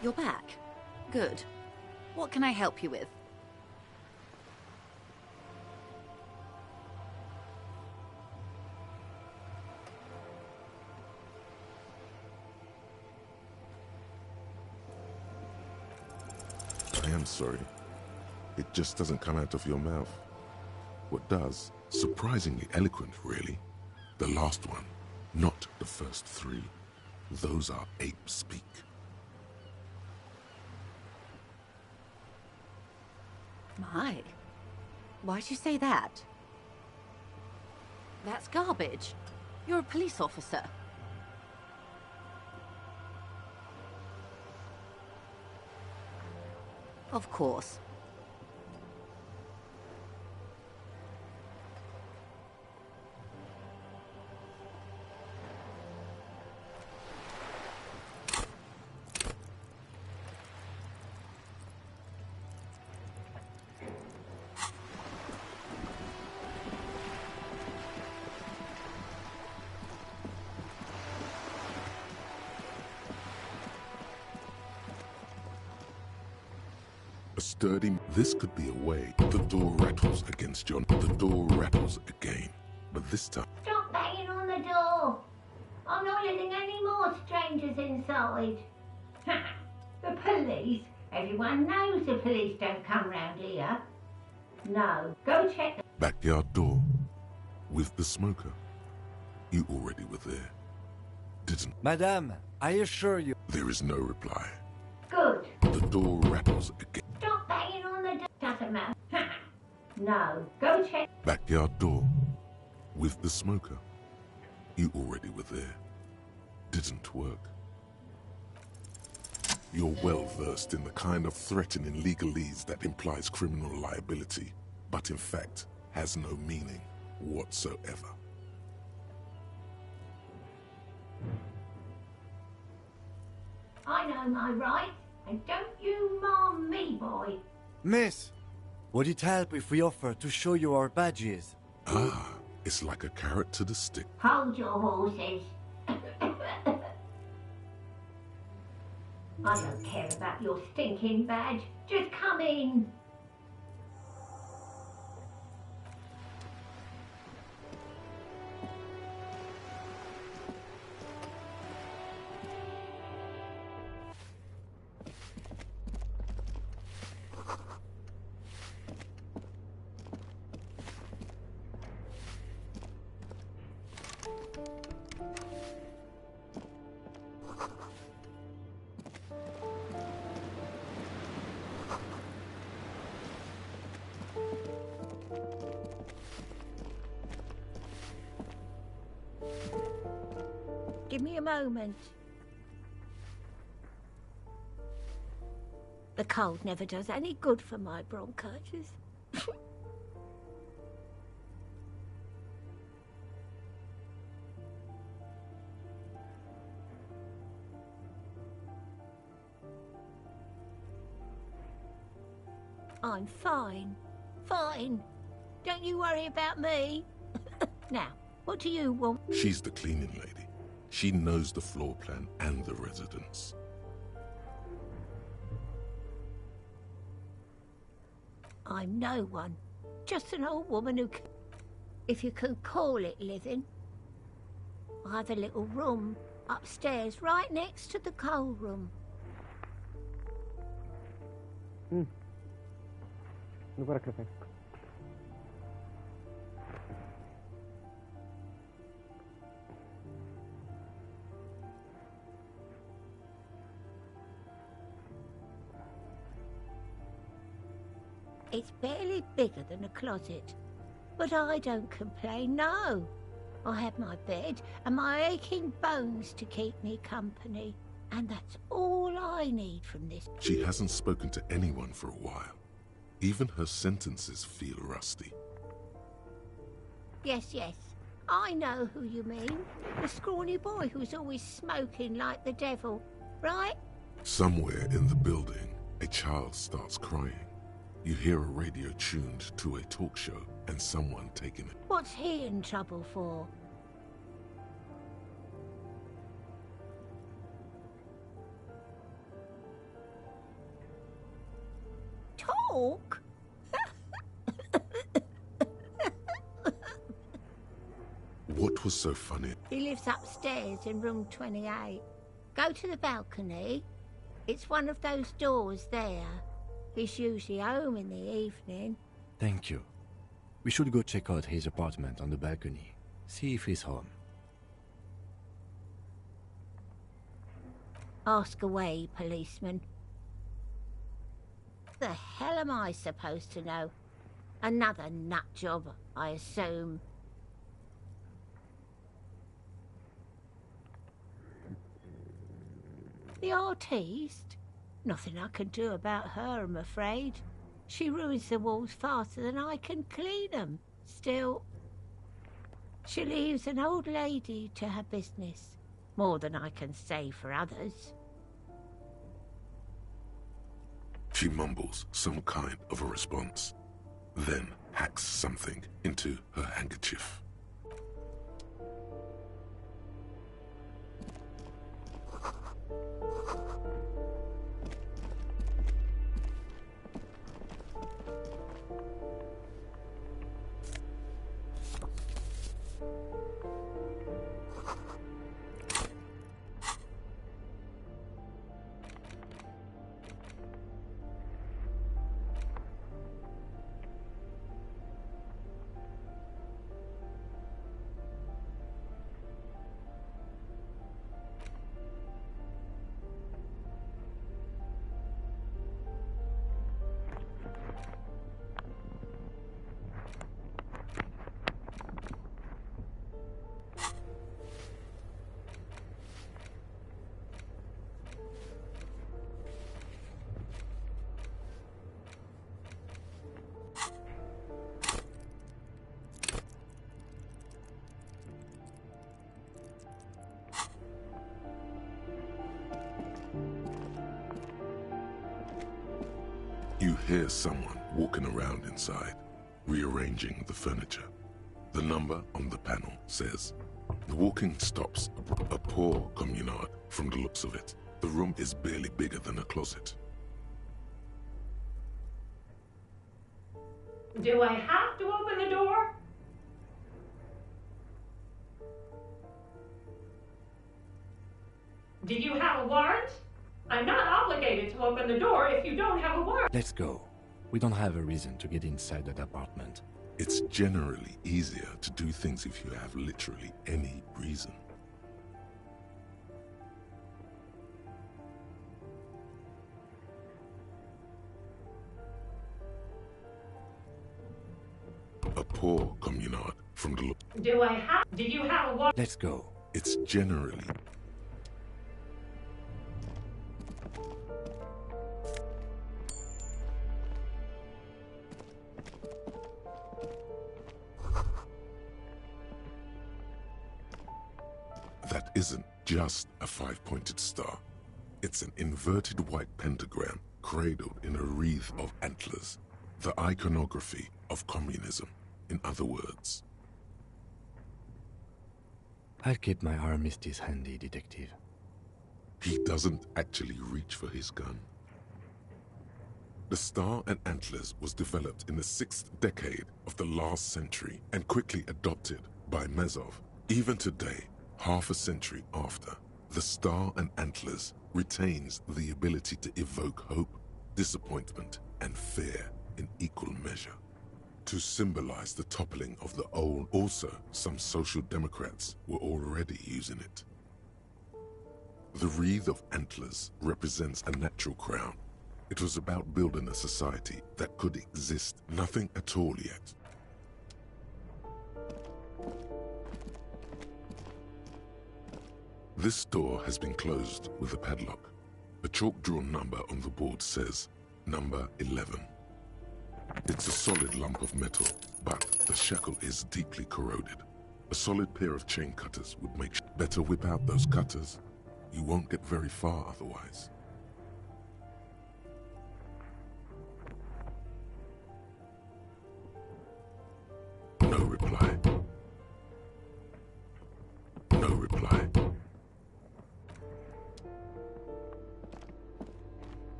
You're back. Good. What can I help you with? I am sorry. It just doesn't come out of your mouth. What does? Surprisingly eloquent, really. The last one, not the first three. Those are ape speak. My. Why'd you say that? That's garbage. You're a police officer. Of course. A sturdy... This could be a way. The door rattles against John. The door rattles again. But this time... Stop banging on the door! I'm not letting any more strangers inside. The police? Everyone knows the police don't come round here. No, go check the... Backyard door. With the smoker. You already were there. Didn't... Madame, I assure you... There is no reply. Good. The door rattles again. Stop banging on the door. Doesn't matter. No, go check... Backyard door. With the smoker. You already were there. Didn't work. You're well versed in the kind of threatening legalese that implies criminal liability, but in fact has no meaning whatsoever. I know my rights, and don't you marm me, boy. Miss, would it help if we offer to show you our badges? Ah, it's like a carrot to the stick. Hold your horses. I don't care about your stinking badge. Just come in. Give me a moment. The cold never does any good for my bronchitis. I'm fine. Fine. Don't you worry about me. Now, what do you want? She's the cleaning lady. She knows the floor plan and the residence. I'm no one. Just an old woman who if you can call it living. I have a little room upstairs right next to the coal room. Agora café. It's barely bigger than a closet. But I don't complain, no. I have my bed and my aching bones to keep me company. And that's all I need from this. She hasn't spoken to anyone for a while. Even her sentences feel rusty. Yes, yes. I know who you mean. The scrawny boy who's always smoking like the devil, right? Somewhere in the building, a child starts crying. You hear a radio tuned to a talk show and someone taking it. What's he in trouble for? talk? What was so funny? He lives upstairs in room 28. Go to the balcony. It's one of those doors there. He's usually home in the evening. Thank you. We should go check out his apartment on the balcony. See if he's home. Ask away, policeman. The hell am I supposed to know? Another nut job, I assume. The artiste? Nothing I can do about her, I'm afraid. She ruins the walls faster than I can clean them. Still, she leaves an old lady to her business. More than I can say for others. She mumbles some kind of a response, then hacks something into her handkerchief. You hear someone walking around inside, rearranging the furniture. The number on the panel says, the walking stops a poor communard from the looks of it. The room is barely bigger than a closet. Do I have to open the door? Do you have a warrant? I'm not obligated to open the door if you don't have a warrant. Let's go. We don't have a reason to get inside that apartment. It's generally easier to do things if you have literally any reason. A poor communard from the look. Do you have a warrant? Let's go. It's generally... That isn't just a five-pointed star. It's an inverted white pentagram cradled in a wreath of antlers. The iconography of communism, in other words. I'll keep my armistice handy, detective. He doesn't actually reach for his gun. The star and antlers was developed in the 6th decade of the last century and quickly adopted by Mezov. Even today, half a century after, the star and antlers retains the ability to evoke hope, disappointment, and fear in equal measure. To symbolize the toppling of the old, also some social democrats were already using it. The wreath of antlers represents a natural crown. It was about building a society that could exist nothing at all yet. This door has been closed with a padlock. A chalk-drawn number on the board says, number 11. It's a solid lump of metal, but the shackle is deeply corroded. A solid pair of chain cutters would make better whip out those cutters. You won't get very far otherwise. No reply. No reply.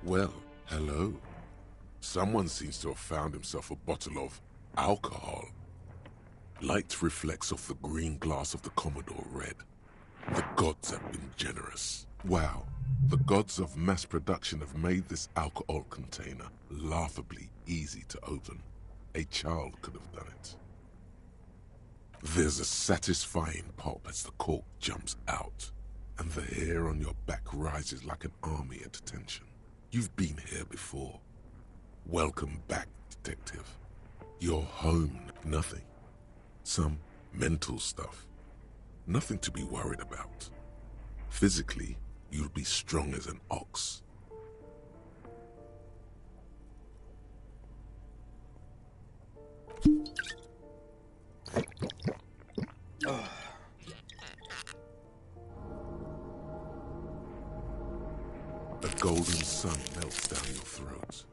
Well, hello. Someone seems to have found himself a bottle of alcohol. Light reflects off the green glass of the Commodore red. The gods have been generous. Wow, the gods of mass production have made this alcohol container laughably easy to open. A child could have done it. There's a satisfying pop as the cork jumps out, and the hair on your back rises like an army at attention. You've been here before. Welcome back, detective. You're home. Nothing. Some mental stuff. Nothing to be worried about. Physically, you'll be strong as an ox. A golden sun melts down your throat.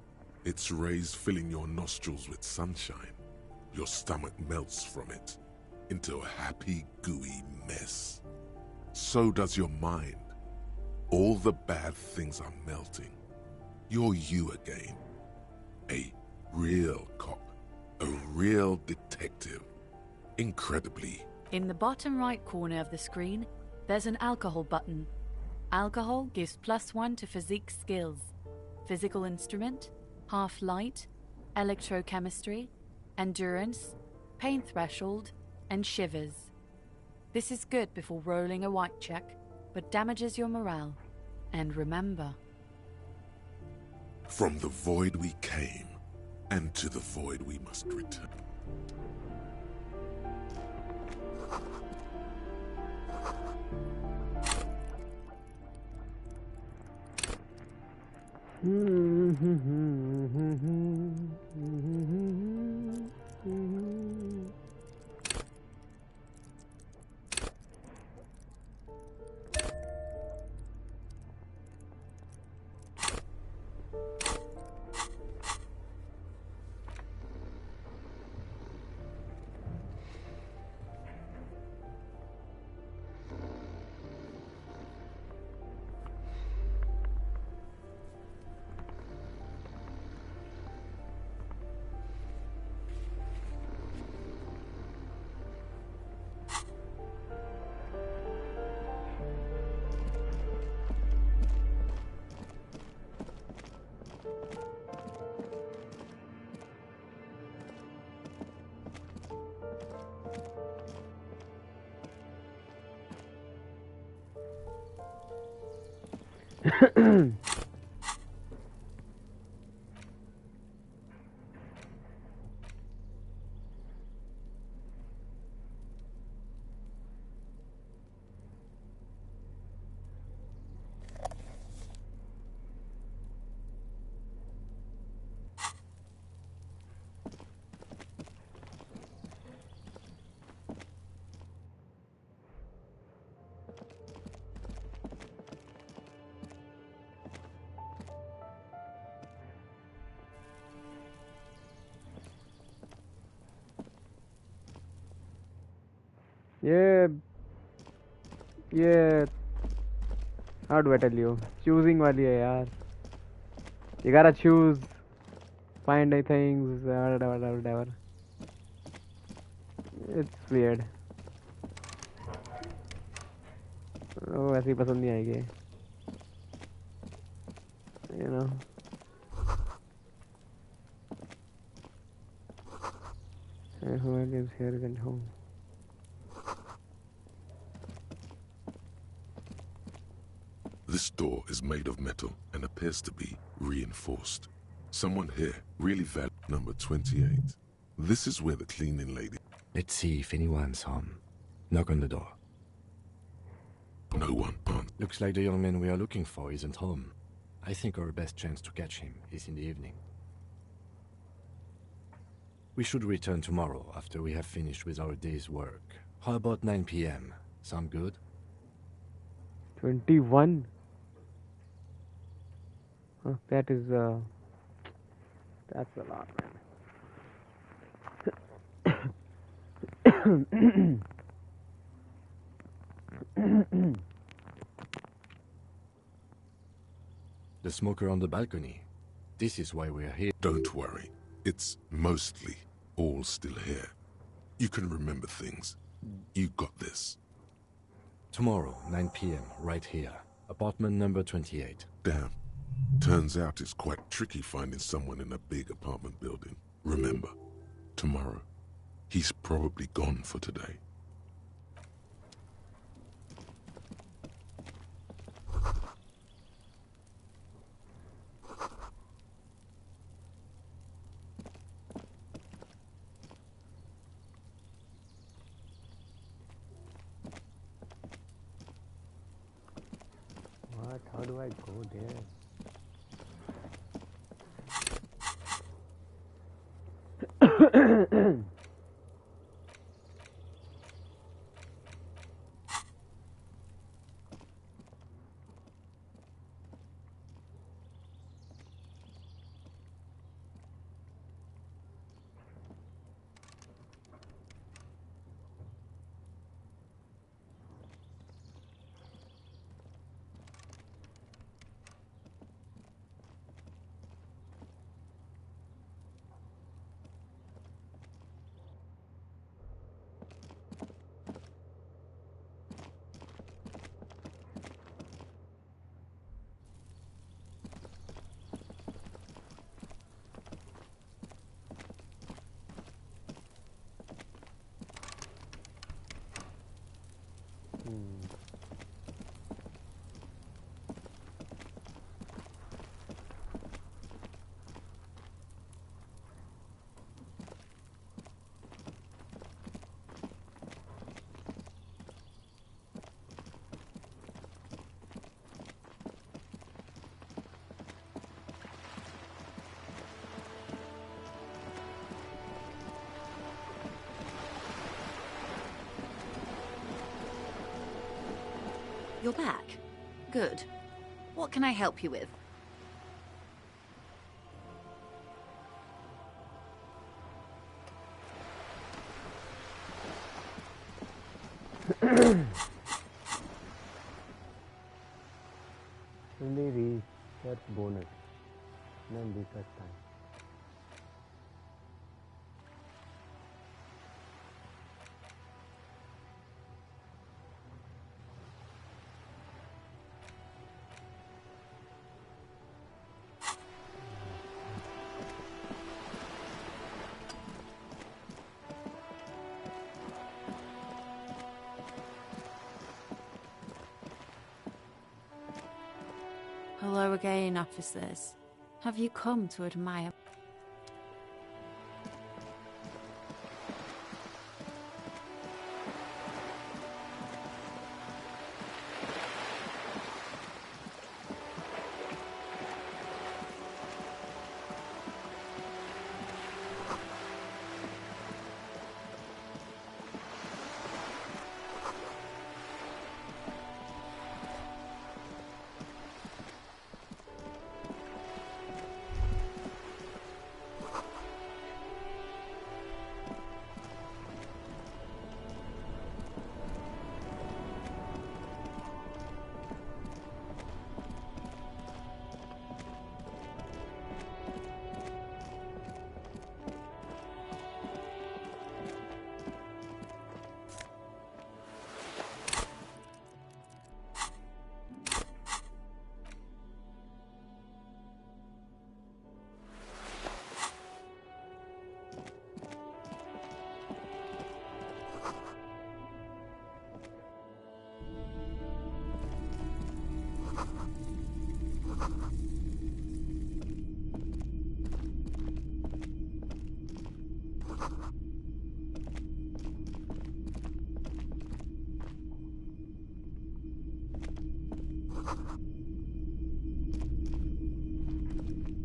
Its rays filling your nostrils with sunshine. Your stomach melts from it into a happy, gooey mess. So does your mind. All the bad things are melting. You're you again. A real cop. A real detective. Incredibly. In the bottom right corner of the screen, there's an alcohol button. Alcohol gives +1 to physique skills. Physical instrument, half light, electrochemistry, endurance, pain threshold, and shivers. This is good before rolling a white check, but damages your morale. And remember, from the void we came, and to the void we must return. Yeah. Yeah. How do I tell you? Choosing वाली है यार. You gotta choose. Find things. Whatever. It's weird. Oh, ऐसी पसंद नहीं आएगी. You know. Who lives here isn't home. This door is made of metal and appears to be reinforced. Someone here really valued number 28. This is where the cleaning lady... Let's see if anyone's home. Knock on the door. No one answers. Looks like the young man we are looking for isn't home. I think our best chance to catch him is in the evening. We should return tomorrow after we have finished with our day's work. How about 9 p.m.? Sound good? 21? Oh, that is, that's a lot, man. The smoker on the balcony. This is why we're here. Don't worry. It's mostly all still here. You can remember things. You got this. Tomorrow, 9 p.m., right here. Apartment number 28. Damn. Turns out it's quite tricky finding someone in a big apartment building. Remember, tomorrow, he's probably gone for today. What? How do I go there? You're back. Good. What can I help you with? Only research bonus. None research time. Hello again, officers. Have you come to admire?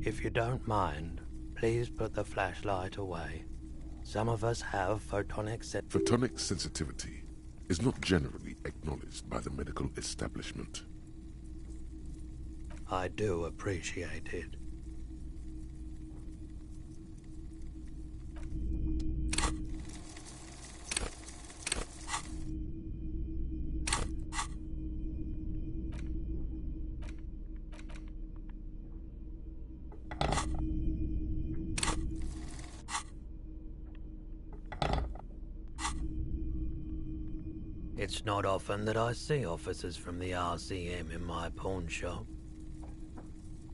If you don't mind, please put the flashlight away. Some of us have photonic sensitivity is not generally acknowledged by the medical establishment. I do appreciate it. It's not often that I see officers from the RCM in my pawn shop.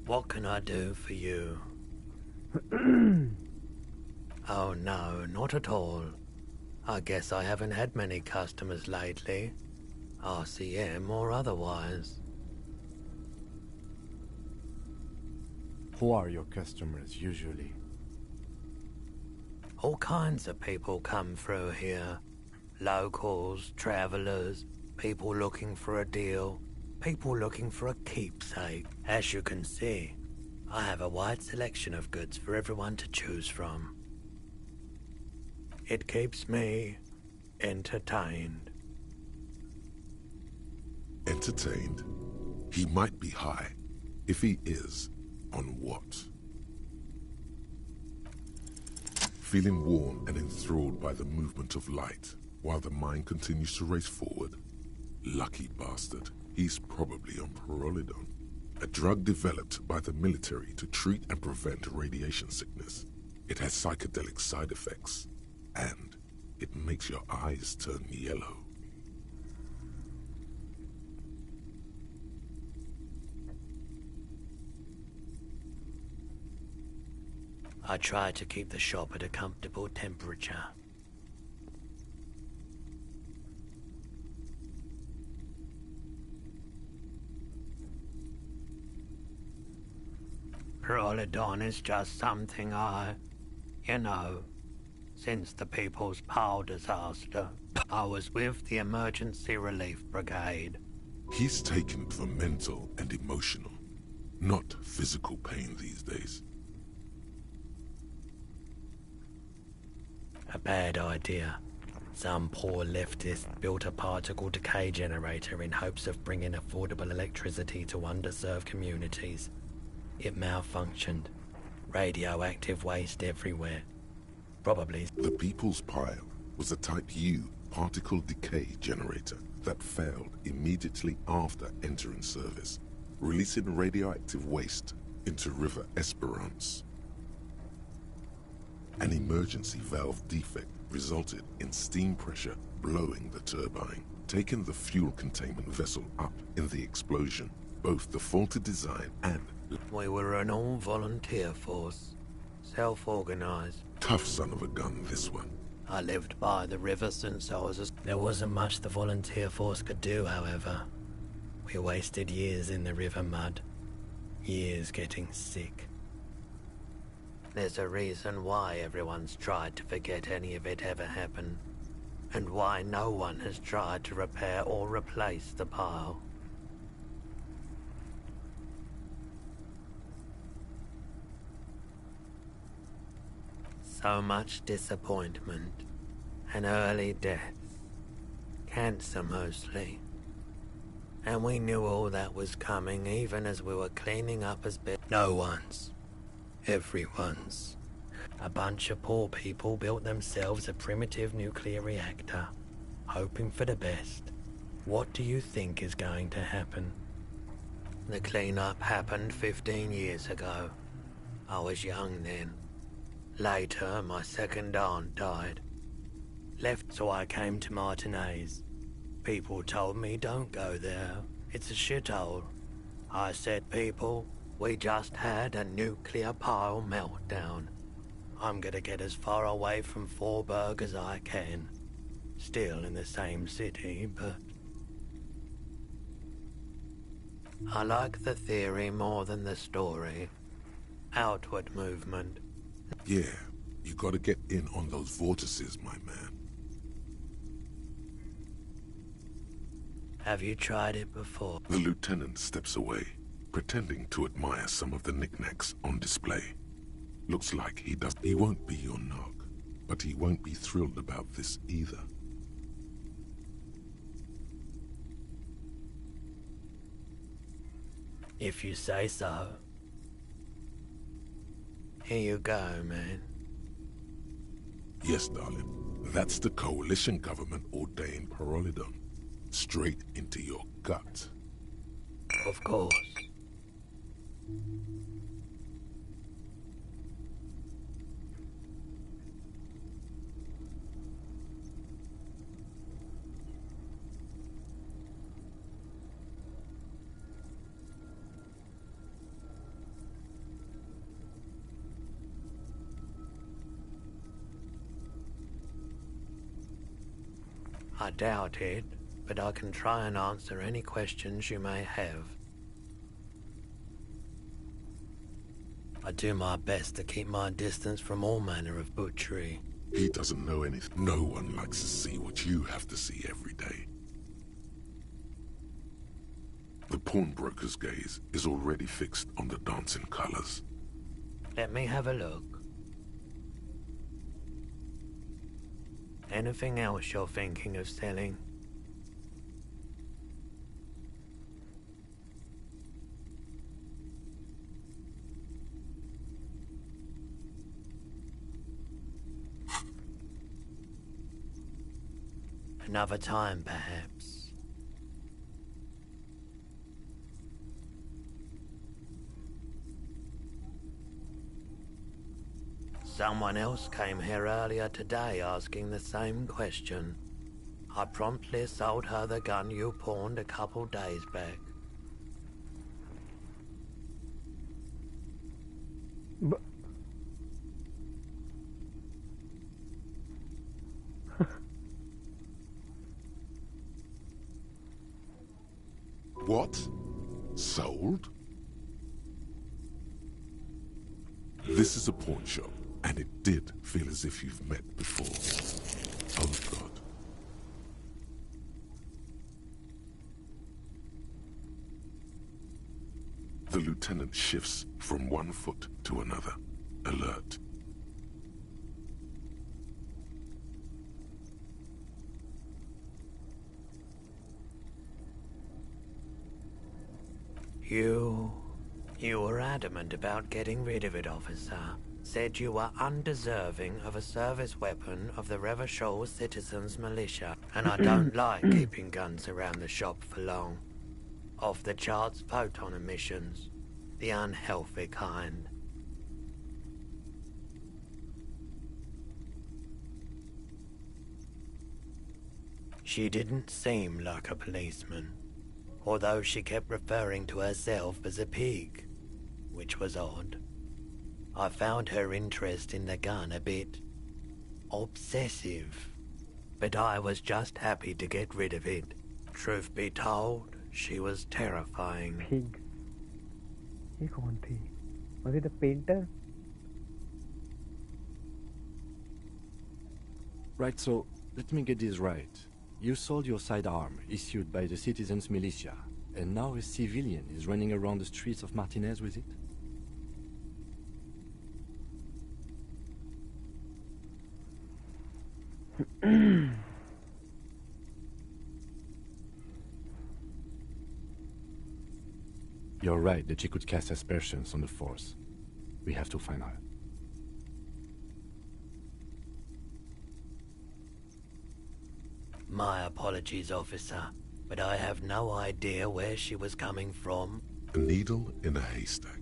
What can I do for you? Oh no, not at all. I guess I haven't had many customers lately, RCM or otherwise. Who are your customers usually? All kinds of people come through here. Locals, travelers, people looking for a deal, people looking for a keepsake. As you can see, I have a wide selection of goods for everyone to choose from. It keeps me entertained. Entertained? He might be high. If he is, on what? Feeling warm and enthralled by the movement of light, while the mind continues to race forward. Lucky bastard. He's probably on Prolidon, a drug developed by the military to treat and prevent radiation sickness. It has psychedelic side effects, and it makes your eyes turn yellow. I try to keep the shop at a comfortable temperature. Prolidon is just something since the People's Power disaster, I was with the Emergency Relief Brigade. He's taken for mental and emotional, not physical pain these days. A bad idea. Some poor leftist built a particle decay generator in hopes of bringing affordable electricity to underserved communities. It malfunctioned. Radioactive waste everywhere. Probably. The People's Pile was a Type U particle decay generator that failed immediately after entering service, releasing radioactive waste into River Esperance. An emergency valve defect resulted in steam pressure blowing the turbine, taking the fuel containment vessel up in the explosion. Both the faulty design and... We were an all-volunteer force, self-organized. Tough son of a gun, this one. I lived by the river since I was There wasn't much the volunteer force could do, however. We wasted years in the river mud. Years getting sick. There's a reason why everyone's tried to forget any of it ever happened, and why no one has tried to repair or replace the pile. So much disappointment, and early deaths, cancer mostly. And we knew all that was coming even as we were cleaning up as best. No one's. Everyone's. A bunch of poor people built themselves a primitive nuclear reactor, hoping for the best. What do you think is going to happen? The cleanup happened 15 years ago. I was young then. Later, my second aunt died. Left, so I came to Martinez. People told me don't go there. It's a shithole. I said, people, we just had a nuclear pile meltdown. I'm gonna get as far away from Forburg as I can. Still in the same city, but... I like the theory more than the story. Outward movement. Yeah, you gotta get in on those vortices, my man. Have you tried it before? The lieutenant steps away. pretending to admire some of the knickknacks on display. Looks like he won't be your knock, but he won't be thrilled about this either. If you say so. Here you go, man. Yes, darling. That's the coalition government ordained Parolidon. Straight into your gut. Of course. I doubt it, but I can try and answer any questions you may have. I do my best to keep my distance from all manner of butchery. He doesn't know anything. No one likes to see what you have to see every day. The pawnbroker's gaze is already fixed on the dancing colors. Let me have a look. Anything else you're thinking of selling? Another time, perhaps. Someone else came here earlier today asking the same question. I promptly sold her the gun you pawned a couple days back. What? Sold? This is a pawn shop, and it did feel as if you've met before. Oh, God. The lieutenant shifts from one foot to another, alert. You were adamant about getting rid of it, officer. Said you were undeserving of a service weapon of the Revachol Citizens Militia, and I don't like keeping guns around the shop for long. Off-the-charts photon emissions. The unhealthy kind. She didn't seem like a policeman, although she kept referring to herself as a pig, which was odd. I found her interest in the gun a bit obsessive, but I was just happy to get rid of it. Truth be told, she was terrifying. Pig. ये कौन थी? Was it a painter? Right, so let me get this right. You sold your sidearm, issued by the Citizens Militia, and now a civilian is running around the streets of Martinez with it? You're right that she could cast aspersions on the Force. We have to find her. My apologies, officer, but I have no idea where she was coming from. A needle in a haystack.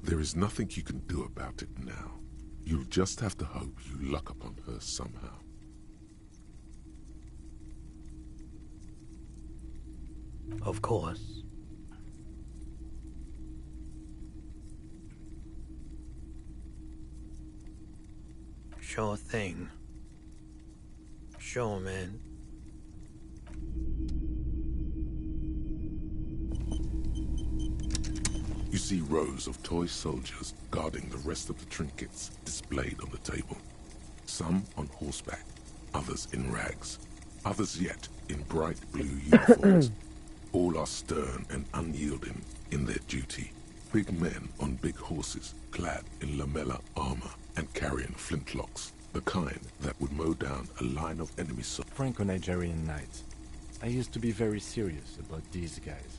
There is nothing you can do about it now. You'll just have to hope you luck upon her somehow. Of course. Sure thing. Sure, man. You see rows of toy soldiers guarding the rest of the trinkets displayed on the table. Some on horseback, others in rags, others yet in bright blue uniforms. All are stern and unyielding, in their duty. Big men on big horses, clad in lamella armor and carrying flintlocks, the kind that would mow down a line of enemy soldiers. Franco-Nigerian knights. I used to be very serious about these guys.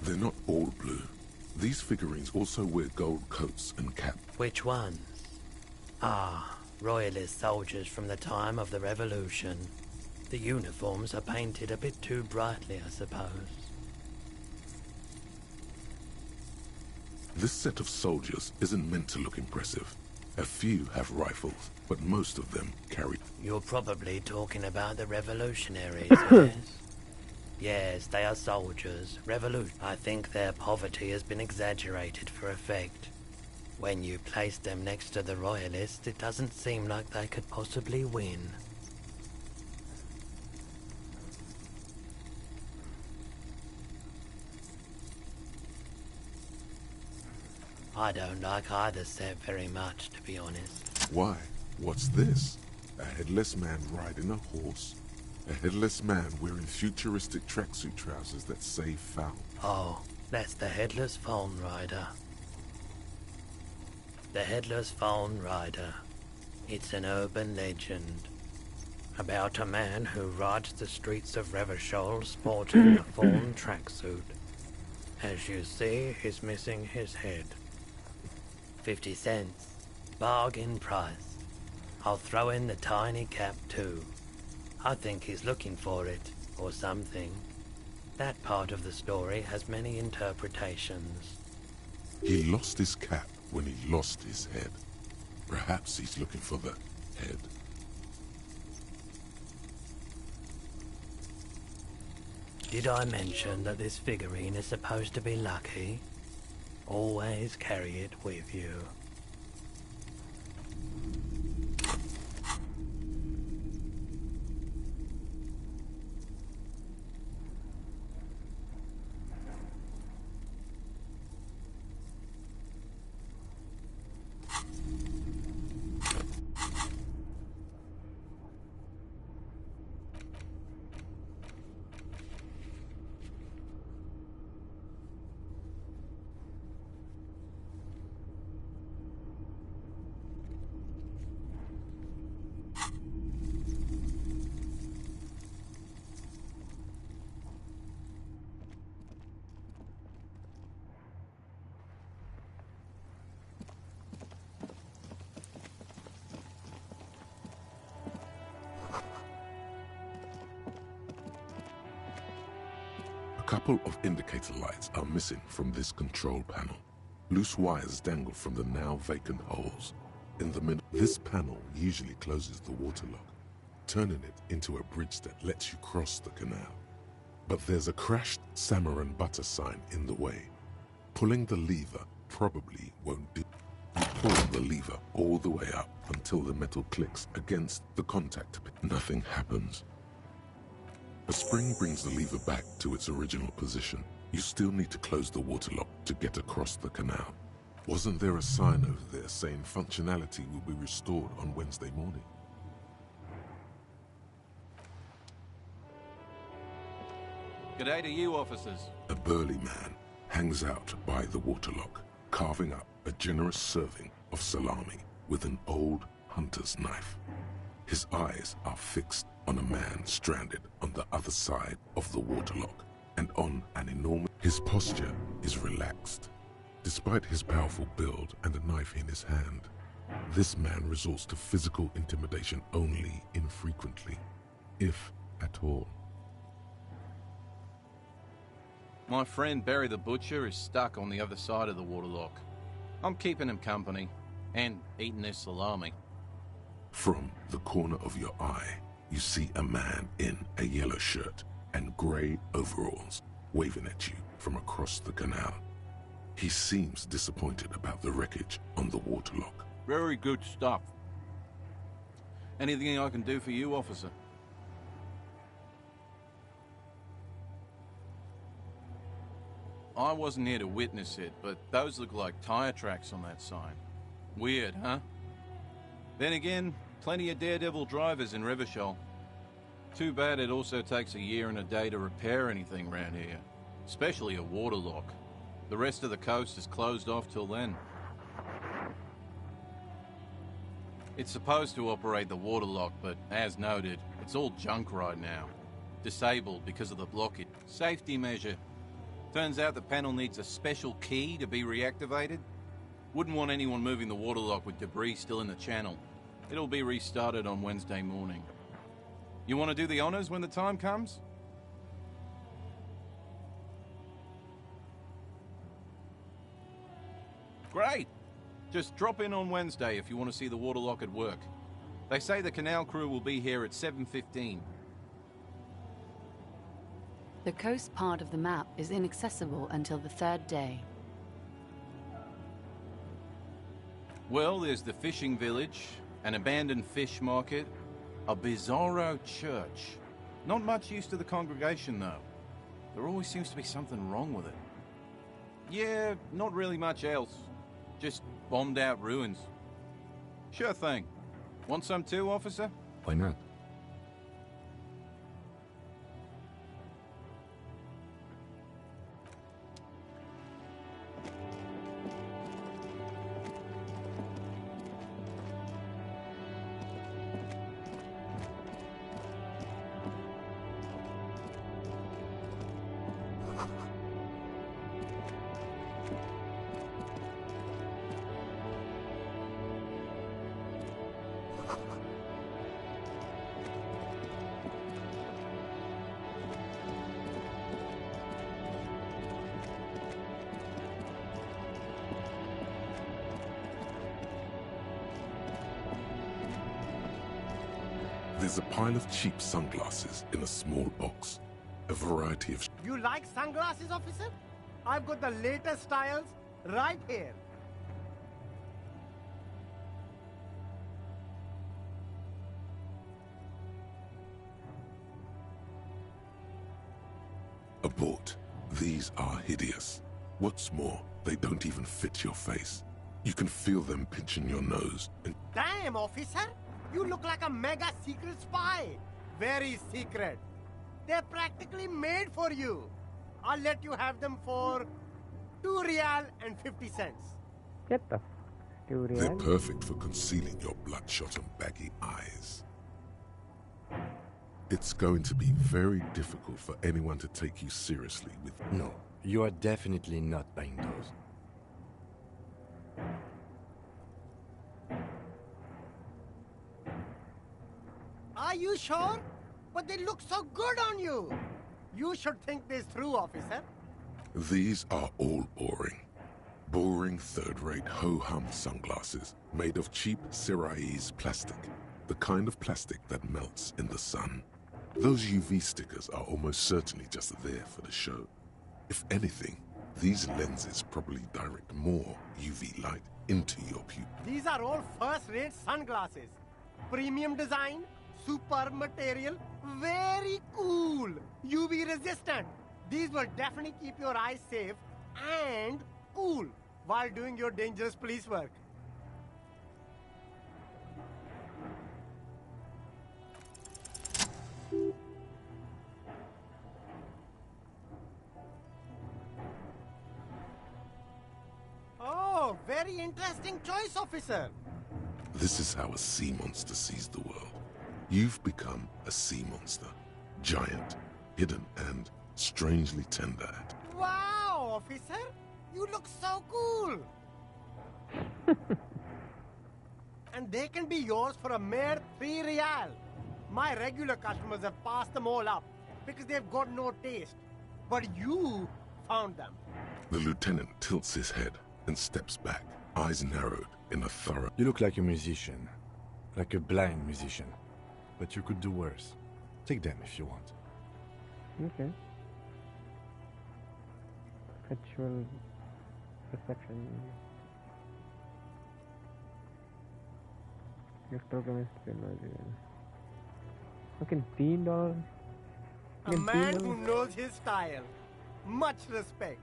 They're not all blue. These figurines also wear gold coats and caps. Which ones? Ah, royalist soldiers from the time of the Revolution. The uniforms are painted a bit too brightly, I suppose. This set of soldiers isn't meant to look impressive. A few have rifles, but most of them carry... You're probably talking about the revolutionaries, yes? Yes, they are soldiers. I think their poverty has been exaggerated for effect. When you place them next to the royalists, it doesn't seem like they could possibly win. I don't like either set very much, to be honest. Why? What's this? A headless man riding a horse? A headless man wearing futuristic tracksuit trousers that say foul? Oh, that's the Headless Phone Rider. The Headless Phone Rider. It's an urban legend about a man who rides the streets of Revachol sporting a fawn tracksuit. As you see, he's missing his head. 50 cents. Bargain price. I'll throw in the tiny cap too. I think he's looking for it, or something. That part of the story has many interpretations. He lost his cap when he lost his head. Perhaps he's looking for the head. Did I mention that this figurine is supposed to be lucky? Always carry it with you. A couple of indicator lights are missing from this control panel. Loose wires dangle from the now vacant holes. In the middle, this panel usually closes the waterlock, turning it into a bridge that lets you cross the canal. But there's a crashed salmon and butter sign in the way. Pulling the lever probably won't do. You pull the lever all the way up until the metal clicks against the contact pin. Nothing happens. A spring brings the lever back to its original position. You still need to close the waterlock to get across the canal. Wasn't there a sign over there saying functionality will be restored on Wednesday morning? G'day to you, officers. A burly man hangs out by the waterlock, carving up a generous serving of salami with an old hunter's knife. His eyes are fixed on a man stranded on the other side of the waterlock and on an enormous... His posture is relaxed. Despite his powerful build and a knife in his hand, this man resorts to physical intimidation only infrequently, if at all. My friend Barry the Butcher is stuck on the other side of the waterlock. I'm keeping him company and eating his salami. From the corner of your eye, you see a man in a yellow shirt and grey overalls waving at you from across the canal. He seems disappointed about the wreckage on the waterlock. Very good stuff. Anything I can do for you, officer? I wasn't here to witness it, but those look like tire tracks on that sign. Weird, huh? Then again, plenty of daredevil drivers in Revachol. Too bad it also takes a year and a day to repair anything around here, especially a waterlock. The rest of the coast is closed off till then. It's supposed to operate the waterlock, but as noted, it's all junk right now. Disabled because of the blockage. Safety measure. Turns out the panel needs a special key to be reactivated. Wouldn't want anyone moving the waterlock with debris still in the channel. It'll be restarted on Wednesday morning. You want to do the honors when the time comes? Great! Just drop in on Wednesday if you want to see the waterlock at work. They say the canal crew will be here at 7:15. The coast part of the map is inaccessible until the third day. Well, there's the fishing village, an abandoned fish market, a bizarro church. Not much use to the congregation, though. There always seems to be something wrong with it. Yeah, not really much else. Just bombed out ruins. Sure thing. Want some too, officer? Why not? There's a pile of cheap sunglasses in a small box. A variety of... You like sunglasses, officer? I've got the latest styles right here. Abort. These are hideous. What's more, they don't even fit your face. You can feel them pinching your nose and... Damn, officer! You look like a mega secret spy. Very secret. They're practically made for you. I'll let you have them for 2 real and 50 cents. Get the They're perfect for concealing your bloodshot and baggy eyes. It's going to be very difficult for anyone to take you seriously with... No, you are definitely not buying those. Are you sure? But they look so good on you. You should think this through, officer. These are all boring. Boring third-rate ho-hum sunglasses made of cheap Syrahese plastic. The kind of plastic that melts in the sun. Those UV stickers are almost certainly just there for the show. If anything, these lenses probably direct more UV light into your pupil. These are all first-rate sunglasses. Premium design, super material, very cool. UV resistant. These will definitely keep your eyes safe and cool while doing your dangerous police work. Oh, very interesting choice, officer. This is how a sea monster sees the world. You've become a sea monster. Giant, hidden, and strangely tender at. Wow, officer! You look so cool! And they can be yours for a mere 3 real. My regular customers have passed them all up because they've got no taste. But you found them. The lieutenant tilts his head and steps back, eyes narrowed in a thorough... You look like a musician. Like a blind musician. But you could do worse. Take them if you want. Okay. Perpetual perception. Fucking $3. A man who knows his style. Much respect.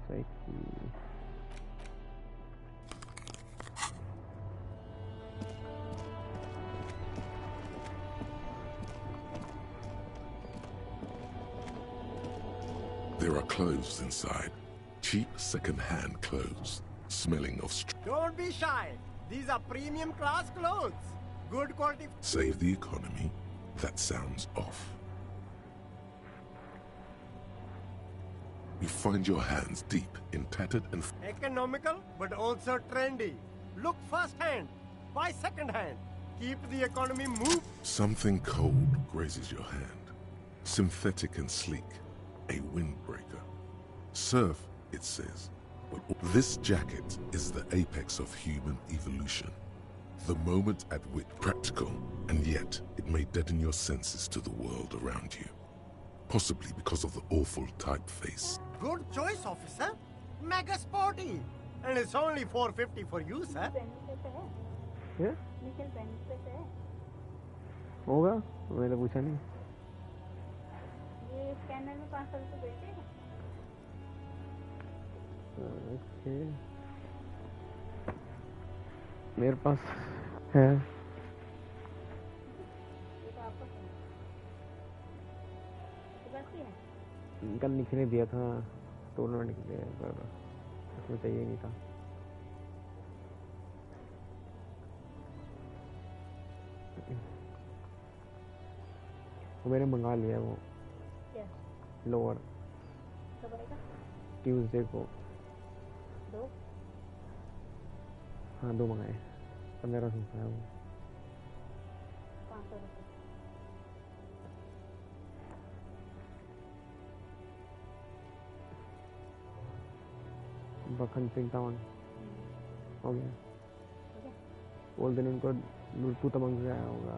Psyche. There are clothes inside. Cheap second-hand clothes, smelling of Don't be shy. These are premium class clothes. Good quality. Save the economy? That sounds off. You find your hands deep in tattered and... Economical, but also trendy. Look first-hand. Buy second-hand. Keep the economy moving. Something cold grazes your hand. Synthetic and sleek. A windbreaker. Surf, it says. But this jacket is the apex of human evolution. The moment at which practical, and yet it may deaden your senses to the world around you. Possibly because of the awful typeface. Good choice, officer. Mega sporty. And it's only $4.50 for you, sir. Yeah? होगा मैंने पूछा नहीं ये scanner में 500 रुपए देते हैं okay मेरे पास है ये तो आपका है कल निकलने दिया था टूर्नामेंट के लिए पर उसमें चाहिए नहीं था वो मैंने मंगा लिया वो क्या लोअर कब आएगा ट्यूसडे को 2 हाँ 2 मंगाए 1500 का है वो 500 रुपए बखन सिंह टाउन हो गया बोल दिन उनको लुटपू तमंग से आया होगा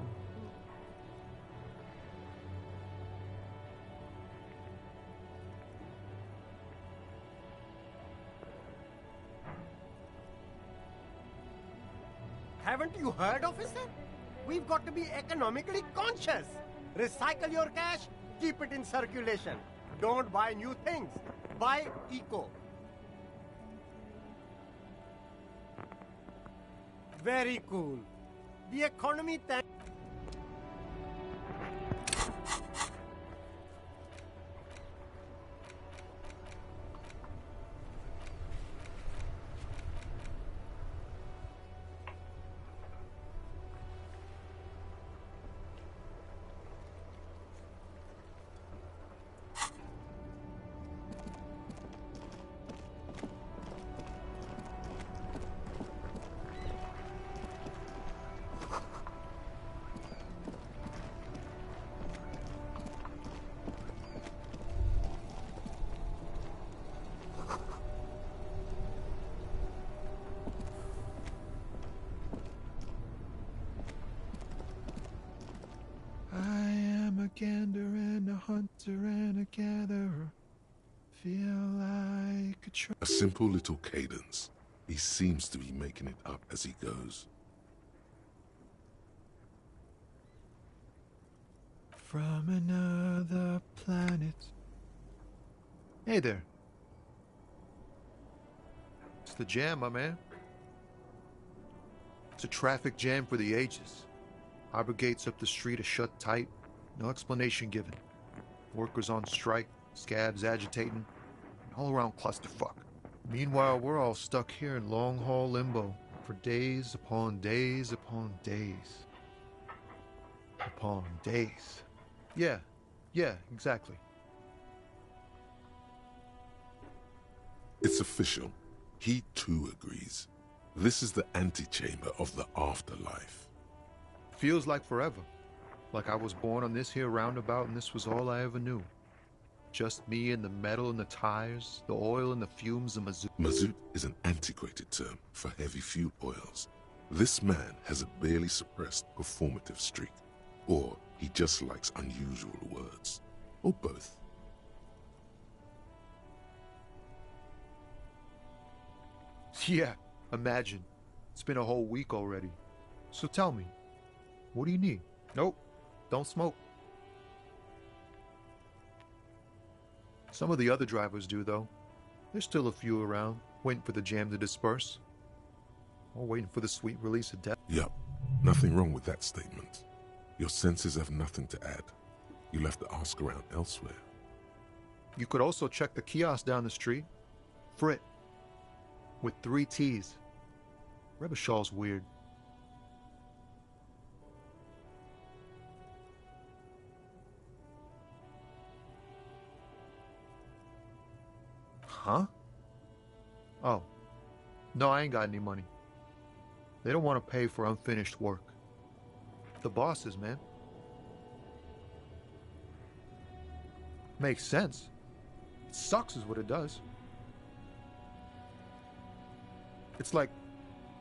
Haven't you heard, officer? We've got to be economically conscious. Recycle your cash, keep it in circulation. Don't buy new things. Buy eco. Very cool. The economy gander and a hunter and a gatherer. Feel like a simple little cadence. He seems to be making it up as he goes. From another planet. Hey there. It's the jam, my man. It's a traffic jam for the ages. Harbor gates up the street are shut tight. No explanation given. Workers on strike, scabs agitating, all around clusterfuck. Meanwhile, we're all stuck here in long-haul limbo for days upon days upon days. Upon days. Yeah, exactly. It's official. He too agrees. This is the antechamber of the afterlife. Feels like forever. Like I was born on this here roundabout and this was all I ever knew. Just me and the metal and the tires, the oil and the fumes of mazout. Mazout is an antiquated term for heavy fuel oils. This man has a barely suppressed performative streak. Or he just likes unusual words. Or both. Yeah, imagine. It's been a whole week already. So tell me, what do you need? Nope, don't smoke. Some of the other drivers do, though. There's still a few around, waiting for the jam to disperse. Or waiting for the sweet release of death. Yup, nothing wrong with that statement. Your senses have nothing to add. You'll have to ask around elsewhere. You could also check the kiosk down the street. Frit. With 3 T's. Rebishaw's weird. Huh? Oh. No, I ain't got any money. They don't want to pay for unfinished work. The bosses, man. Makes sense. It sucks is what it does. It's like,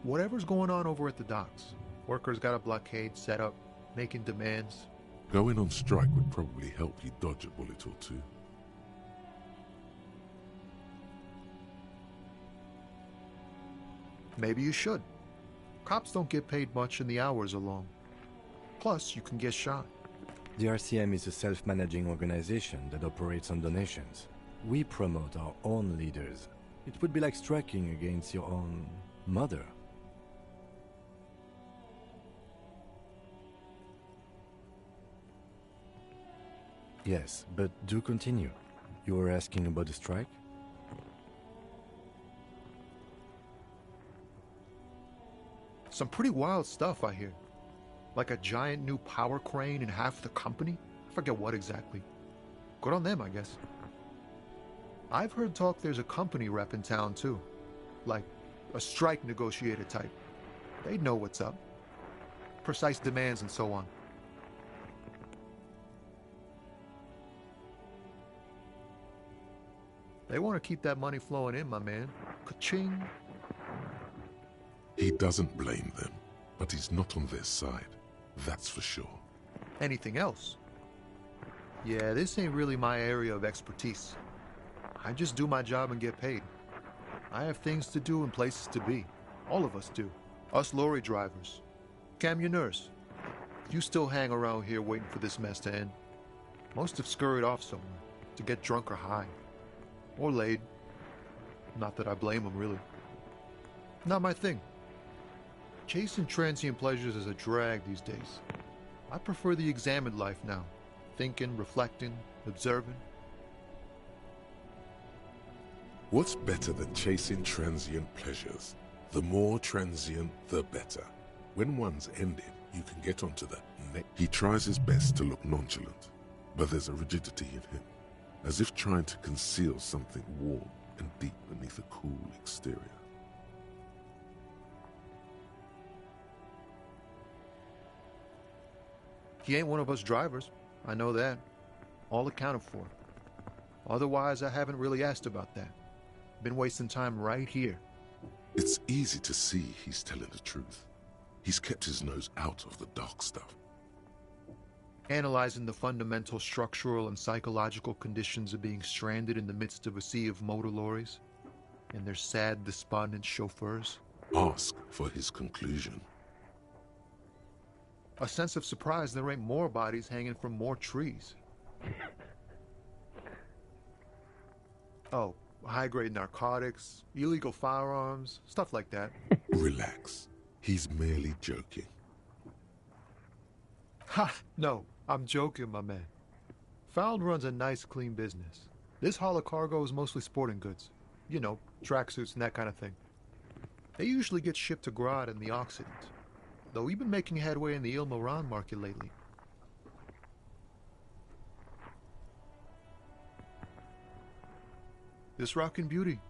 whatever's going on over at the docks. Workers got a blockade set up, making demands. Going on strike would probably help you dodge a bullet or two. Maybe you should. Cops don't get paid much and the hours are long. Plus, you can get shot. The RCM is a self-managing organization that operates on donations. We promote our own leaders. It would be like striking against your own mother. Yes, but do continue. You were asking about the strike? Some pretty wild stuff, I hear. Like a giant new power crane in half the company? I forget what exactly. Good on them, I guess. I've heard talk there's a company rep in town, too. Like a strike negotiator type. They'd know what's up. Precise demands and so on. They want to keep that money flowing in, my man. Ka-ching. He doesn't blame them, but he's not on their side. That's for sure. Anything else? Yeah, this ain't really my area of expertise. I just do my job and get paid. I have things to do and places to be. All of us do. Us lorry drivers. Camionneurs. You still hang around here waiting for this mess to end. Most have scurried off somewhere to get drunk or high. Or laid. Not that I blame them, really. Not my thing. Chasing transient pleasures is a drag these days. I prefer the examined life now. Thinking, reflecting, observing. What's better than chasing transient pleasures? The more transient, the better. When one's ended, you can get onto the next. He tries his best to look nonchalant, but there's a rigidity in him, as if trying to conceal something warm and deep beneath a cool exterior. He ain't one of us drivers. I know that. All accounted for. Otherwise, I haven't really asked about that. Been wasting time right here. It's easy to see he's telling the truth. He's kept his nose out of the dark stuff. Analyzing the fundamental structural and psychological conditions of being stranded in the midst of a sea of motor lorries and their sad, despondent chauffeurs. Ask for his conclusion. A sense of surprise there ain't more bodies hanging from more trees. Oh, high-grade narcotics, illegal firearms, stuff like that. Relax. He's merely joking. Ha! No, I'm joking, my man. Found runs a nice, clean business. This haul of cargo is mostly sporting goods. You know, tracksuits and that kind of thing. They usually get shipped to Grad and the Occident. Though we've been making headway in the Il Moran market lately. This rockin' beauty.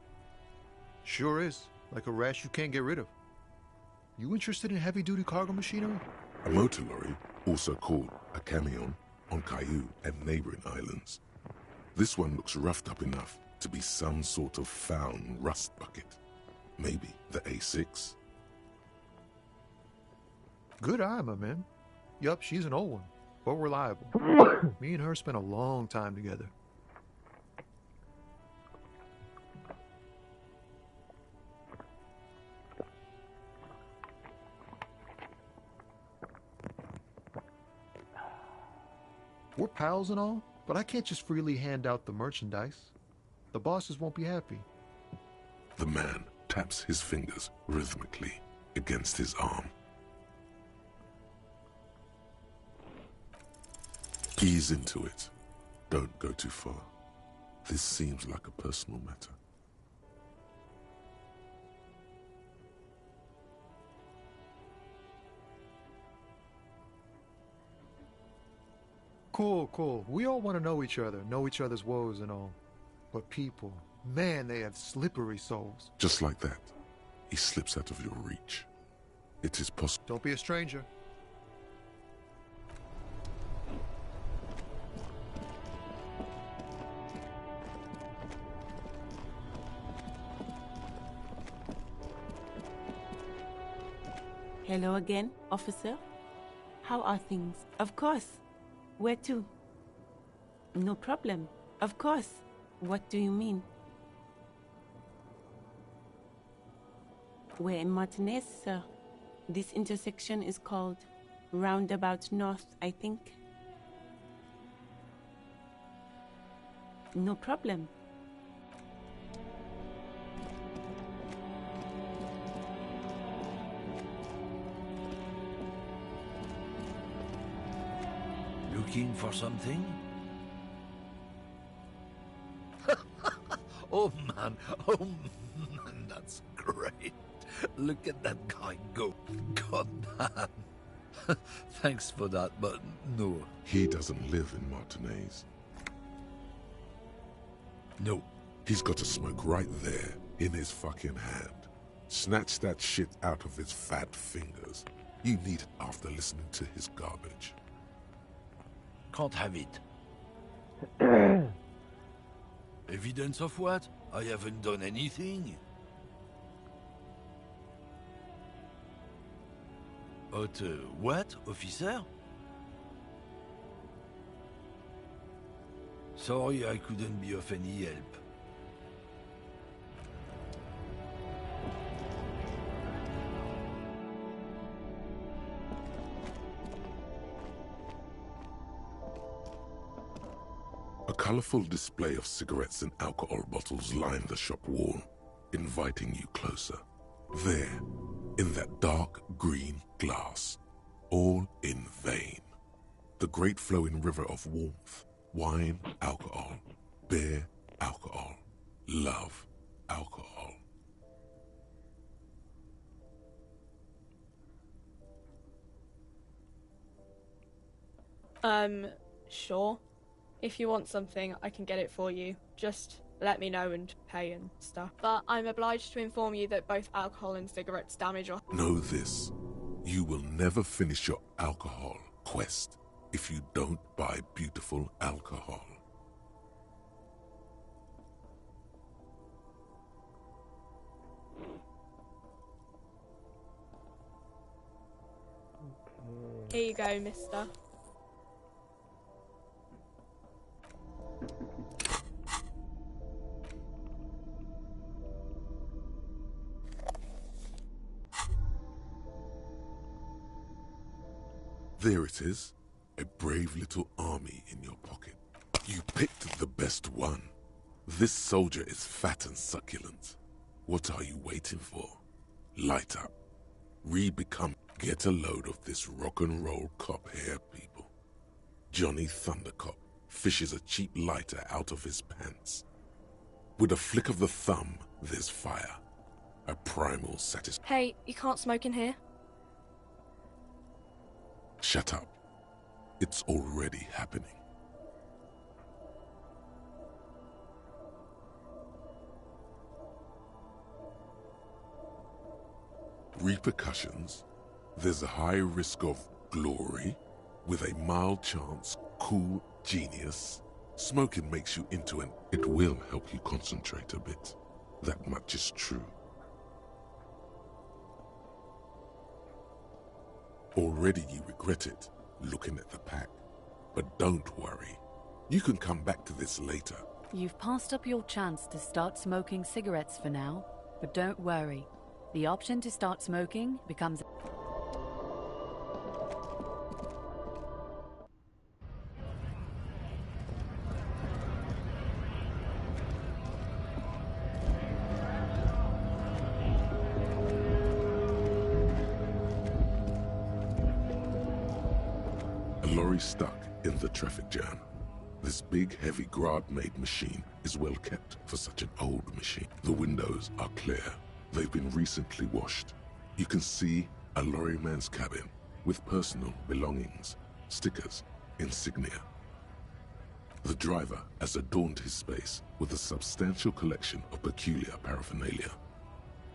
Sure is. Like a rash you can't get rid of. You interested in heavy-duty cargo machinery? A motor lorry, also called a camion, on Caillou and neighboring islands. This one looks roughed up enough to be some sort of found rust bucket. Maybe the A6. Good eye, my man. Yup, she's an old one, but reliable. Me and her spent a long time together. We're pals and all, but I can't just freely hand out the merchandise. The bosses won't be happy. The man taps his fingers rhythmically against his arm. Ease into it. Don't go too far. This seems like a personal matter. Cool. We all want to know each other, know each other's woes and all. But people, man, they have slippery souls. Just like that, he slips out of your reach. It is possible. Don't be a stranger. Hello again, officer. How are things? Of course. Where to? No problem. Of course. What do you mean? We're in Martinez, sir. This intersection is called Roundabout North, I think. No problem. Looking for something? Oh man, that's great. Look at that guy go. God damn. Thanks for that, but no. He doesn't live in Martinez. No. He's got a smoke right there, in his fucking hand. Snatch that shit out of his fat fingers. You need it after listening to his garbage. Can't have it. Evidence of what? I haven't done anything. What, officer? Sorry, I couldn't be of any help. A colorful display of cigarettes and alcohol bottles line the shop wall, inviting you closer. There, in that dark green glass, all in vain. The great flowing river of warmth, wine, alcohol, beer, alcohol, love, alcohol. Sure. If you want something, I can get it for you. Just let me know and pay and stuff. But I'm obliged to inform you that both alcohol and cigarettes damage your... Know this, you will never finish your alcohol quest if you don't buy beautiful alcohol. Here you go, mister. There it is, a brave little army in your pocket. You picked the best one. This soldier is fat and succulent. What are you waiting for? Light up. Re-become. Get a load of this rock and roll cop here, people. Johnny Thundercop fishes a cheap lighter out of his pants. With a flick of the thumb, there's fire. A primal satisfaction. Hey, you can't smoke in here. Shut up. It's already happening. Repercussions? There's a high risk of glory, with a mild chance, cool genius. Smoking makes you into an... It will help you concentrate a bit. That much is true. Already you regret it, looking at the pack. But don't worry. You can come back to this later. You've passed up your chance to start smoking cigarettes for now, but don't worry. The option to start smoking becomes... A lorry stuck in the traffic jam. This big, heavy Grad-made machine is well kept for such an old machine. The windows are clear. They've been recently washed. You can see a lorryman's cabin with personal belongings, stickers, insignia. The driver has adorned his space with a substantial collection of peculiar paraphernalia.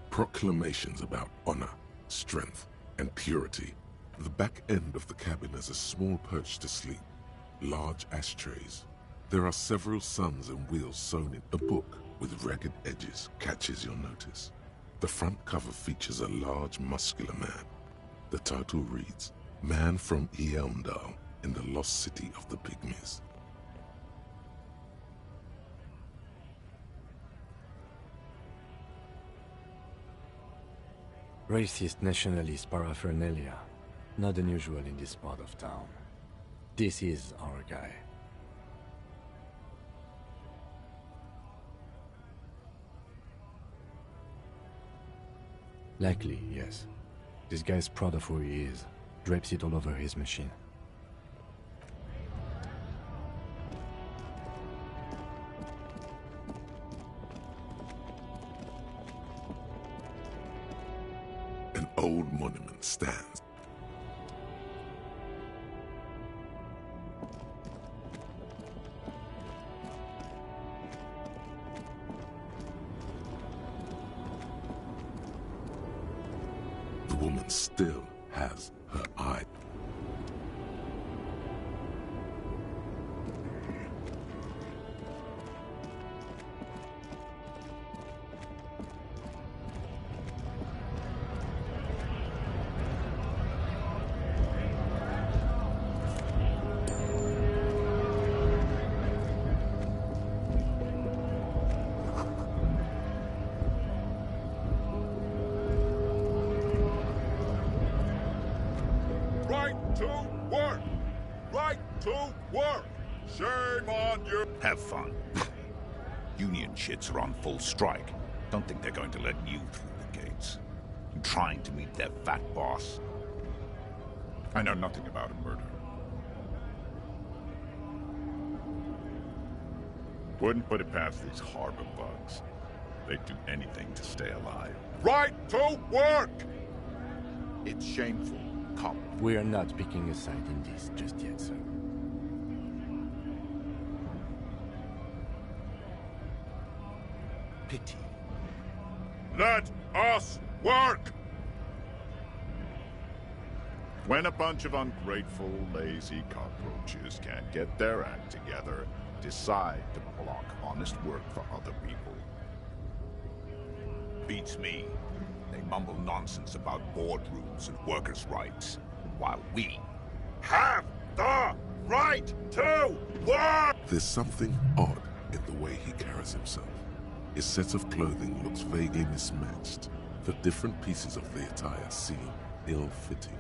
Proclamations about honor, strength, and purity. The back end of the cabin has a small perch to sleep, large ashtrays. There are several suns and wheels sewn in. A book with ragged edges catches your notice. The front cover features a large, muscular man. The title reads, Man from Eelmdal in the Lost City of the Pygmies. Racist nationalist paraphernalia. Not unusual in this part of town. This is our guy. Likely, yes. This guy's proud of who he is. Drapes it all over his machine. An old monument stands. The woman still has her eye. Right to work! Right to work! Shame on you! Have fun. Union shits are on full strike. Don't think they're going to let you through the gates. You trying to meet their fat boss? I know nothing about a murder. Wouldn't put it past these harbor bugs. They'd do anything to stay alive. Right to work! It's shameful. Come. We are not picking a side in this just yet, sir. Pity. Let us work! When a bunch of ungrateful, lazy cockroaches can't get their act together, decide to block honest work for other people. Beats me. They mumble nonsense about boardrooms and workers' rights, while we have the right to work! There's something odd in the way he carries himself. His set of clothing looks vaguely mismatched. The different pieces of the attire seem ill-fitting.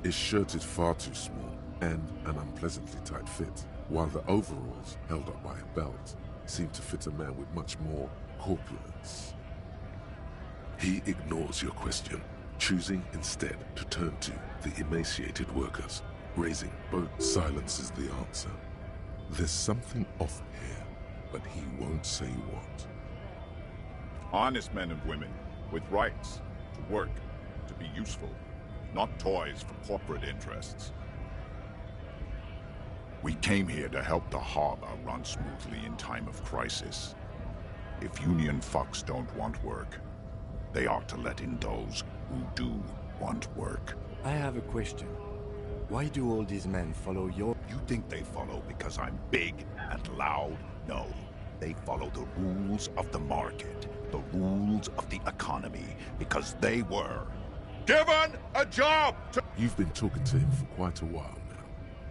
His shirt is far too small and an unpleasantly tight fit, while the overalls, held up by a belt, seem to fit a man with much more corpulence. He ignores your question, choosing instead to turn to the emaciated workers, raising both. Silence is the answer. There's something off here, but he won't say what. Honest men and women, with rights, to work, to be useful, not toys for corporate interests. We came here to help the harbor run smoothly in time of crisis. If union fucks don't want work, they ought to let in those who do want work. I have a question. Why do all these men follow your... You think they follow because I'm big and loud? No. They follow the rules of the market, the rules of the economy, because they were given a job to... You've been talking to him for quite a while now.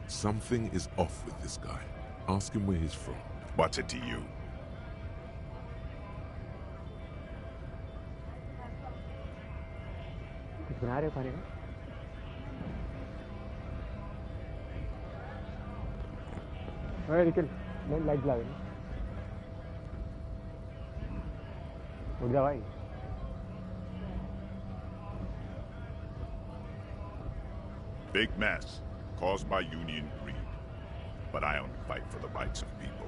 Something is off with this guy. Ask him where he's from. What's it to you? बना रहे पानी में अरे निकल मैं light ला देना उठ जा भाई Big mess caused by union greed. but I only fight for the rights of people.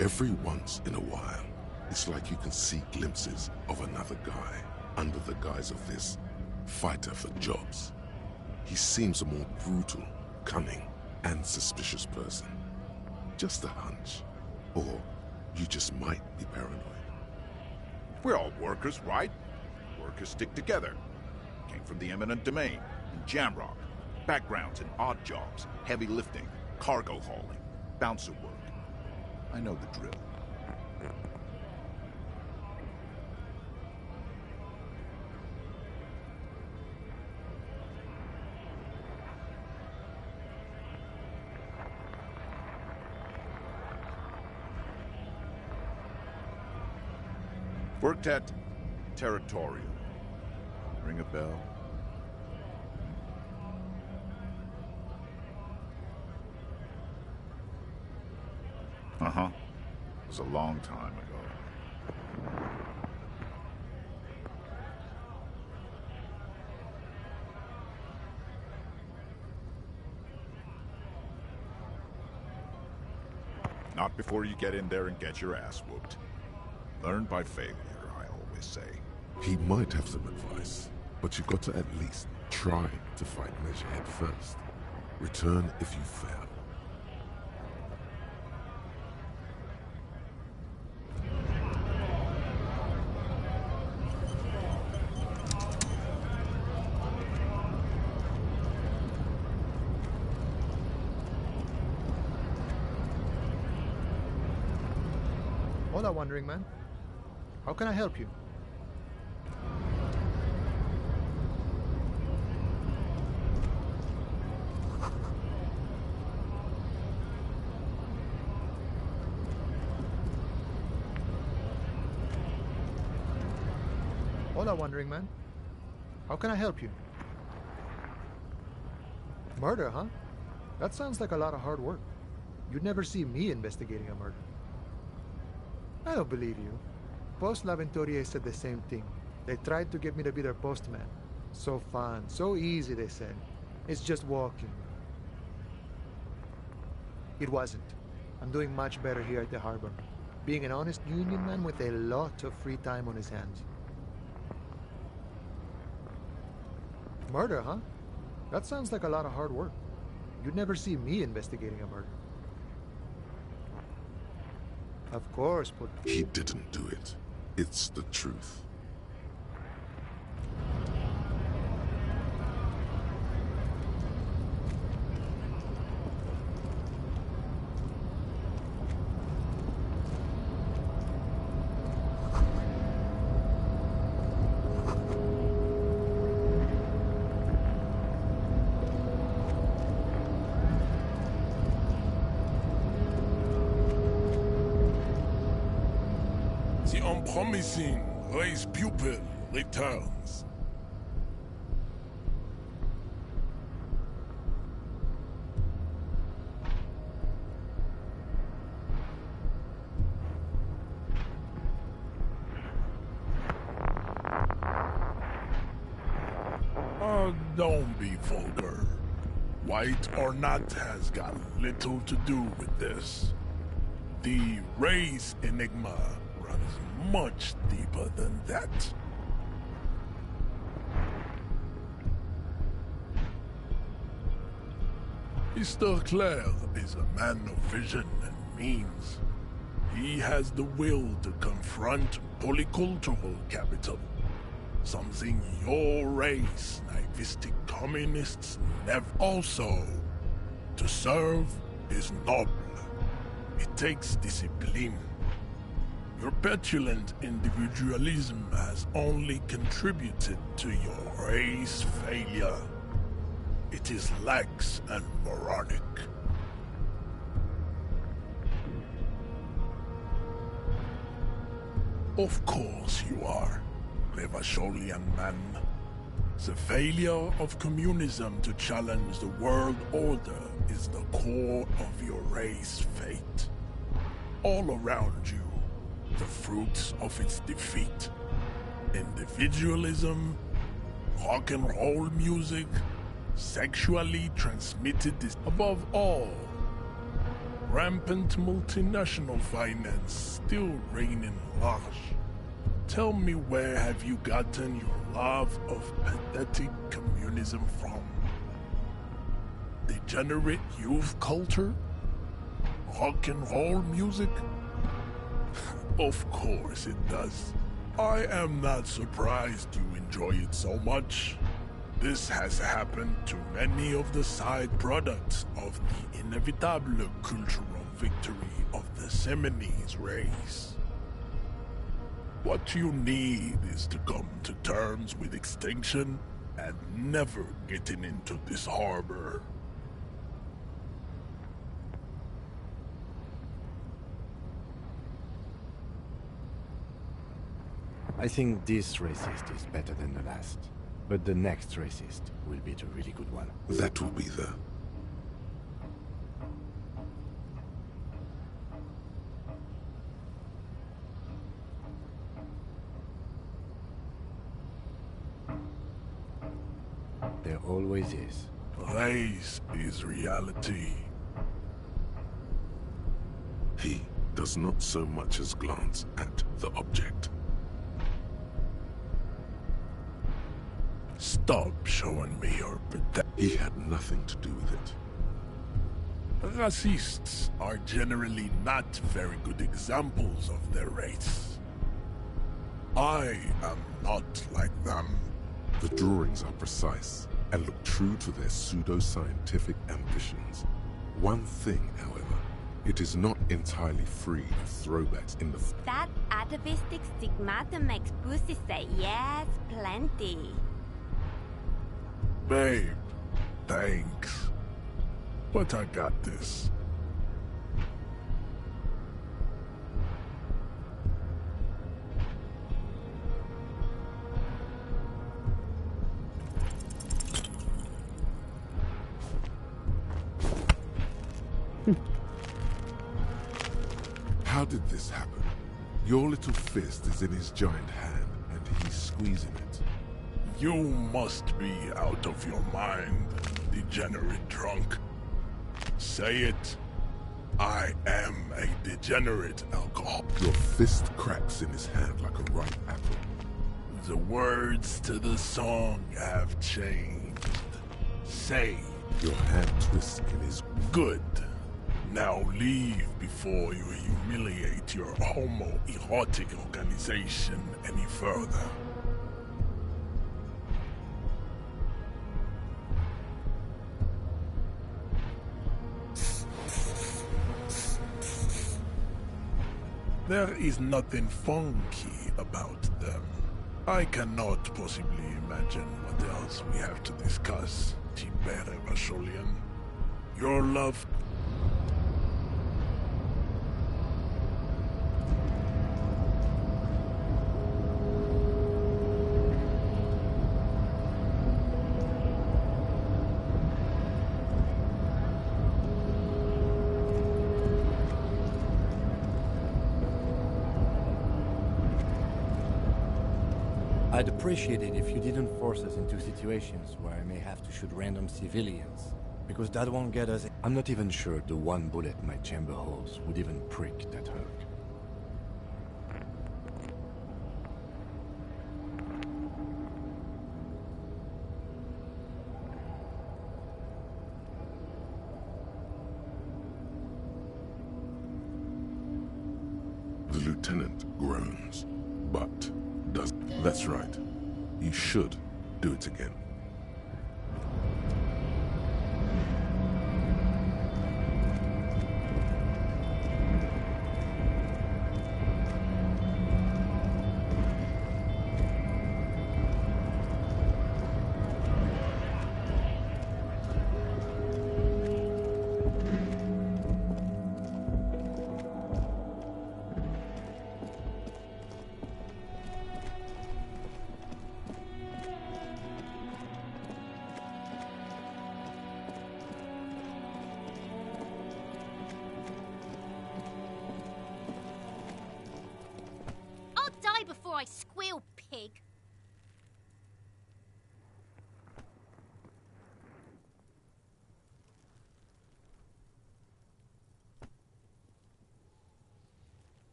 Every once in a while, it's like you can see glimpses of another guy under the guise of this fighter for jobs. He seems a more brutal, cunning, and suspicious person. Just a hunch. Or you just might be paranoid. We're all workers, right? Workers stick together. Came from the eminent domain, in Jamrock. Backgrounds in odd jobs, heavy lifting, cargo hauling, bouncer work. I know the drill. Worked at Territorial. Ring a bell? Uh-huh. It was a long time ago. Not before you get in there and get your ass whooped. Learn by failure, I always say. He might have some advice, but you've got to at least try to fight Measurehead first. Return if you fail. Hola, Wandering Man. How can I help you? Hola, Wandering Man. How can I help you? Murder, huh? That sounds like a lot of hard work. You'd never see me investigating a murder. I don't believe you. Post L'Aventurier said the same thing. They tried to get me to be their postman. So fun, so easy, they said. It's just walking. It wasn't. I'm doing much better here at the harbor. Being an honest union man with a lot of free time on his hands. Murder, huh? That sounds like a lot of hard work. You'd never see me investigating a murder. Of course, but... He didn't do it. It's the truth. The unpromising race pupil returns. Don't be vulgar. White or not has got little to do with this. The race enigma runs much deeper than that. Mr. Clare is a man of vision and means. He has the will to confront polycultural capital, something your race, naivistic communists, never. Also, to serve is noble. It takes discipline. Your petulant individualism has only contributed to your race failure. It is lax and moronic. Of course you are, Revacholian man. The failure of communism to challenge the world order is the core of your race fate. All around you, the fruits of its defeat. Individualism, rock and roll music, sexually transmitted above all, Rampant multinational finance still reigning large. Tell me, where have you gotten your love of pathetic communism from? Degenerate youth culture? Rock and roll music? Of course it does. I am not surprised you enjoy it so much. This has happened to many of the side products of the inevitable cultural victory of the Seminoles race. What you need is to come to terms with extinction and never getting into this harbor. I think this racist is better than the last. But the next racist will be the really good one. That will be the... There always is. Race is reality. He does not so much as glance at the object. Stop showing me your pathetic... He had nothing to do with it. Racists are generally not very good examples of their race. I am not like them. The drawings are precise and look true to their pseudo-scientific ambitions. One thing, however, it is not entirely free of throwbacks in the... That atavistic stigmata makes pussy say yes, plenty. Babe, thanks. But I got this. How did this happen? Your little fist is in his giant hand, and he's squeezing it. You must be out of your mind, degenerate drunk. Say it. I am a degenerate alcoholic. Your fist cracks in his hand like a ripe apple. The words to the song have changed. Say. Your hand twists in his... Good. Now leave before you humiliate your homoerotic organization any further. There is nothing funky about them. I cannot possibly imagine what else we have to discuss, Tibere Vasholian. Your love... I'd appreciate it if you didn't force us into situations where I may have to shoot random civilians, because that won't get us... I'm not even sure the one bullet my chamber holds would even prick that hurt. The lieutenant groans, but does... That's right. You should do it again.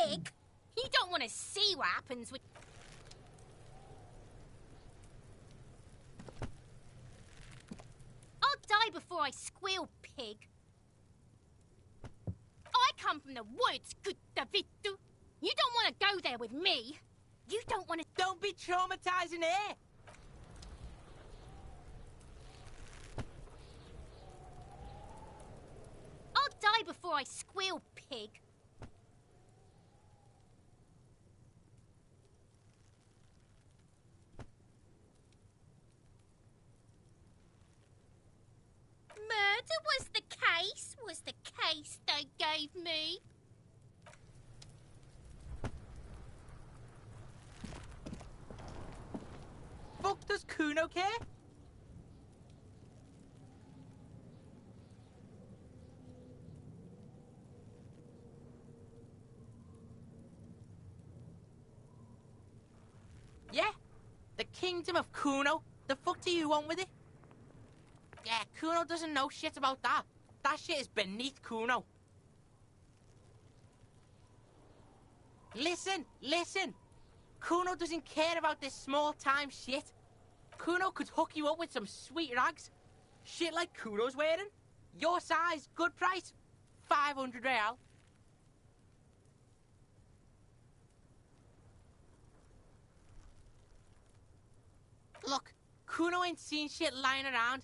pig. You don't want to see what happens with... I'll die before I squeal, pig. I come from the woods, good Davidu. You don't want to go there with me. You don't want to... Don't be traumatizing here. I'll die before I squeal, pig. Murder was the case they gave me. Fuck does Kuno care? Yeah? The kingdom of Kuno? The fuck do you want with it? Yeah, Kuno doesn't know shit about that. That shit is beneath Kuno. Listen! Kuno doesn't care about this small-time shit. Kuno could hook you up with some sweet rags. Shit like Kuno's wearing. Your size, good price. 500 real. Look, Kuno ain't seen shit lying around,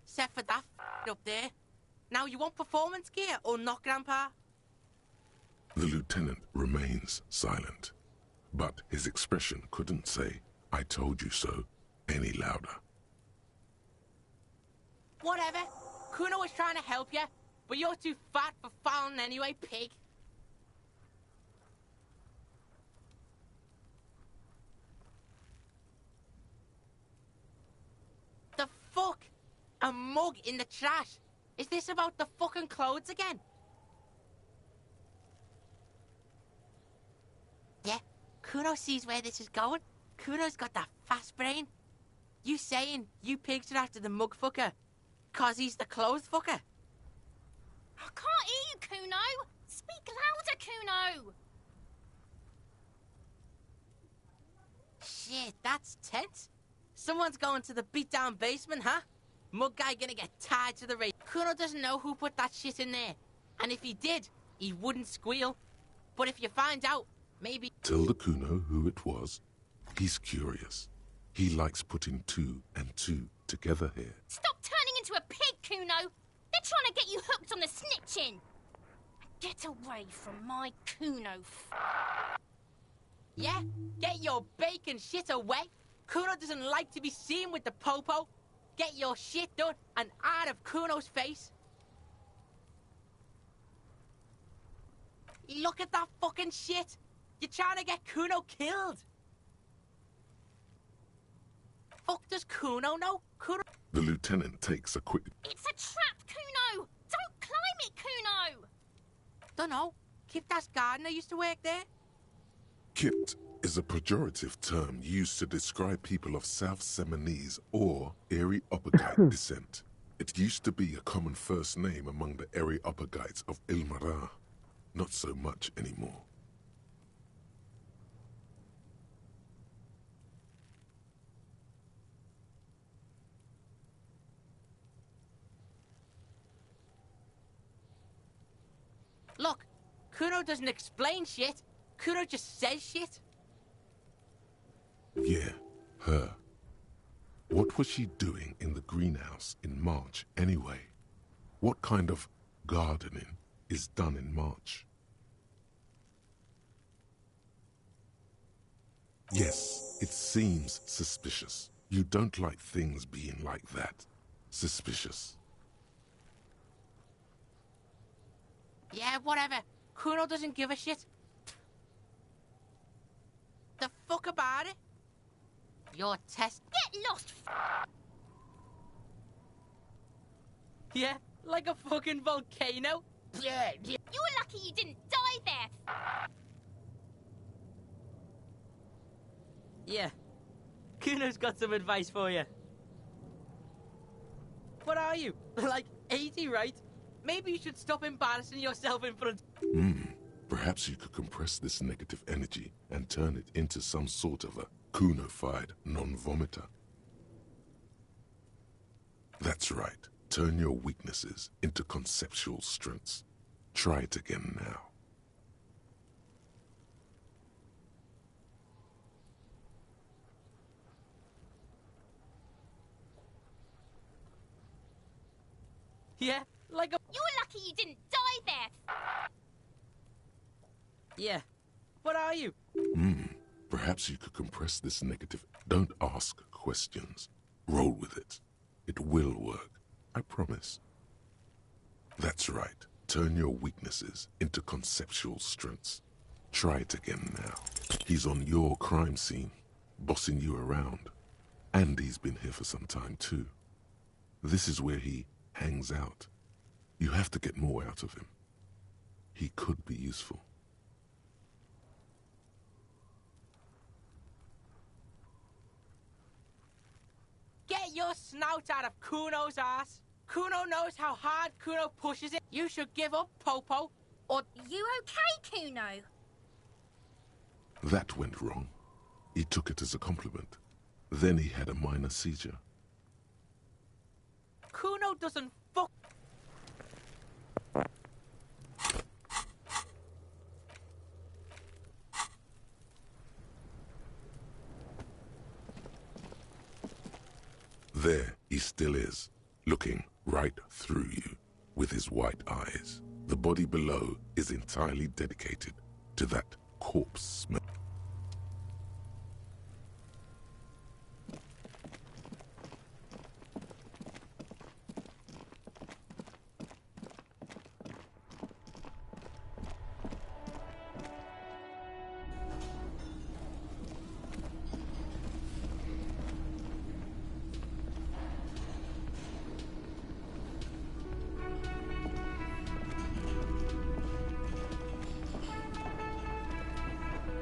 except for that up there. Now, you want performance gear or not, Grandpa? The lieutenant remains silent, but his expression couldn't say, "I told you so," any louder. Whatever. Kuno was trying to help you, but you're too fat for fouling anyway, pig. The fuck? A mug in the trash? Is this about the fucking clothes again? Yeah, Kuno sees where this is going. Kuno's got that fast brain. You saying you pigs are after the mug fucker, 'cause he's the clothes fucker? I can't hear you, Kuno. Speak louder, Kuno. Shit, that's tense. Someone's going to the beat-down basement, huh? Mug guy gonna get tied to the rail. Kuno doesn't know who put that shit in there. And if he did, he wouldn't squeal. But if you find out, maybe... Tell the Kuno who it was. He's curious. He likes putting 2 and 2 together here. Stop turning into a pig, Kuno. They're trying to get you hooked on the snitching. Get away from my Kuno. Yeah? Get your bacon shit away. Kuno doesn't like to be seen with the popo. Get your shit done and out of Kuno's face. Look at that fucking shit. You're trying to get Kuno killed. Fuck does Kuno know? Kuno... The lieutenant takes a quick... It's a trap, Kuno. Don't climb it, Kuno. Dunno. Kiptas gardener used to work there. Kipt is a pejorative term used to describe people of South Seminese or Areopagite descent. It used to be a common first name among the Areopagites of Ilmara. Not so much anymore. Look, Kuno doesn't explain shit. Kuno just says shit. Yeah, her. What was she doing in the greenhouse in March anyway? What kind of gardening is done in March? Yes, it seems suspicious. You don't like things being like that. Suspicious. Yeah, whatever. Kuno doesn't give a shit. The fuck about it? Your test... Get lost, Yeah, like a fucking volcano. Yeah. You were lucky you didn't die there. Yeah. Kuno's got some advice for you. What are you? Like 80, right? Maybe you should stop embarrassing yourself in front... Perhaps you could compress this negative energy and turn it into some sort of a Kuno-fied non-vomiter. That's right. Turn your weaknesses into conceptual strengths. Try it again now. Yeah, like a... You're lucky you didn't die there. Yeah. What are you? Perhaps you could compress this negative. Don't ask questions. Roll with it. It will work. I promise. That's right. Turn your weaknesses into conceptual strengths. Try it again now. He's on your crime scene, bossing you around. And he's been here for some time too. This is where he hangs out. You have to get more out of him. He could be useful. Get your snout out of Kuno's ass. Kuno knows how hard Kuno pushes it. You should give up, Popo, or... You okay, Kuno? That went wrong. He took it as a compliment. Then he had a minor seizure. Kuno doesn't fuck... There he still is, looking right through you with his white eyes. The body below is entirely dedicated to that corpse smell.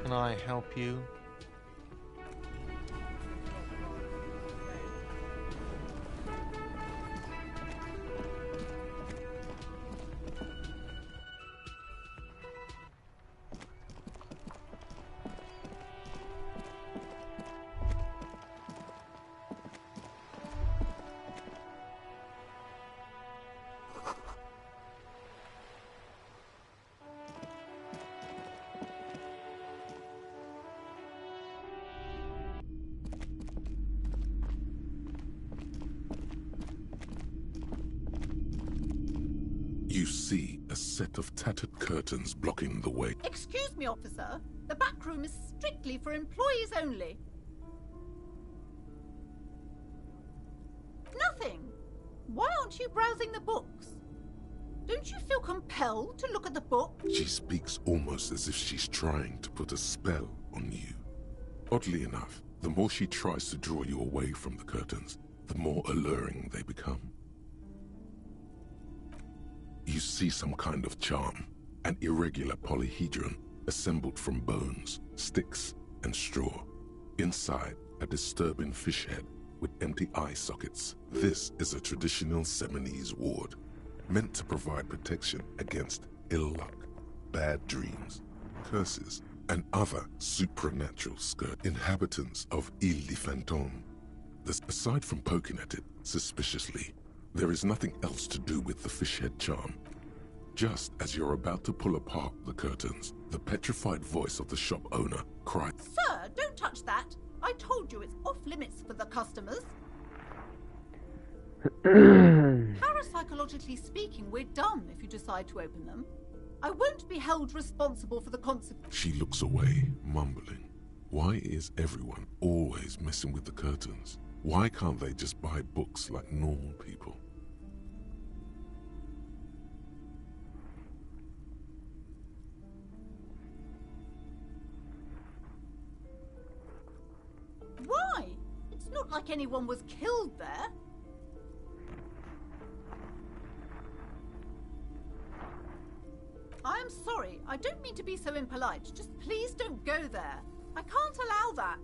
Can I help you? You see a set of tattered curtains blocking the way. Excuse me, officer. The back room is strictly for employees only. Nothing. Why aren't you browsing the books? Don't you feel compelled to look at the book? She speaks almost as if she's trying to put a spell on you. Oddly enough, the more she tries to draw you away from the curtains, the more alluring they become. You see some kind of charm, an irregular polyhedron assembled from bones, sticks, and straw. Inside, a disturbing fish head with empty eye sockets. This is a traditional Seminese ward, meant to provide protection against ill luck, bad dreams, curses, and other supernatural scourge. Inhabitants of Ile de Fantôme. Aside from poking at it suspiciously, there is nothing else to do with the fish head charm. Just as you're about to pull apart the curtains, the petrified voice of the shop owner cried, Sir, don't touch that. I told you it's off limits for the customers. Parapsychologically speaking, we're done if you decide to open them. I won't be held responsible for the consequences. She looks away, mumbling. Why is everyone always messing with the curtains? Why can't they just buy books like normal people? Why? It's not like anyone was killed there. I am sorry. I don't mean to be so impolite. Just please don't go there. I can't allow that.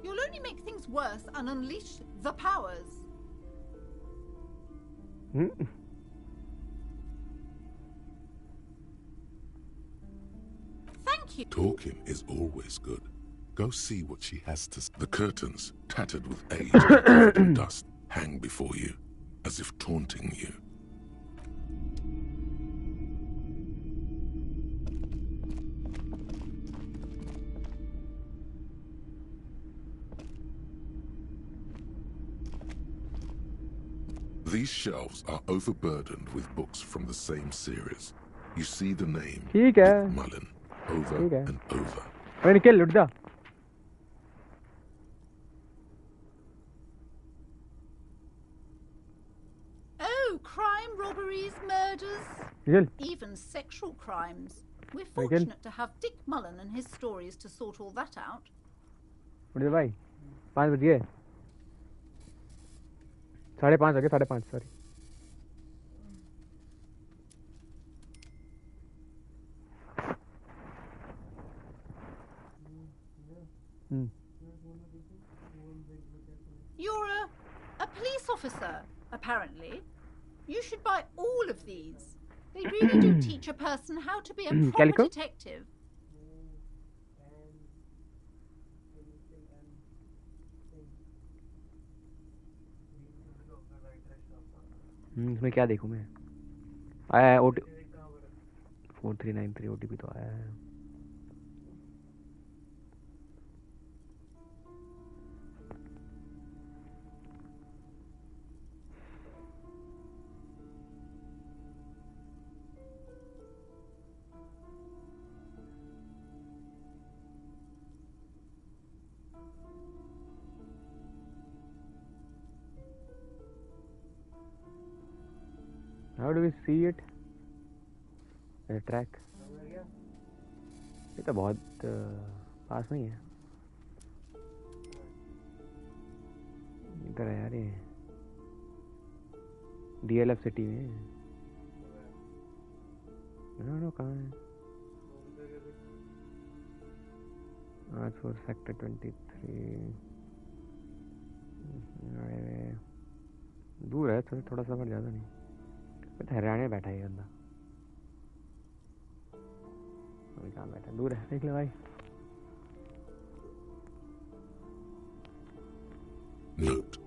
You'll only make things worse and unleash the powers. Thank you. Talking is always good. Go see what she has to say. The curtains, tattered with age and covered in dust, hang before you, as if taunting you. These shelves are overburdened with books from the same series. You see the name Dick Mullen over and over. When kill लुट जा. Oh, crime, robberies, murders, Kill. even sexual crimes. We're Kill. fortunate to have Dick Mullen and his stories to sort all that out. उठ जा भाई. 5 बज गए. 5:30 हो गए. 5:30 sorry. You're a police officer, apparently. You should buy all of these. They really do teach a person how to be a proper Calico? detective. इसमें क्या देखूं मैं? आया है OT 4393 OTP तो आया है. How do we see it? A track. ये तो बहुत पास में ही है. इधर है यार ये. DLF सिटी में. नो कहाँ है? आज for sector 23. दूर है थोड़ा सा पर ज़्यादा नहीं. हरियाणा बैठा है ये बंदा. अभी कहाँ बैठा? दूर है. देख ले भाई. Note: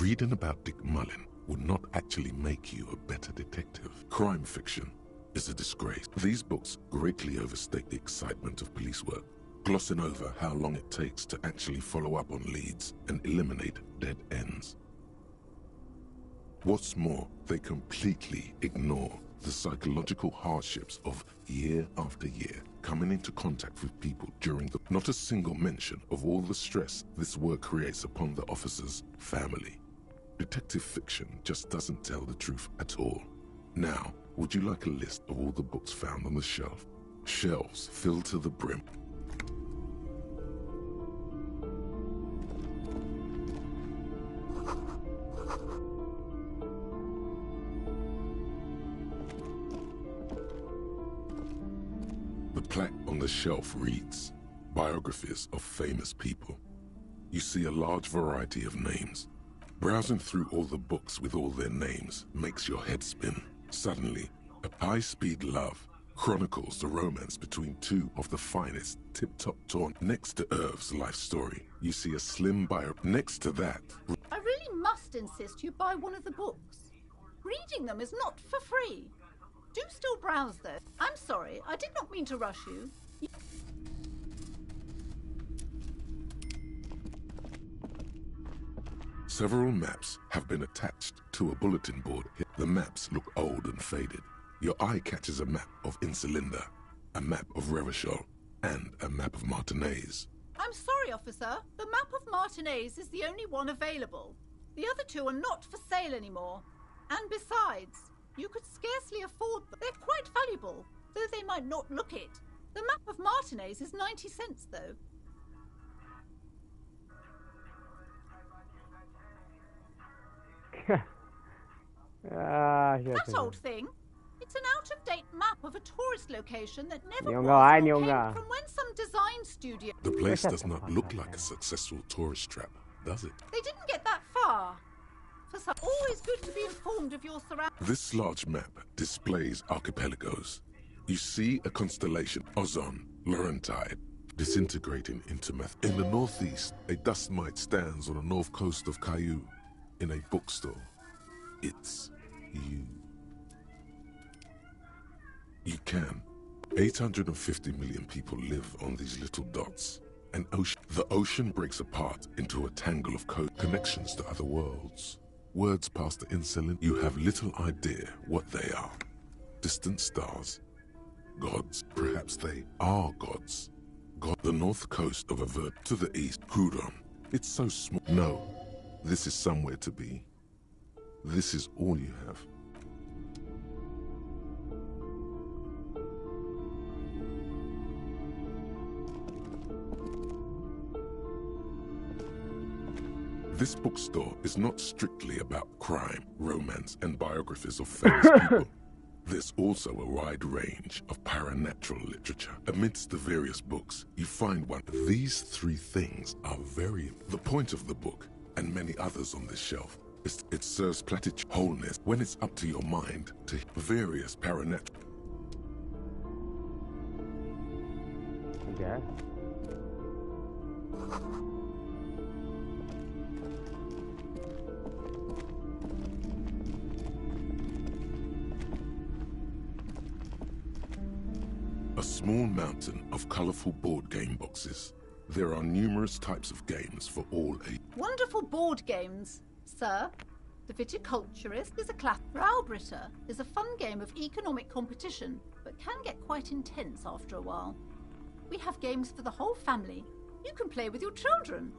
reading about Dick Mullen would not actually make you a better detective. Crime fiction is a disgrace. These books greatly overstate the excitement of police work, glossing over how long it takes to actually follow up on leads and eliminate dead ends. What's more, they completely ignore the psychological hardships of year after year coming into contact with people during the... Not a single mention of all the stress this work creates upon the officer's family. Detective fiction just doesn't tell the truth at all. Now, would you like a list of all the books found on the shelf? Shelves filled to the brim. The plaque on the shelf reads, Biographies of Famous People. You see a large variety of names. Browsing through all the books with all their names makes your head spin. Suddenly, a high-speed love chronicles the romance between two of the finest tip-top torn. Next to Irv's life story, you see a slim bio. Next to that... I really must insist you buy one of the books. Reading them is not for free. Do still browse though. I'm sorry, I did not mean to rush you. Several maps have been attached to a bulletin board. The maps look old and faded. Your eye catches a map of Insulinda, a map of Revachol, and a map of Martinez. I'm sorry, officer. The map of Martinez is the only one available. The other two are not for sale anymore. And besides, you could scarcely afford them. They're quite valuable, though they might not look it. The map of Martinez is 90 cents, though. That old thing. It's an out-of-date map of a tourist location that never was or came from when some design studio... The place does not look like a successful tourist trap, does it? They didn't get that far. For some, always good to be informed of your surroundings. This large map displays archipelagos. You see a constellation, Ozon, Laurentide, disintegrating into meth. In the northeast, a dust mite stands on the north coast of Caillou in a bookstore. It's you. You can. 850 million people live on these little dots. The ocean breaks apart into a tangle of connections to other worlds. Words past the insulin, you have little idea what they are. Distant stars. Gods. Perhaps they are gods. God, the north coast of Avert to the east, Hudon. It's so small. No, this is somewhere to be. This is all you have. This bookstore is not strictly about crime, romance, and biographies of famous people. There's also a wide range of paranatural literature. Amidst the various books, you find one. These three things are the point of the book, and many others on this shelf, is it serves platitude wholeness when it's up to your mind to various paranatural. Yeah. A small mountain of colorful board game boxes. There are numerous types of games for all ages. Wonderful board games, sir. The Viticulturist is a class. Raubritter is a fun game of economic competition, but can get quite intense after a while. We have games for the whole family. You can play with your children.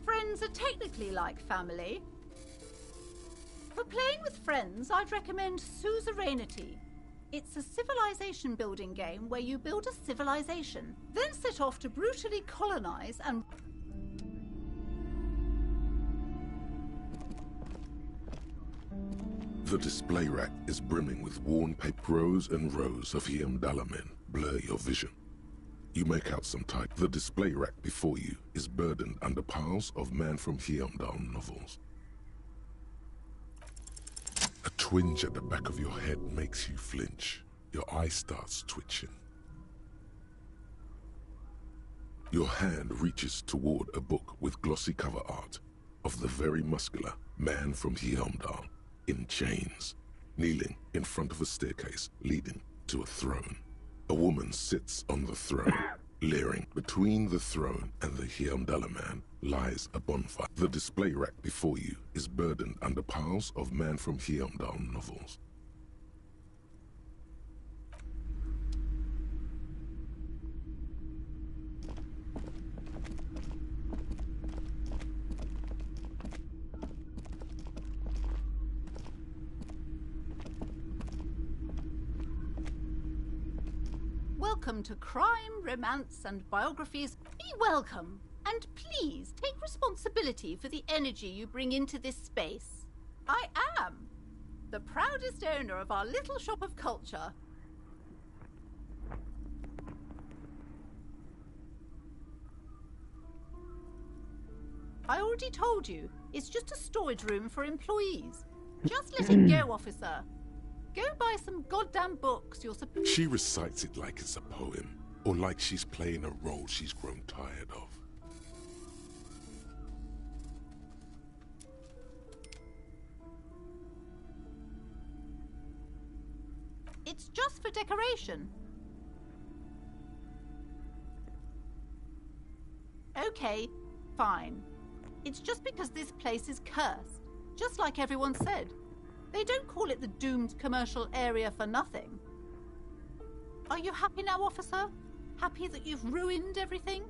Friends are technically like family. For playing with friends, I'd recommend Suzerainty. It's a civilization building game where you build a civilization, then set off to brutally colonize and... The display rack is brimming with worn paper. Rows and rows of Hiamdalamen blur your vision. You make out some type. The display rack before you is burdened under piles of Man from Hiamdal novels. A twinge at the back of your head makes you flinch. Your eye starts twitching. Your hand reaches toward a book with glossy cover art of the very muscular Man from Hiamdal in chains, kneeling in front of a staircase leading to a throne. A woman sits on the throne, leering. Between the throne and the Hiamdala man lies a bonfire. The display rack before you is burdened under piles of Man from Hiamdal novels. Welcome to Crime, Romance and Biographies. Be welcome, and please take responsibility for the energy you bring into this space. I am the proudest owner of our little shop of culture. I already told you, it's just a storage room for employees. Just let it go, officer. Go buy some goddamn books. She recites it like it's a poem, or like she's playing a role she's grown tired of. It's just for decoration. Okay, fine. It's just because this place is cursed, just like everyone said. They don't call it the doomed commercial area for nothing. Are you happy now, officer? Happy that you've ruined everything?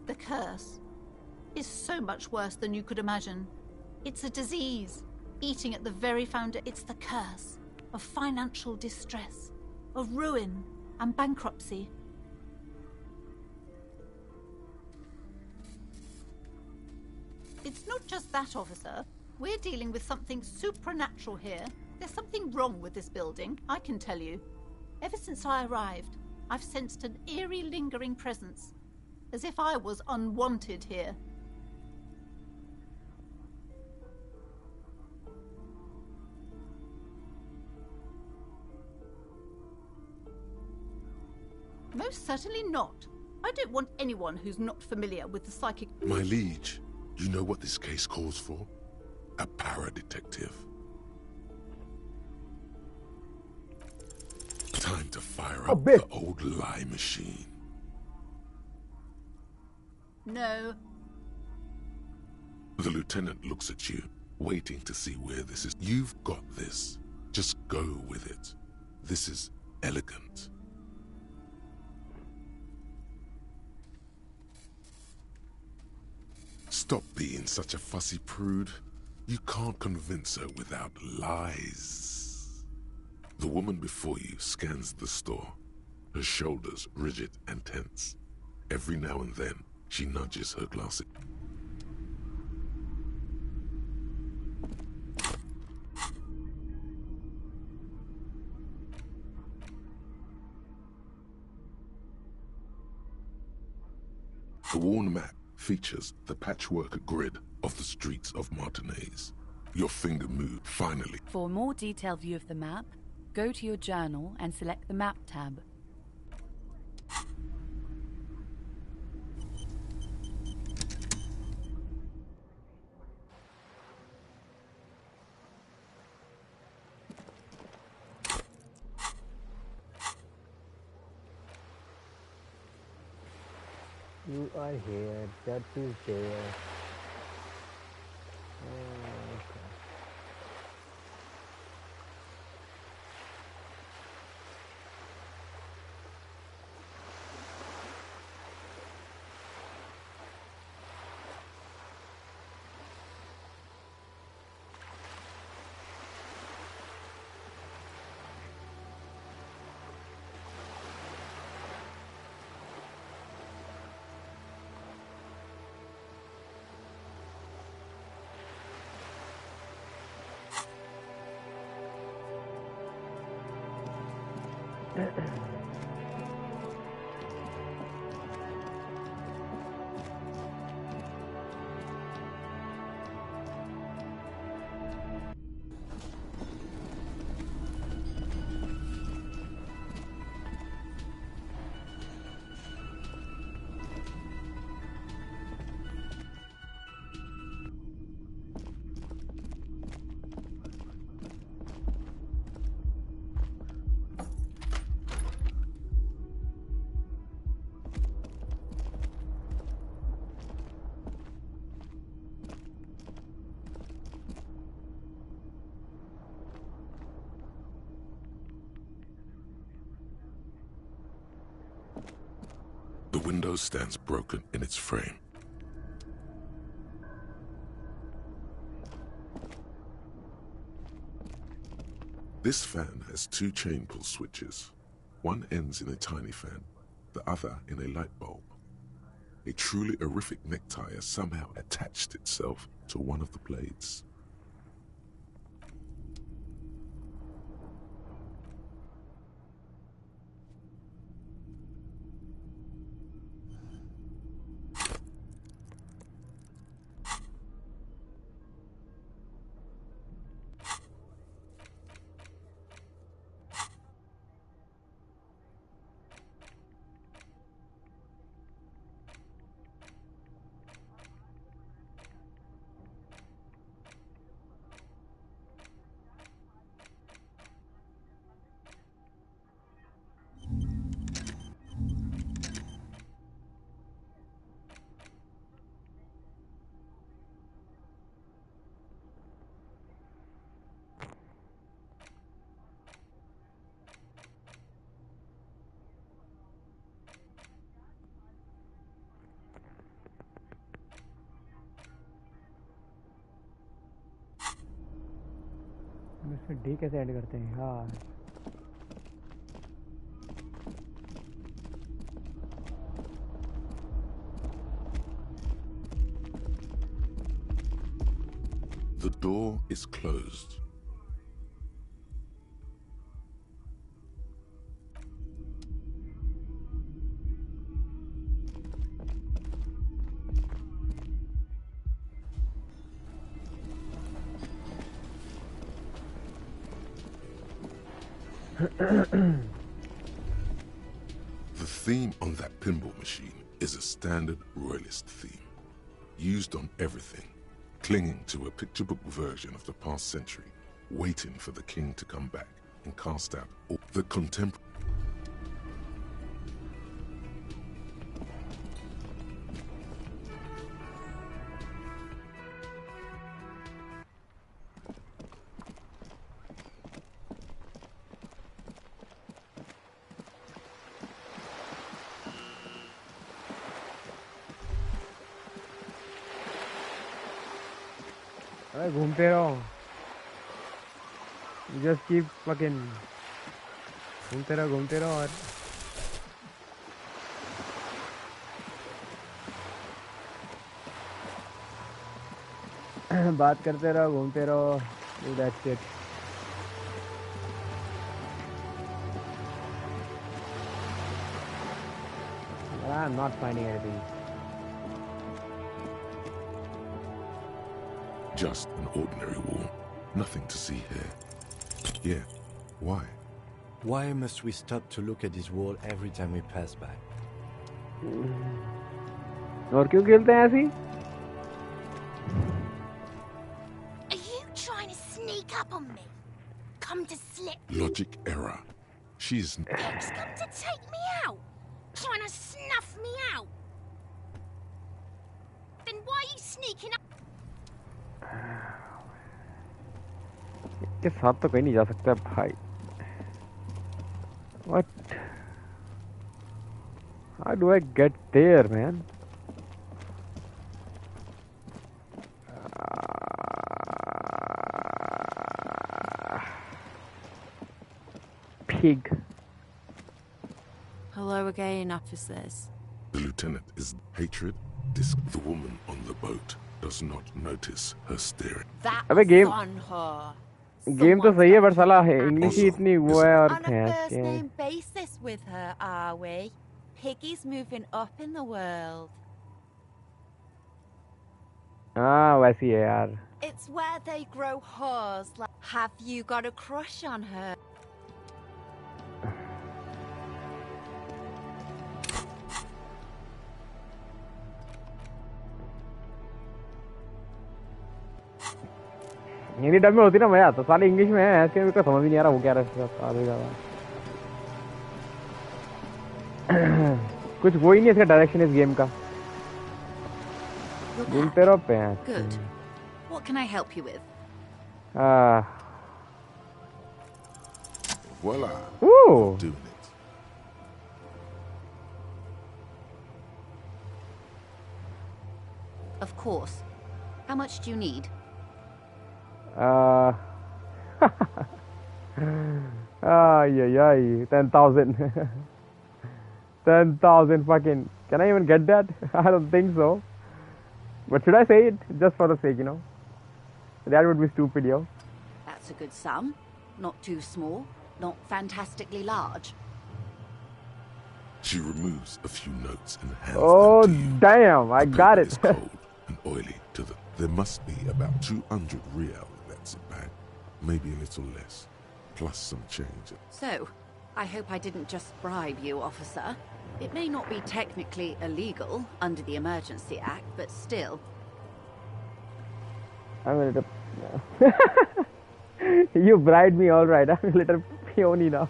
The curse is so much worse than you could imagine. It's a disease, eating at the very foundation. It's the curse of financial distress, of ruin and bankruptcy. It's not just that, officer. We're dealing with something supernatural here. There's something wrong with this building, I can tell you. Ever since I arrived, I've sensed an eerie, lingering presence, as if I was unwanted here. Most certainly not. I don't want anyone who's not familiar with the psychic... My liege, you know what this case calls for? A para-detective. Time to fire up the old lie machine. No. The lieutenant looks at you, waiting to see where this is. You've got this. Just go with it. This is elegant. Stop being such a fussy prude. You can't convince her without lies. The woman before you scans the store, her shoulders rigid and tense. Every now and then, she nudges her glass. The worn map features the patchwork grid of the streets of Martinez. Your finger moved, finally. For a more detailed view of the map, go to your journal and select the Map tab. You are here, that is there. The window stands broken in its frame. This fan has two chain pull switches. One ends in a tiny fan, the other in a light bulb. A truly horrific necktie has somehow attached itself to one of the blades. इसमें D कैसे add करते हैं यार? door is closed. The theme on that pinball machine is a standard royalist theme, used on everything, clinging to a picture book version of the past century, waiting for the king to come back and cast out all the contemporary. घूमते रहो just keep fucking घूमते रहो और बात करते रहो घूमते रहो that's it. I'm not finding anything. Just an ordinary wall. Nothing to see here. Yeah. Why? Why must we stop to look at this wall every time we pass by? और क्यों खेलते हैं ऐसी? Are you trying to sneak up on me? Come to slip? Logic error. She's He's come to take me out. Trying to snuff me out. Then why are you sneaking up? के साथ तो कहीं नहीं जा सकता भाई. What? How do I get there, man? Pig. Hello again, officers. The lieutenant is hatred. The woman on the boat does not notice her staring. अबे game तो सही है पर साला है इंग्लिश ही इतनी वो है और On a first name basis with her, are we? Piggy's moving up in the world. हाँ वैसी है यार. It's where they grow whores. Like, have you got a crush on her? Hindi dub में होती ना मजा आता. साले इंग्लिश में है ऐसे मेरे को समझ ही नहीं आ रहा वो क्या रहा है. कुछ वो ही नहीं इसका डायरेक्शन इस गेम का. घूमते रहो पे. Good. What can I help you with? Voila. Ooh. Doing it. Of course. How much do you need? Ay, 10,000. 10,000 fucking. Can I even get that? I don't think so. But should I say it? Just for the sake, you know? That would be stupid, yo. That's a good sum. Not too small, not fantastically large. She removes a few notes and hands Oh, them to you. damn, I got it. It's cold and oily to the... There must be about 200 real in that zip bag. Maybe a little less. Plus some change. So, I hope I didn't just bribe you, officer. It may not be technically illegal under the Emergency Act, but still. I'm a little... You bribed me, alright. I'm a little peony now.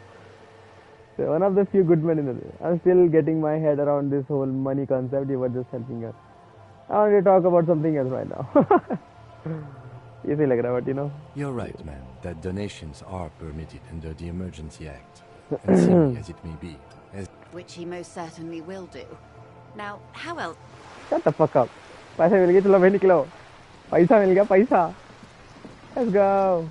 So one of the few good men in the day. I'm still getting my head around this whole money concept. You were just helping us. I want to talk about something else right now. Easy like that, but you know. You're right, man. That donations are permitted under the Emergency Act. And silly as it may be. Which he most certainly will do. Now, how else? Shut the fuck up. पैसे मिल गए चलो भाई निकलो. पैसा मिल गया पैसा. Let's go.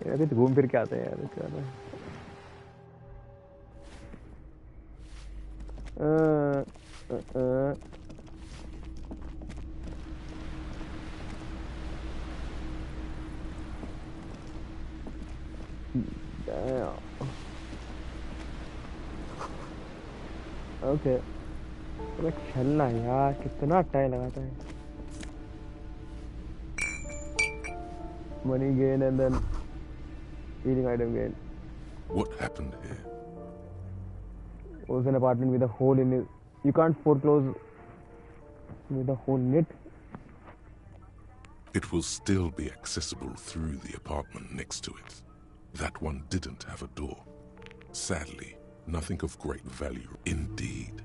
यार कुछ घूम फिर के आते हैं यार Damn. Okay. अबे चलना यार कितना टाइम लगाता है. Money gain and then eating item gain. What happened here? It was an apartment with a hole in it. You can't foreclose with a hole in it. It will still be accessible through the apartment next to it. That one didn't have a door. Sadly, nothing of great value indeed.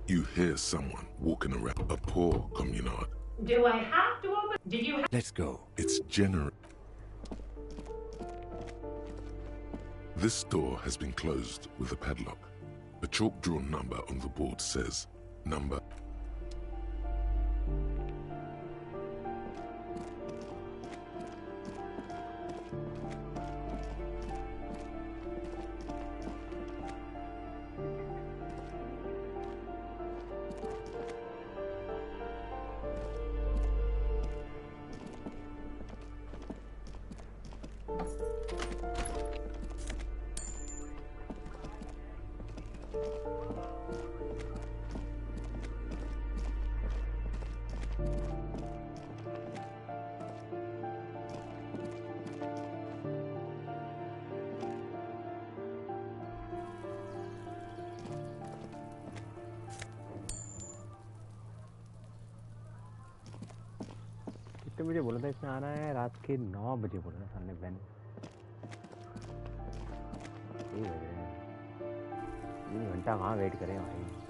You hear someone walking around a poor communard. Do I have to open? Did you? Let's go. It's general. This door has been closed with a padlock. A chalk-drawn number on the board says, number. कितने बजे बोला था इसने आना है? रात के 9 बजे बोला था सामने वैन. ये बज रहे हैं. 3 घंटा कहाँ वेट करें भाई.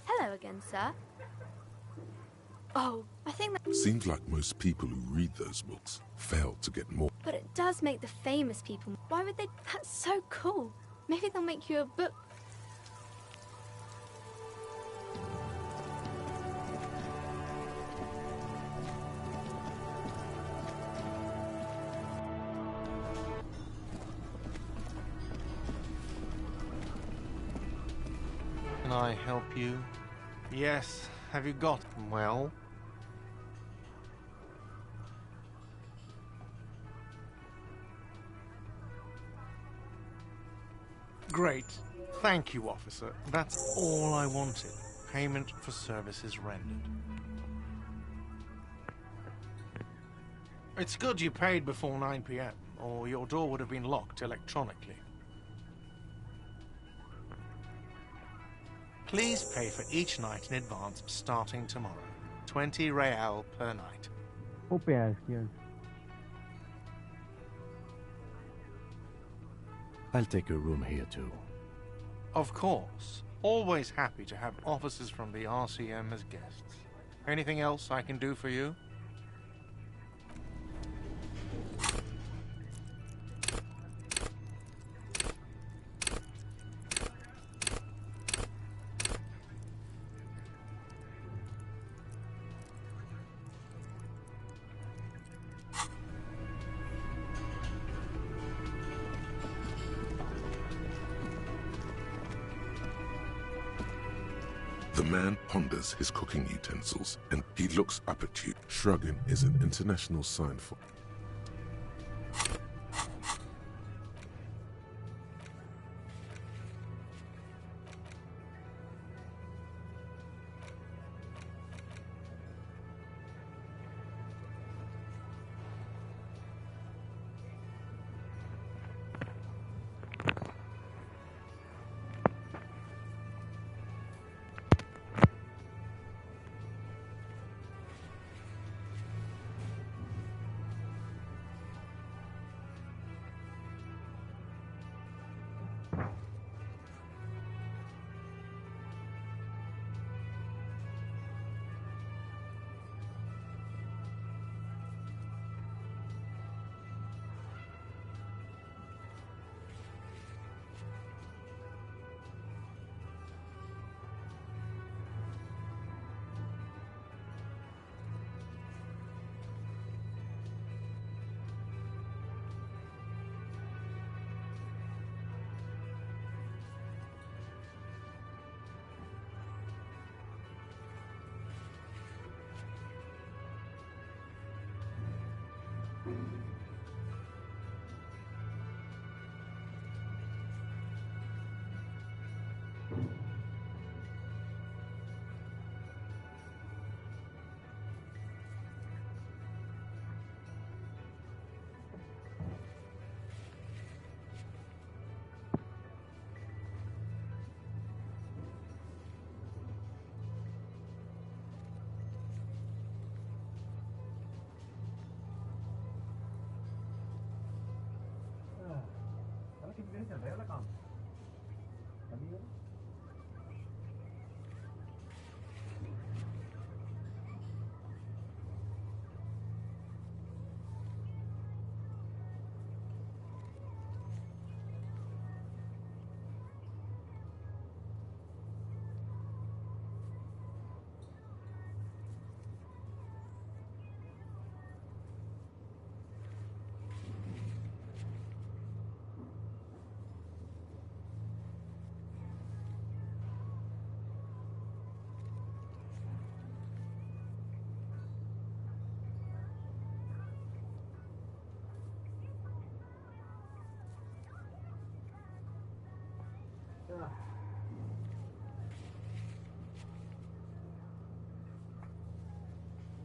Hello again, sir. Oh, I think that... Seems like most people who read those books fail to get more. But it does make the famous people... Why would they... That's so cool. Maybe they'll make you a book... Can I help you? Yes. Have you got... Well? Great. Thank you, officer. That's all I wanted. Payment for services rendered. It's good you paid before 9 p.m., or your door would have been locked electronically. Please pay for each night in advance starting tomorrow. 20 real per night. Hope yes, yes. I'll take a room here too. Of course. Always happy to have officers from the RCM as guests. Anything else I can do for you? The man ponders his cooking utensils, and he looks up at you. Shrugging is an international sign for...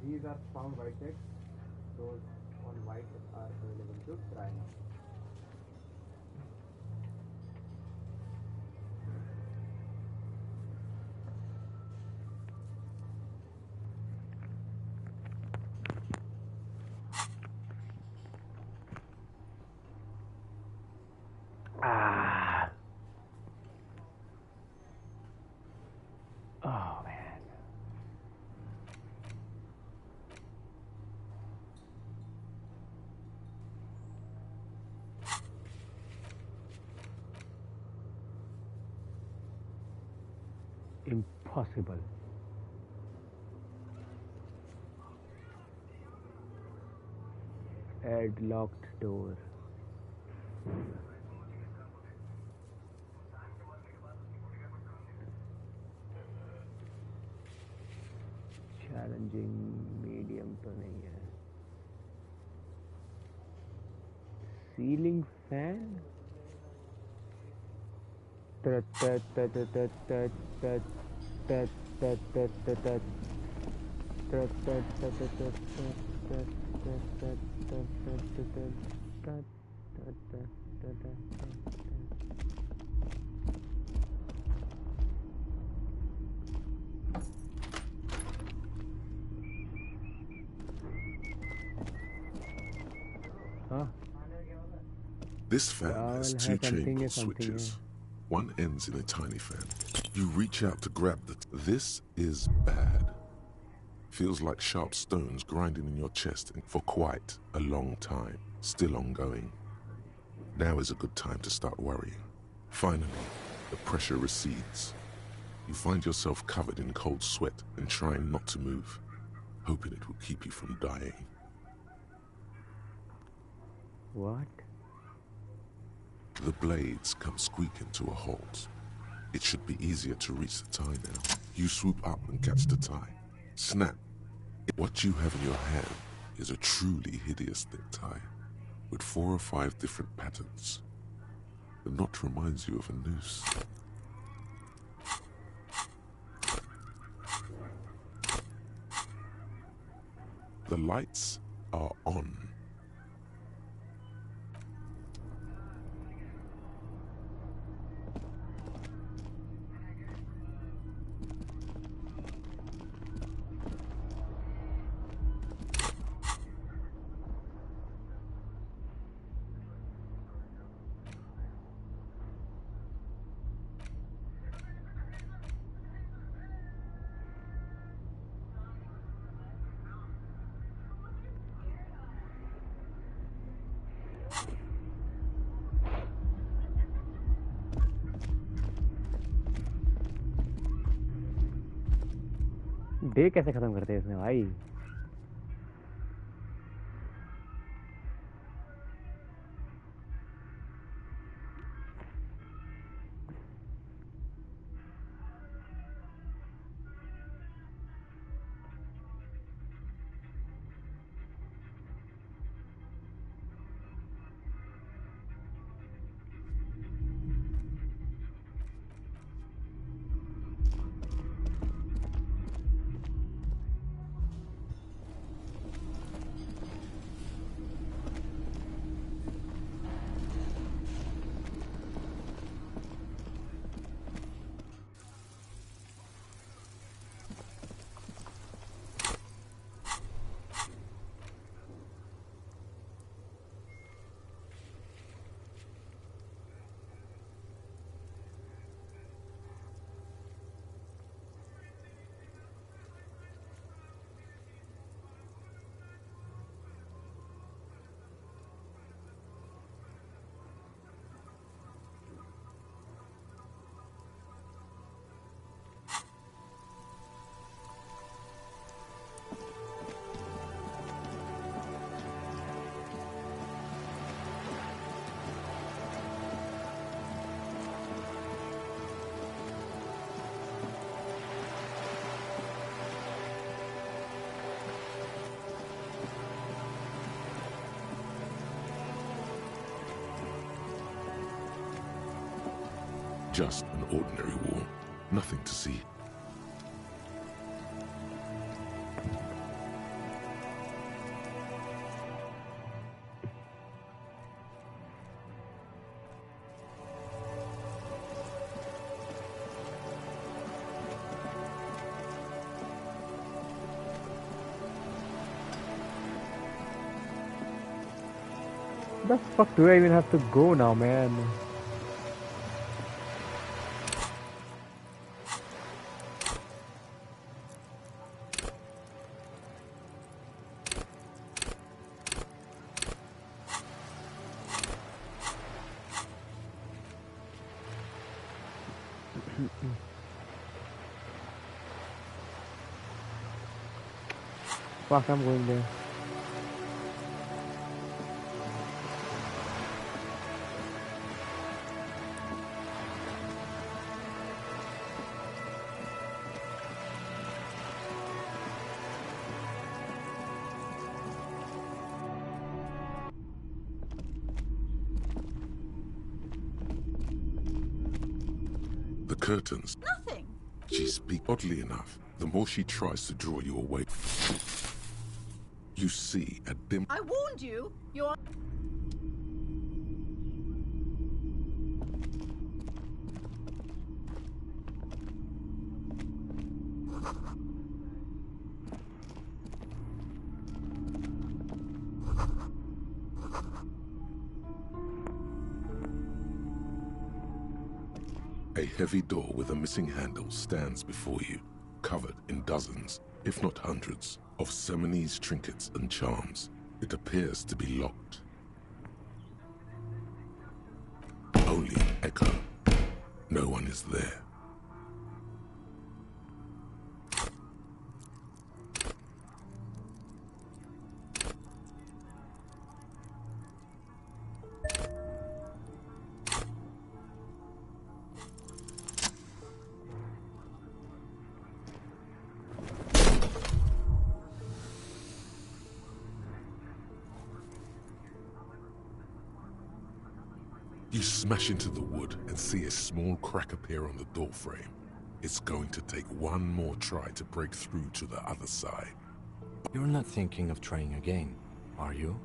These are found white checks. Those on white are available to try now. Ah. Oh man. Impossible. Add locked door. Challenging medium तो नहीं है. Ceiling fan. Huh? This fan has two chain pull switches. One ends in a tiny fan. You reach out to grab the... This is bad. Feels like sharp stones grinding in your chest for quite a long time. Still ongoing. Now is a good time to start worrying. Finally, the pressure recedes. You find yourself covered in cold sweat and trying not to move, hoping it will keep you from dying. What? The blades come squeaking to a halt. It should be easier to reach the tie now. You swoop up and catch the tie. Snap. What you have in your hand is a truly hideous thick tie, with 4 or 5 different patterns. The knot reminds you of a noose. The lights are on. Day कैसे खत्म करते हैं इसमें भाई? Just an ordinary wall. Nothing to see. The fuck do I even have to go now, man? Fuck, I'm going there. The curtains. Nothing. She speaks oddly enough. The more she tries to draw you away, you see a dim. I warned you. You're. A heavy door with a missing handle stands before you, covered in dozens, if not hundreds, of Seminese trinkets and charms. It appears to be locked. Only an echo. No one is there. You smash into the wood and see a small crack appear on the doorframe. It's going to take one more try to break through to the other side. You're not thinking of trying again, are you?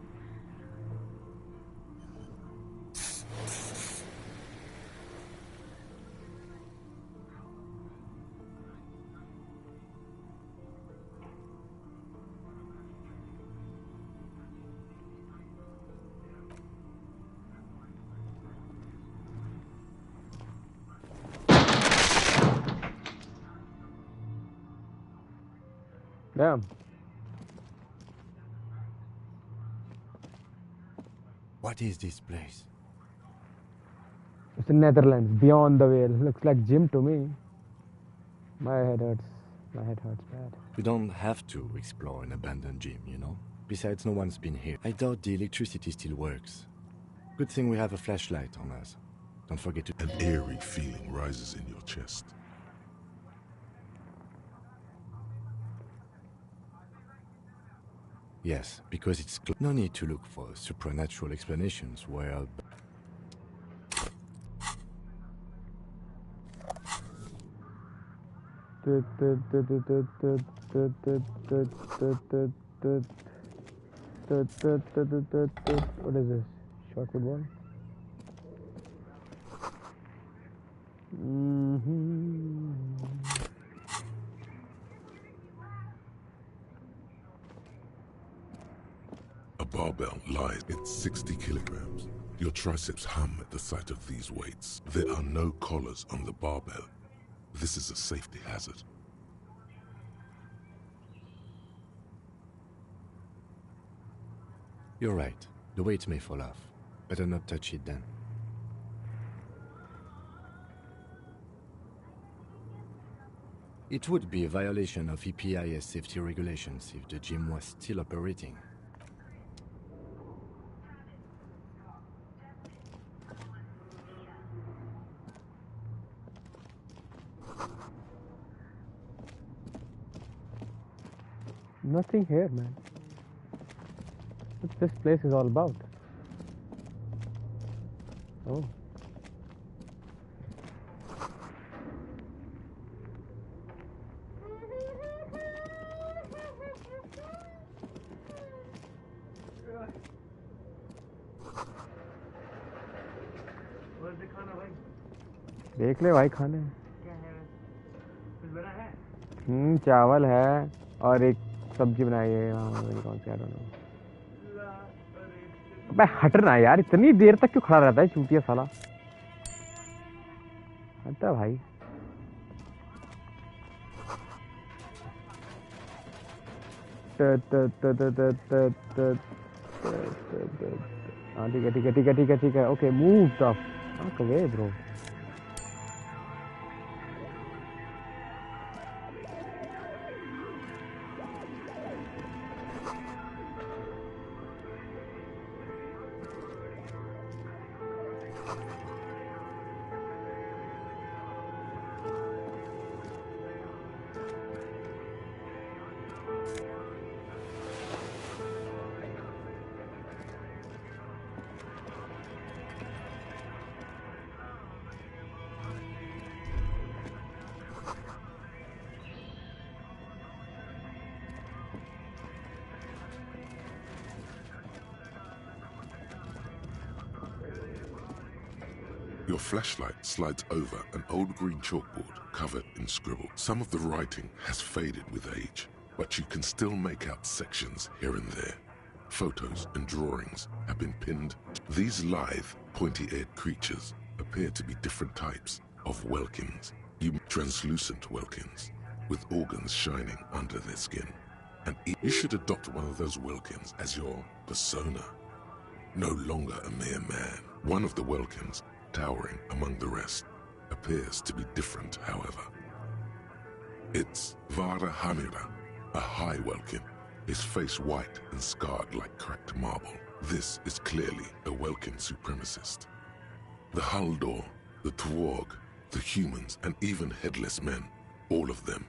Damn. What is this place? It's the Netherlands, beyond the veil. Looks like gym to me. My head hurts. My head hurts bad. We don't have to explore an abandoned gym, you know? Besides, no one's been here. I doubt the electricity still works. Good thing we have a flashlight on us. Don't forget to... An eerie feeling rises in your chest. Yes, because it's... No need to look for supernatural explanations where... What is this? Short football? A barbell lies at 60 kilograms. Your triceps hum at the sight of these weights. There are no collars on the barbell. This is a safety hazard. You're right. The weight may fall off. Better not touch it then. It would be a violation of EPIS safety regulations if the gym was still operating. Nothing here, man. What this place is all about? Oh. देख ले भाई खाने चावल है और एक सब्जी बनाई है कौन सी अबे हटना यार इतनी देर तक क्यों खड़ा रहता है चूतिया साला हटता भाई हाँ ठीक है okay move the fuck away bro Your flashlight slides over an old green chalkboard covered in scribble. Some of the writing has faded with age, but you can still make out sections here and there. Photos and drawings have been pinned. These lithe, pointy-eared creatures appear to be different types of Welkins. Translucent Welkins, with organs shining under their skin. And you should adopt one of those Welkins as your persona. No longer a mere man. One of the Welkins, towering among the rest, appears to be different, however. It's Vara Hamira, a high Welkin, his face white and scarred like cracked marble. This is clearly a Welkin supremacist. The Haldor, the Twarg, the humans, and even headless men, all of them,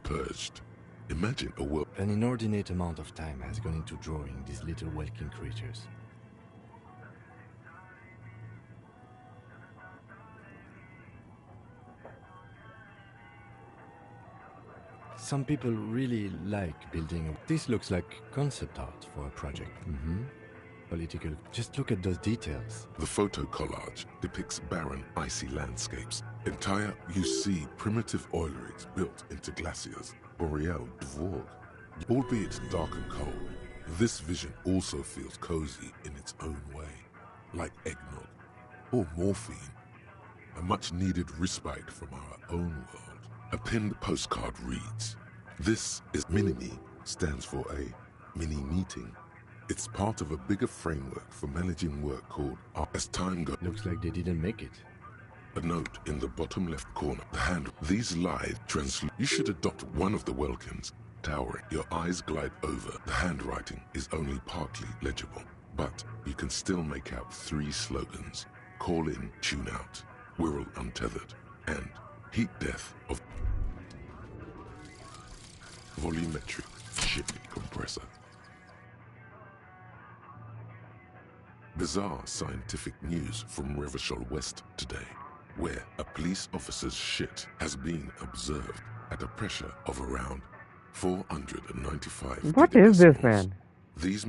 purged. Imagine a world... An inordinate amount of time has gone into drawing these little Welkin creatures. Some people really like building. This looks like concept art for a project. Political. Just look at those details. The photo collage depicts barren, icy landscapes. You see primitive oil rigs built into glaciers, boreal dvorg. Albeit dark and cold, this vision also feels cozy in its own way, like eggnog or morphine, a much-needed respite from our own world. A pinned postcard reads, "This is Mini-Me," stands for a mini-meeting. It's part of a bigger framework for managing work called As Time Goes. Looks like they didn't make it. A note in the bottom left corner, the hand. These lithe You should adopt one of the Welkins, towering. Your eyes glide over. The handwriting is only partly legible, but you can still make out 3 slogans. Call in, tune out, Wirral Untethered, and Heat Death of Volumetric Ship Compressor. Bizarre scientific news from Revachol West today, where a police officer's shit has been observed at a pressure of around 495. What is this, man? These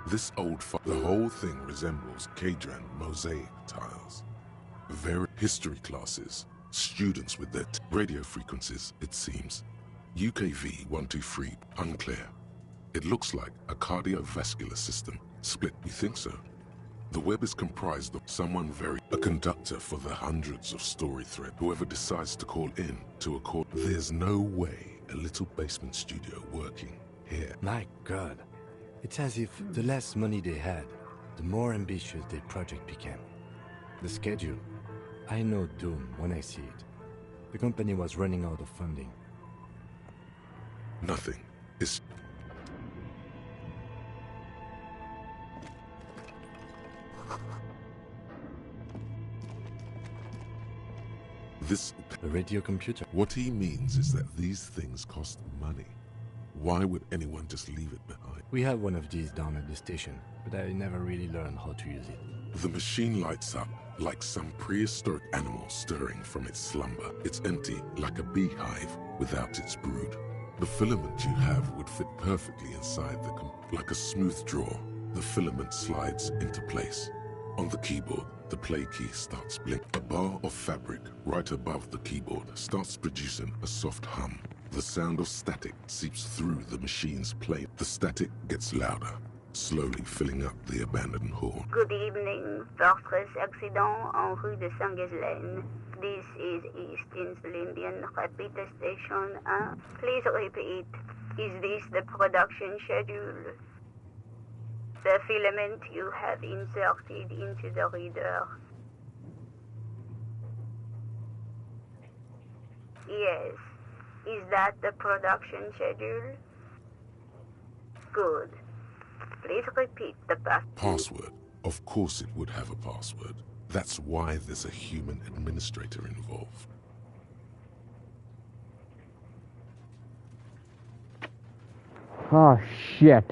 This the whole thing resembles Kadran mosaic tiles. Very history classes Students with their radio frequencies, it seems. UKV 123, unclear. It looks like a cardiovascular system. Split, you think so? The web is comprised of someone a conductor for the hundreds of story threads. Whoever decides to call in to a call, there's no way a little basement studio working here. My God. It's as if the less money they had, the more ambitious their project became. The schedule. I know doom when I see it. The company was running out of funding. Nothing is... The radio computer. What he means is that these things cost money. Why would anyone just leave it behind? We have one of these down at the station, but I never really learned how to use it. The machine lights up like some prehistoric animal stirring from its slumber. It's empty like a beehive without its brood. The filament you have would fit perfectly inside like a smooth drawer. The filament slides into place. On the keyboard, the play key starts blinking. A bar of fabric right above the keyboard starts producing a soft hum. The sound of static seeps through the machine's plate. The static gets louder, slowly filling up the abandoned hall. Good evening. Fortress accident en rue de Saint-Ghislaine. This is East Insulindian Repeater Station 1. Please repeat. Is this the production schedule? The filament you have inserted into the reader. Yes. Is that the production schedule? Good. Please repeat the password. Of course it would have a password. That's why there's a human administrator involved. Oh, shit.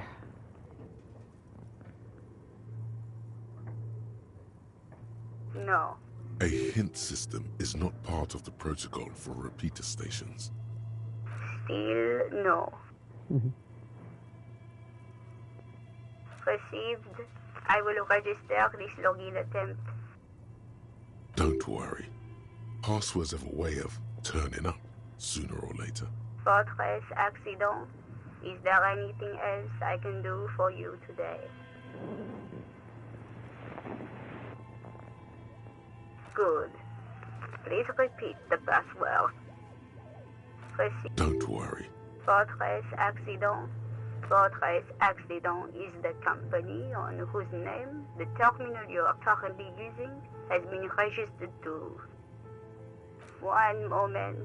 No. A hint system is not part of the protocol for repeater stations. Still no. Received. I will register this login attempt. Don't worry. Passwords have a way of turning up sooner or later. Fortress accident. Is there anything else I can do for you today? Good. Please repeat the password. Don't worry. Fortress accident. Fortress accident is the company on whose name the terminal you are currently using has been registered to. One moment.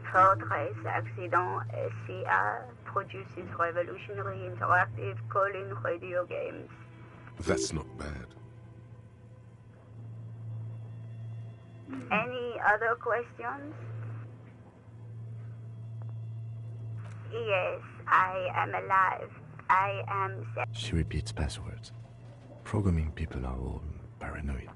Fortress accident SCA produces revolutionary interactive call-in radio games. That's not bad. Any other questions? Yes, I am alive. I am... She repeats passwords. Programming people are all paranoid.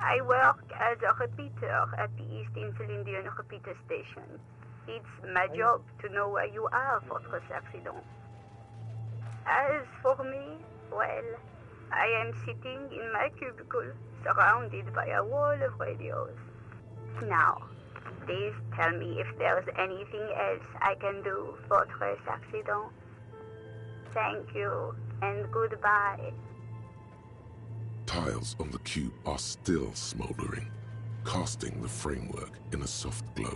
I work as a repeater at the East Insulindian Repeater Station. It's my job to know where you are, Fortress Accident. As for me, well, I am sitting in my cubicle, surrounded by a wall of radios. Now, please tell me if there's anything else I can do, Fortress Accident. Thank you, and goodbye. Tiles on the cube are still smoldering, casting the framework in a soft glow.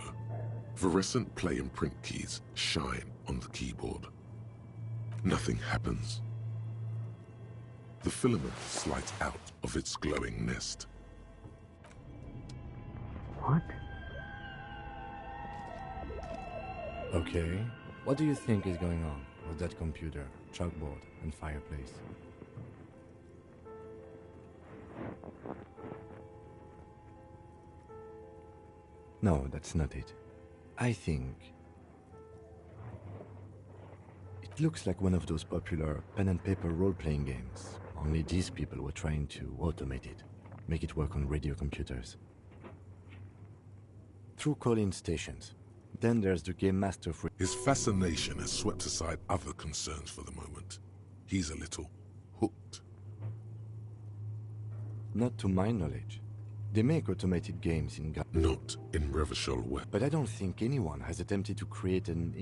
Fluorescent play and print keys shine on the keyboard. Nothing happens. The filament slides out of its glowing nest. What? Okay. What do you think is going on with that computer, chalkboard, and fireplace? No, that's not it. I think it looks like one of those popular pen and paper role-playing games. Only these people were trying to automate it, make it work on radio computers. Through call-in stations. Then there's the game master for... His fascination has swept aside other concerns for the moment. He's a little hooked. Not to my knowledge. They make automated games in... Not in Revachol Web. But I don't think anyone has attempted to create an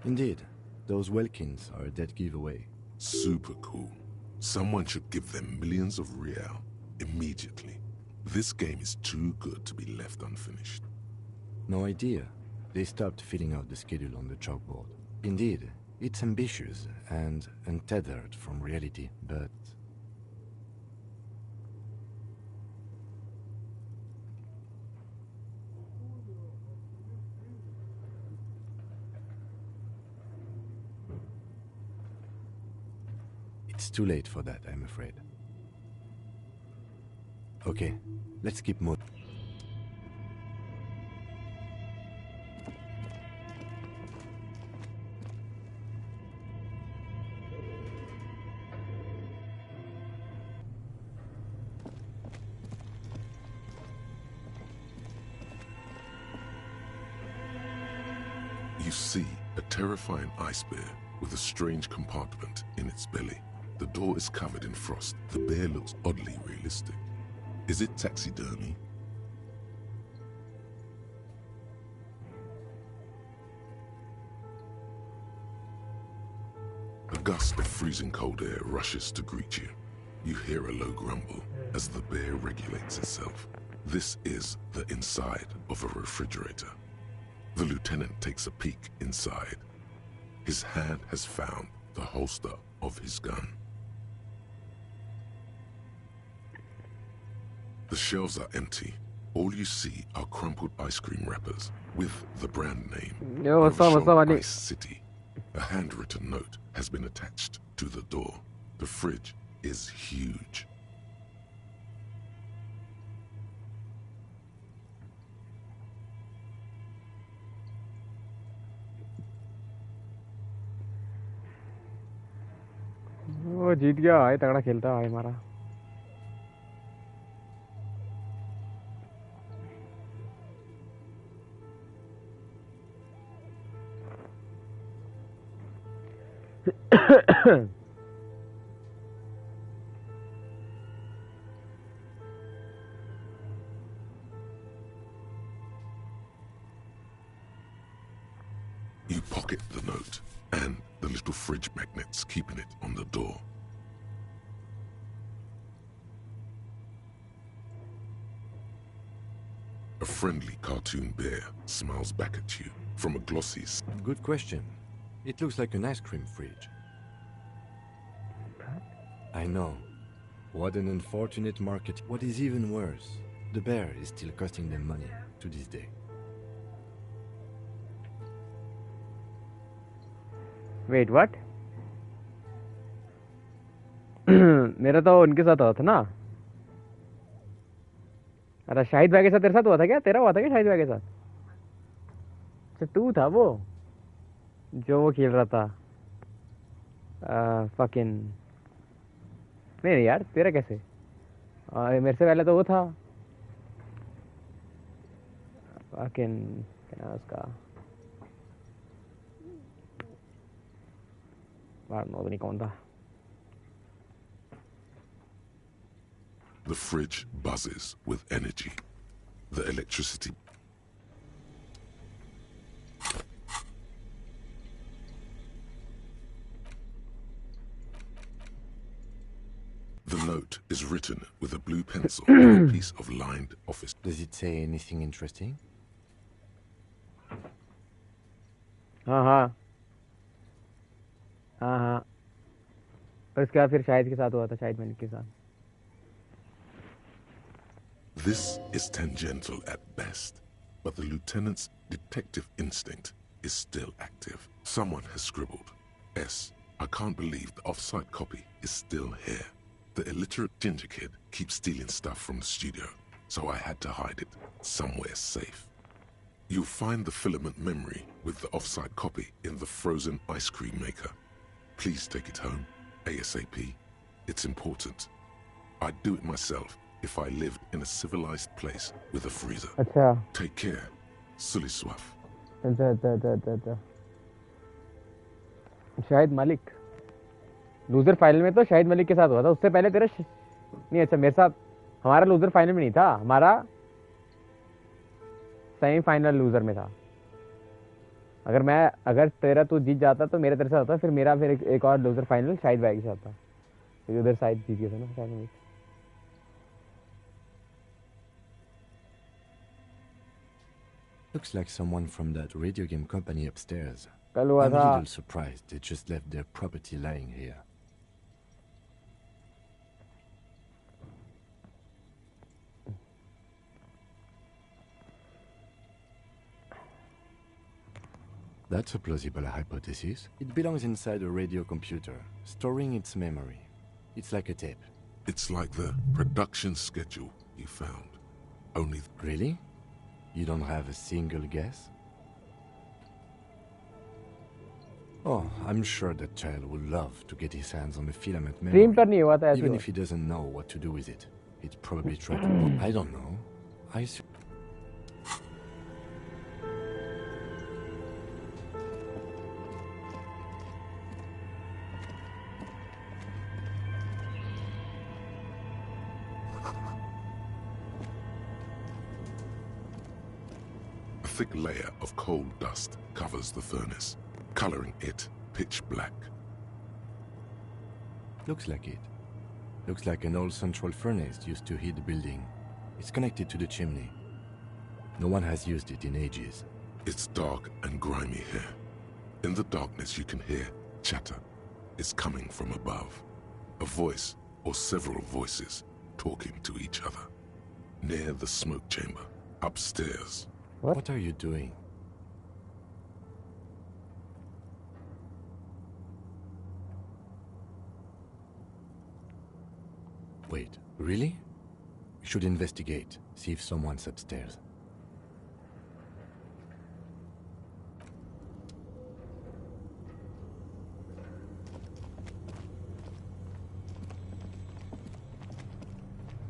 Indeed, those Welkins are a dead giveaway. Super cool. Someone should give them millions of real immediately. This game is too good to be left unfinished. No idea. They stopped filling out the schedule on the chalkboard. Indeed, it's ambitious and untethered from reality, but... It's too late for that, I'm afraid. Okay, let's keep moving. You see a terrifying ice bear with a strange compartment in its belly. The door is covered in frost. The bear looks oddly realistic. Is it taxidermy? A gust of freezing cold air rushes to greet you. You hear a low grumble as the bear regulates itself. This is the inside of a refrigerator. The lieutenant takes a peek inside. His hand has found the holster of his gun. The shelves are empty. All you see are crumpled ice cream wrappers with the brand name Revachol Ice City. A handwritten note has been attached to the door. The fridge is huge. वो जीत गया भाई, तगड़ा खेलता भाई हमारा. You pocket the note and the little fridge magnets keeping it on the door. A friendly cartoon bear smiles back at you from a glossy... Good question. It looks like an ice cream fridge. I know. What an unfortunate market. What is even worse, the bear is still costing them money to this day. Wait, what? मेरा तो उनके साथ हुआ था ना. अरे शाहिद भाई के साथ तेरे साथ हुआ था क्या? तेरा हुआ था क्या शाहिद भाई के साथ? अच्छा तू था वो जो वो खेल रहा था. फकिंग नहीं यार, तेरा कैसे? मेरे से पहले तो वो था. फकिंग क्या नाम उसका? नहीं कौन था? The fridge buzzes with energy. The electricity. The note is written with a blue pencil on a piece of lined office. Does it say anything interesting? हाँ. और इसके बाद फिर शाहिद के साथ हुआ था, शाहिद मलिक के साथ. This is tangential at best, but the lieutenant's detective instinct is still active. Someone has scribbled, S. I can't believe the off-site copy is still here. The illiterate ginger kid keeps stealing stuff from the studio, so I had to hide it somewhere safe. You'll find the filament memory with the off-site copy in the frozen ice cream maker. Please take it home, ASAP. It's important. I'd do it myself if I lived in a civilized place with a freezer. अच्छा. Take care, Suliswaf. अच्छा Shahid Malik loser final में तो शाहिद मलिक के साथ हुआ था, उससे पहले तेरा नहीं। अच्छा मेरे साथ हमारा लूजर फाइनल में नहीं था, हमारा सेमीफाइनल लूजर में था। अगर तेरा तू जीत जाता तो मेरा तेरे साथ होता, फिर मेरा फिर एक और लूजर फाइनल शाहिद भाई के साथ था, क्योंकि उधर शाहिद जीत गया था ना final. Looks like someone from that radio game company upstairs. कल हुआ I'm a था। little surprised they just left their property lying here. That's a plausible hypothesis. It belongs inside a radio computer, storing its memory. It's like a tape. It's like the production schedule you found. Only... Really? You don't have a single guess? Oh, I'm sure that child would love to get his hands on the filament memory. Stream पर नहीं हुआ था ऐसे। Even if he doesn't know what to do with it, he'd probably try to... I don't know. A thick layer of coal dust covers the furnace, coloring it pitch black. Looks like it. Looks like an old central furnace used to heat the building. It's connected to the chimney. No one has used it in ages. It's dark and grimy here. In the darkness you can hear chatter. It's coming from above. A voice or several voices talking to each other. Near the smoke chamber, upstairs. What are you doing? Wait, really? We should investigate, see if someone's upstairs.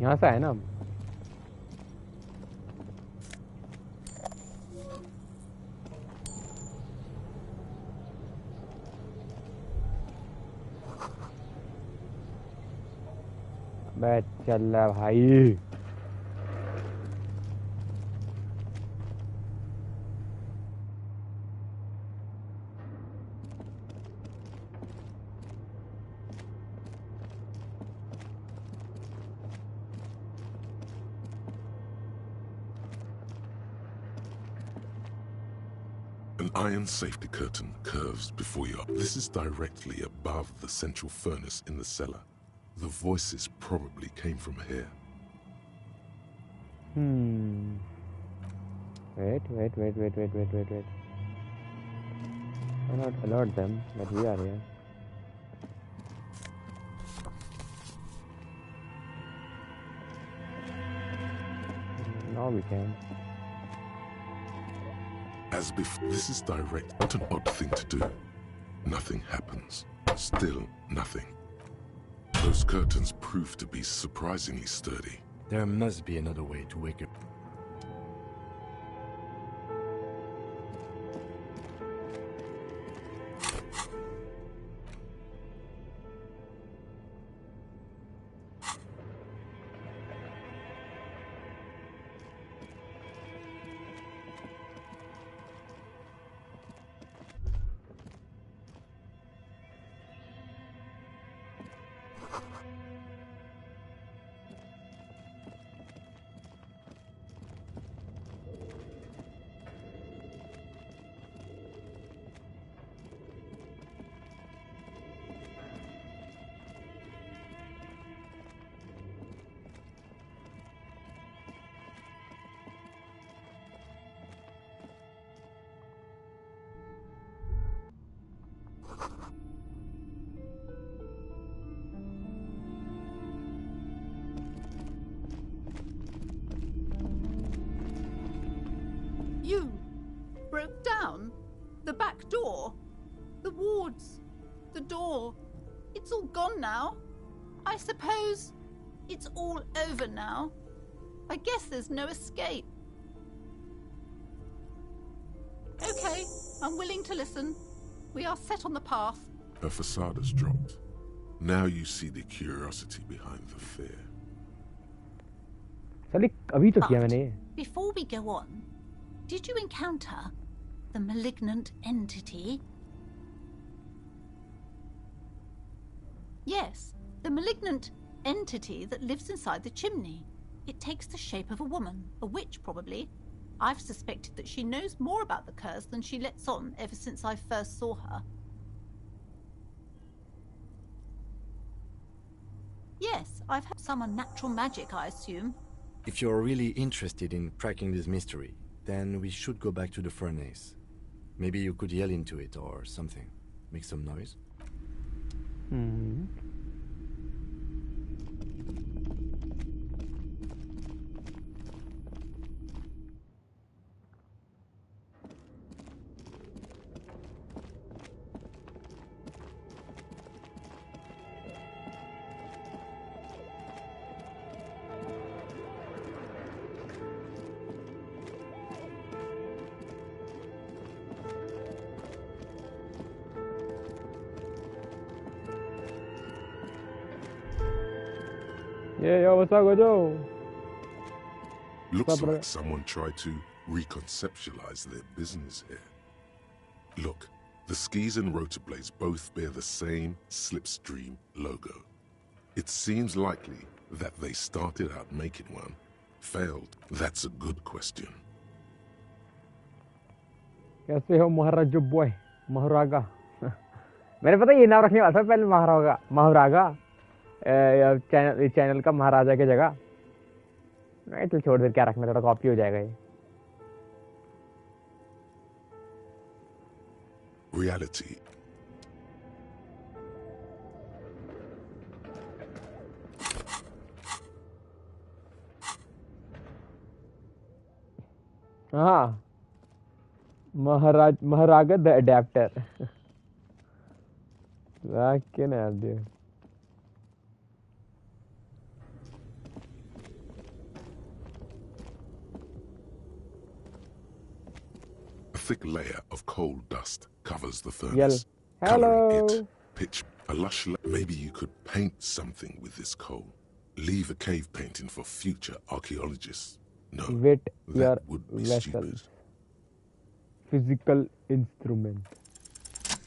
यहाँ से है ना। बैठ चल रहा भाई। An iron safety curtain curves before you. This is directly above the central furnace in the cellar. The voices probably came from here. Wait. Why not alert them that we are here? Now we can. As before, this is direct. What an odd thing to do. Nothing happens. Still nothing. Those curtains prove to be surprisingly sturdy. There must be another way to wake up. You broke down the back door, the wards, the door. It's all gone now. I suppose it's all over now. I guess there's no escape. Okay, I'm willing to listen. We are set on the path. Her facade has dropped. Now you see the curiosity behind the fear. साली अभी तो किया But मैंने. before we go on, did you encounter the malignant entity? Yes, the malignant entity that lives inside the chimney. It takes the shape of a woman, a witch probably. I've suspected that she knows more about the curse than she lets on ever since I first saw her. Yes, I've had some unnatural magic, I assume. If you're really interested in cracking this mystery, then we should go back to the furnace. Maybe you could yell into it or something. Make some noise. Yeah, yo, what's up, Gojo? Looks like someone tried to reconceptualize their business here. Look, the skis and rotor blades both bear the same Slipstream logo. It seems likely that they started out making one, failed. That's a good question. कैसे हो महाराज boy महारागा मैंने पता ये नाम रखने वाला था पहले महारागा महारागा चैनल का महाराजा की जगह नहीं तो छोड़ दे क्या रखना थोड़ा कॉपी हो जाएगा ये Reality. हाँ महारागा the adapter क्या ना यार A thick layer of coal dust covers the furnace. Hello. Coloring it pitch. A lush maybe you could paint something with this coal. Leave a cave painting for future archaeologists. No, Wet that your would be vessels. stupid. Physical instrument.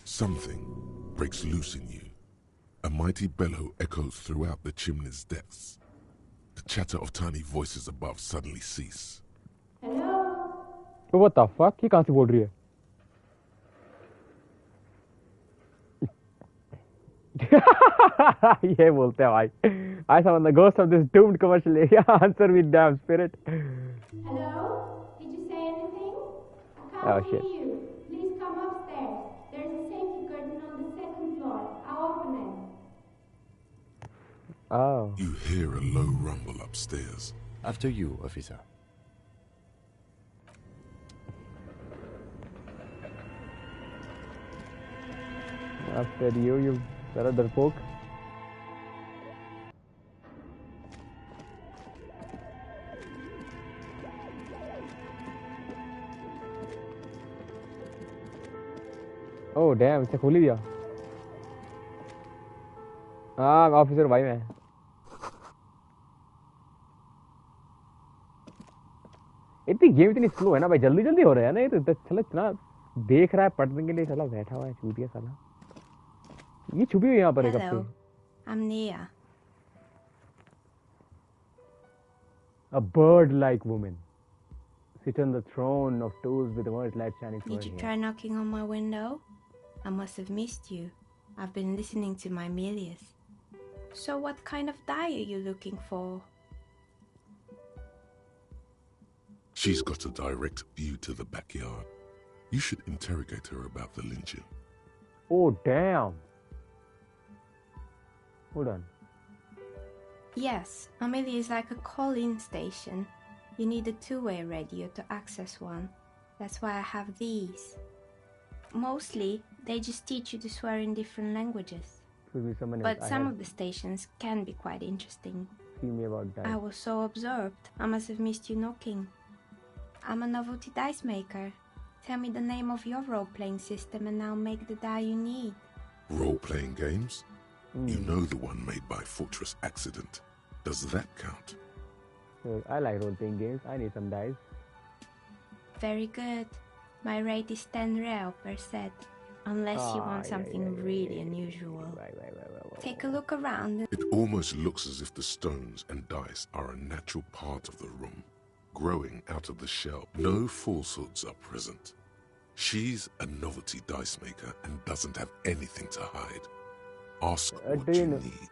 Something breaks loose in you. A mighty bellow echoes throughout the chimney's depths. The chatter of tiny voices above suddenly cease. तो what the fuck ये कहाँ से बोल रही है ये बोलते हैं भाई I summon the ghost of this doomed commercial area answer with damn spirit Hello? Did you say anything? I Oh, can't shit. hear you. Please come upstairs. There's a safety curtain on the second floor. I'll open it. Oh. You hear a low rumble upstairs. After you, officer. After you better डरपोक Oh damn इसे खोल ही दिया हाँ officer भाई मैं इतनी game इतनी slow है ना भाई जल्दी जल्दी हो रहा है ना ये तो चलो इतना देख रहा है पढ़ने के लिए साला बैठा हुआ है चूतिया साला ये छुपी हुई यहाँ पर एक Hello, हफ्ते I'm Nia. A bird-like woman sit on the throne of toes with the white light shining through Did you her try knocking on my window? I must have missed you. I've been listening to my Milius. So what kind of dye are you looking for? She's got a direct view to the backyard. You should interrogate her about the lynching. Oh damn! Hold on. Yes, Amelia is like a call-in station. You need a two-way radio to access one. That's why I have these. Mostly, they just teach you to swear in different languages. Could be someone But else. some of the stations can be quite interesting. See me about that. I was so absorbed, I must have missed you knocking. I'm a novelty dice maker. Tell me the name of your role-playing system and I'll make the die you need. Role-playing games? You know the one made by Fortress Accident. Does that count? I like role-playing games. I need some dice. Very good. My rate is 10 real per set. Unless you want something really unusual. Take a look around. It almost looks as if the stones and dice are a natural part of the room, growing out of the shell. No falsehoods are present. She's a novelty dice maker and doesn't have anything to hide. Ask what you need.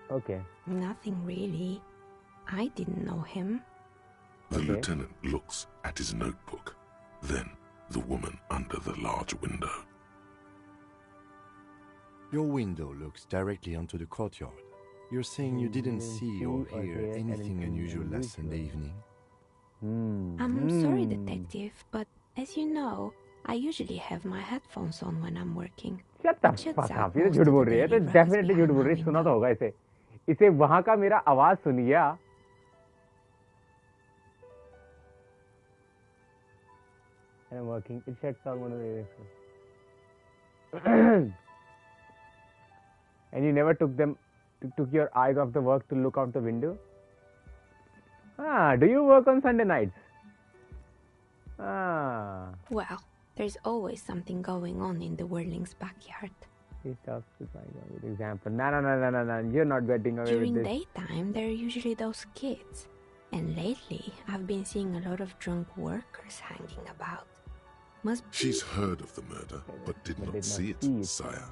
Okay. Nothing really. I didn't know him. The lieutenant looks at his notebook, then the woman under the large window. Your window looks directly onto the courtyard. You're saying you didn't see or hear anything unusual last Sunday evening? I'm sorry, detective, but as you know, I usually have my headphones on when I'm working. Shut the fuck up. ये तो झूठ बोल रही है. तो definitely झूठ बोल रही है. सुना तो होगा इसे. इसे वहाँ का मेरा आवाज सुन गया. And I'm working. It shuts down one of the And you never took your eyes off the work to look out the window? Do you work on Sunday nights? Well, there's always something going on in the Whirling's backyard. He stops to find out with example. No. You're not getting away During with this. daytime, there are usually those kids. And lately, I've been seeing a lot of drunk workers hanging about. She's heard of the murder, but did not see it, sire.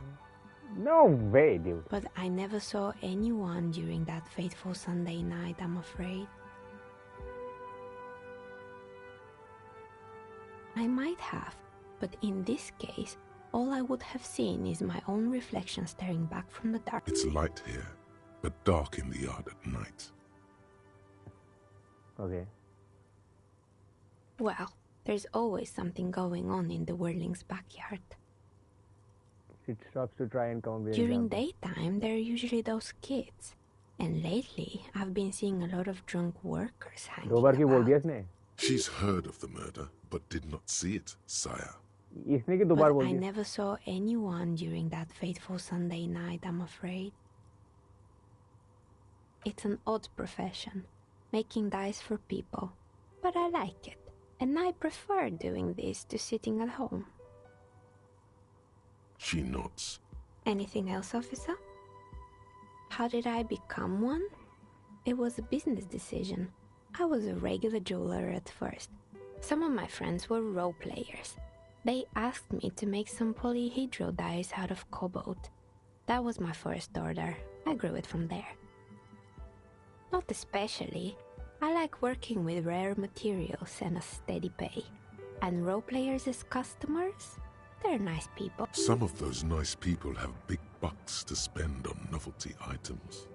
No way, dude. But I never saw anyone during that fateful Sunday night, I'm afraid. I might have, but in this case, all I would have seen is my own reflection staring back from the dark. It's light here, but dark in the yard at night. Okay. Well, there's always something going on in the Whirling's backyard. It stops to try and come up with During example. daytime, there are usually those kids. And lately, I've been seeing a lot of drunk workers hanging दो बार क्यों बोल about. दिया इसने? She's heard of the murder, but did not see it, sire. इसने क्यों दो बार But बोल I दिया? never saw anyone during that fateful Sunday night, I'm afraid. It's an odd profession, making dice for people. But I like it, and I prefer doing this to sitting at home. She nods. Anything else, officer? How did I become one? It was a business decision. I was a regular jeweler at first. Some of my friends were role players. They asked me to make some polyhedral dice out of cobalt. That was my first order. I grew it from there. Not especially. I like working with rare materials and a steady pay. And role players as customers? They're nice people. Some of those nice people have big bucks to spend on novelty items.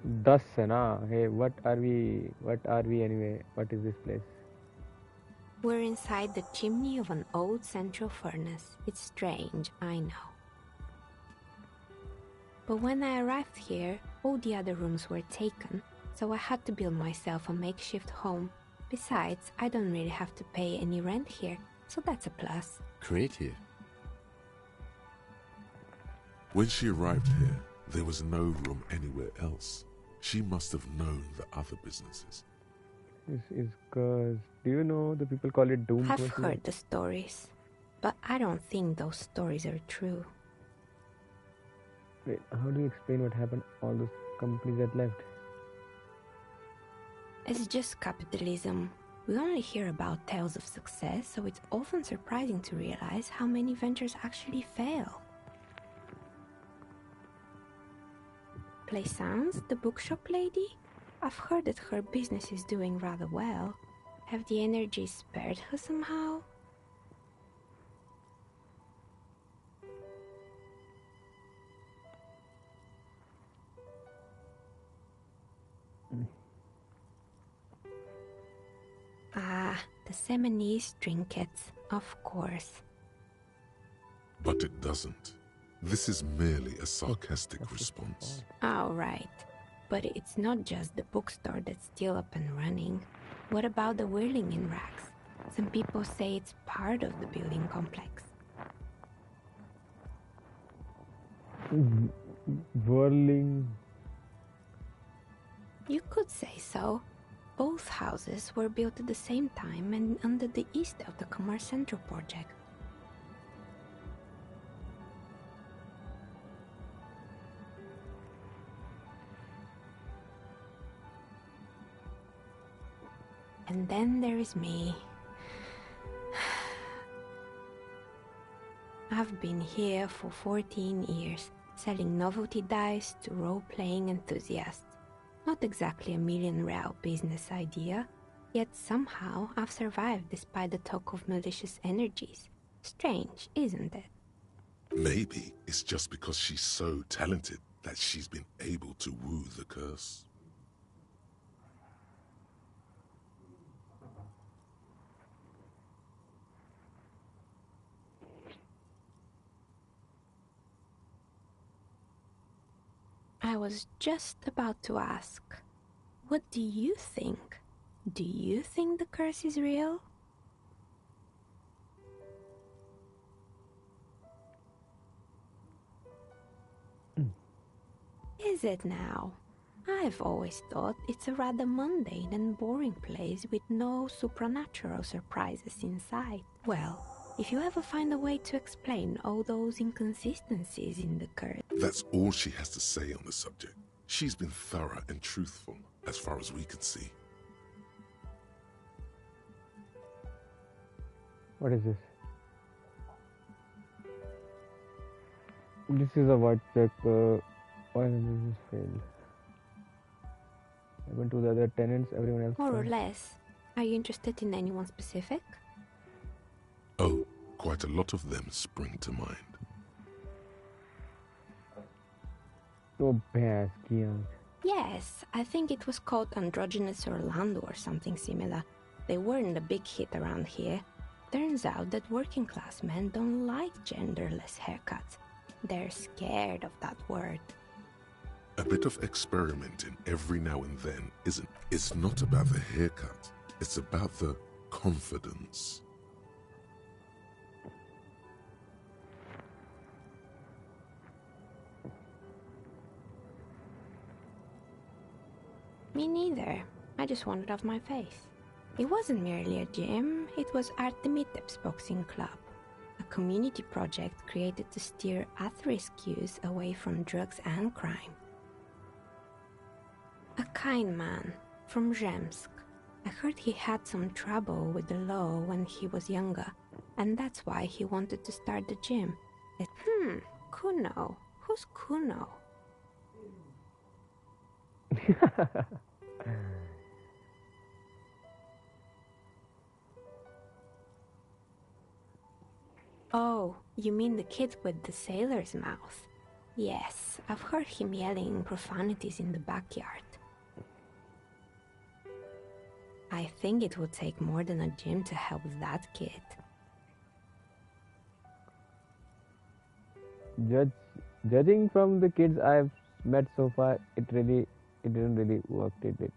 दस है ना. Hey, what are we anyway? What is this place? We're inside the chimney of an old central furnace. It's strange, I know. But when I arrived here, all the other rooms were taken, so I had to build myself a makeshift home. Besides, I don't really have to pay any rent here, so that's a plus. Creative. When she arrived here, there was no room anywhere else. She must have known the other businesses. This is because, do you know the people call it doom? I've heard the stories, but I don't think those stories are true. Wait, how do you explain what happened? All those companies that left. It's just capitalism. We only hear about tales of success, so it's often surprising to realize how many ventures actually fail. Plaisance, the bookshop lady? I've heard that her business is doing rather well. Have the energy spared her somehow? Ah, the Seminese trinkets, of course. But it doesn't. This is merely a sarcastic response. All right. But it's not just the bookstore that's still up and running. What about the whirling in rags? Some people say it's part of the building complex. Whirling. You could say so. Both houses were built at the same time and under the east of the Commerce Central project. And then there is me. I've been here for 14 years, selling novelty dice to role-playing enthusiasts. Not exactly a million-real business idea, yet somehow I've survived despite the talk of malicious energies. Strange, isn't it? Maybe it's just because she's so talented that she's been able to woo the curse. I was just about to ask, what do you think? Do you think the curse is real? Is it now? I've always thought it's a rather mundane and boring place with no supernatural surprises inside. Well, if you ever find a way to explain all those inconsistencies in the curse... That's all she has to say on the subject. She's been thorough and truthful, as far as we can see. What is this? This is a white check. Why has this failed? I went to the other tenants, everyone else. More or less. Are you interested in anyone specific? Oh, quite a lot of them spring to mind. Oh, Basquiat. Yes, I think it was called Androgynous Orlando or something similar. They weren't a big hit around here. Turns out that working class men don't like genderless haircuts. They're scared of that word. A bit of experimenting every now and then isn't. It's not about the haircut. It's about the confidence. Me neither. I just wanted off my face. It wasn't merely a gym, it was Artemitep's boxing club. A community project created to steer at-risk youth away from drugs and crime. A kind man from Zemsk. I heard he had some trouble with the law when he was younger, and that's why he wanted to start the gym. Kuno. Who's Kuno? Oh, you mean the kid with the sailor's mouth? Yes, I've heard him yelling profanities in the backyard. I think it would take more than a gym to help that kid. Judging from the kids I've met so far, it didn't really work, did it?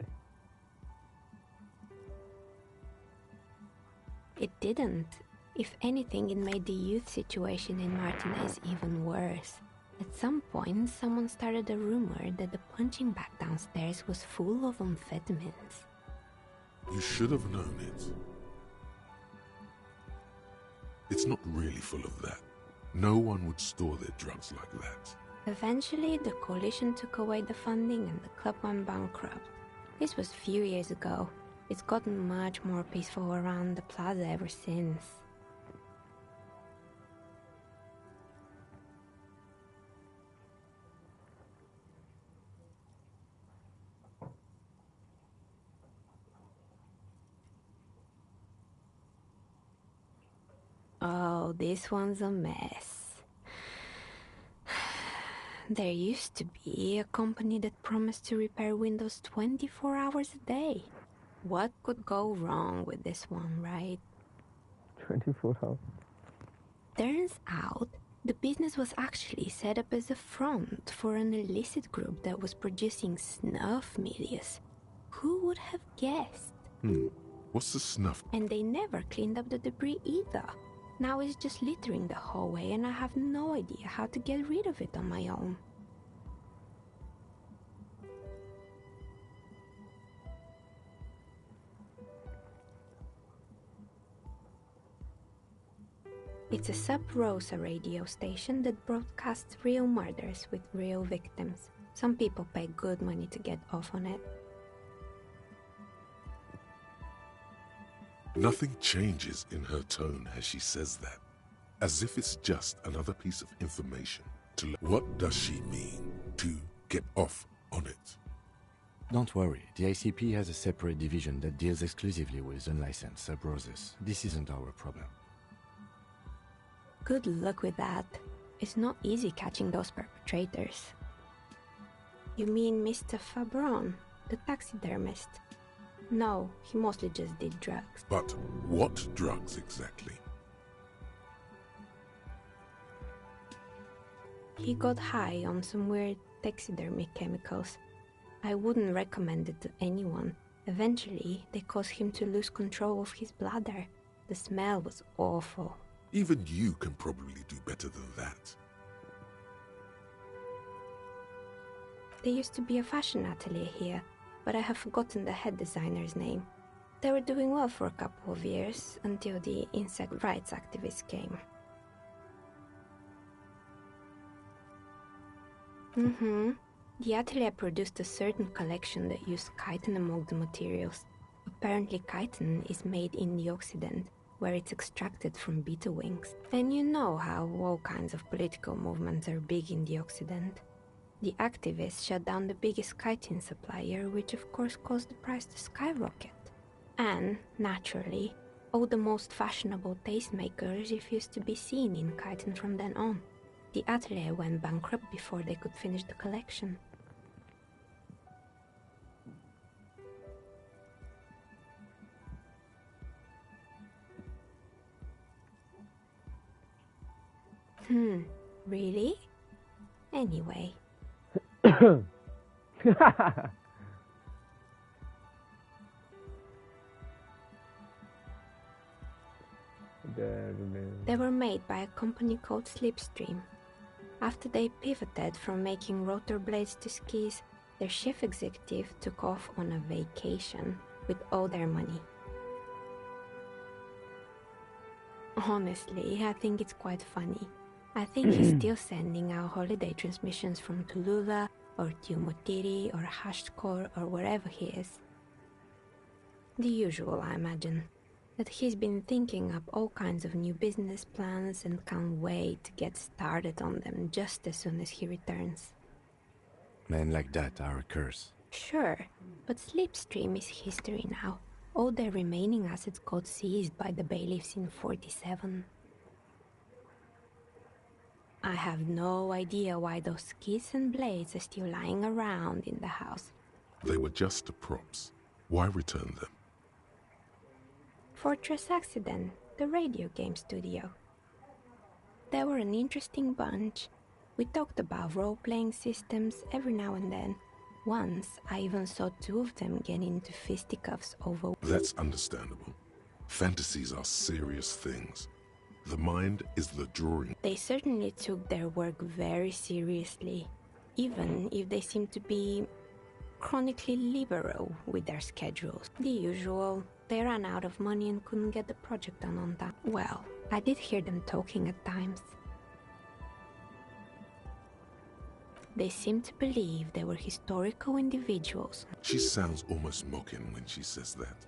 It didn't. If anything, it made the youth situation in Martinez even worse. At some point, someone started a rumor that the punching bag downstairs was full of amphetamines. You should have known it. It's not really full of that. No one would store their drugs like that. Eventually, the coalition took away the funding and the club went bankrupt. This was a few years ago. It's gotten much more peaceful around the plaza ever since. Oh, this one's a mess. There used to be a company that promised to repair windows 24 hours a day. What could go wrong with this one, right? 24 hours. Turns out, the business was actually set up as a front for an illicit group that was producing snuff milias. Who would have guessed? What's the snuff? And they never cleaned up the debris either. Now it's just littering the hallway and I have no idea how to get rid of it on my own. It's a Sub Rosa radio station that broadcasts real murders with real victims. Some people pay good money to get off on it. Nothing changes in her tone as she says that, as if it's just another piece of information. What does she mean to get off on it? Don't worry, the ICP has a separate division that deals exclusively with unlicensed sub-roses. This isn't our problem. Good luck with that. It's not easy catching those perpetrators. You mean Mr. Fabron, the taxidermist? No, he mostly just did drugs. But what drugs exactly? He got high on some weird taxidermy chemicals. I wouldn't recommend it to anyone. Eventually, they caused him to lose control of his bladder. The smell was awful. Even you can probably do better than that. There used to be a fashion atelier here, but I have forgotten the head designer's name. They were doing well for a couple of years, until the insect rights activists came. The atelier produced a certain collection that used chitin among the materials. Apparently chitin is made in the Occident, where it's extracted from beetle wings. And you know how all kinds of political movements are big in the Occident. The activists shut down the biggest chitin supplier, which of course caused the price to skyrocket. And, naturally, all the most fashionable tastemakers refused to be seen in chitin from then on. The atelier went bankrupt before they could finish the collection. Really? Anyway. They were made by a company called Slipstream. After they pivoted from making rotor blades to skis, their chief executive took off on a vacation with all their money. Honestly, I think it's quite funny. I think he's still sending out holiday transmissions from Tulula or Tiumotiri or Hashtkor or wherever he is. The usual, I imagine. That he's been thinking up all kinds of new business plans and can't wait to get started on them just as soon as he returns. Men like that are a curse. Sure, but Slipstream is history now. All their remaining assets got seized by the bailiffs in 47. I have no idea why those skis and blades are still lying around in the house. They were just props. Why return them? Fortress Accident, the radio game studio. They were an interesting bunch. We talked about role-playing systems every now and then. Once, I even saw two of them get into fisticuffs over... That's understandable. Fantasies are serious things. The mind is the drawing. They certainly took their work very seriously, even if they seemed to be chronically liberal with their schedules. The usual. They ran out of money and couldn't get the project done on time. Well, I did hear them talking at times. They seemed to believe they were historical individuals. She sounds almost mocking when she says that.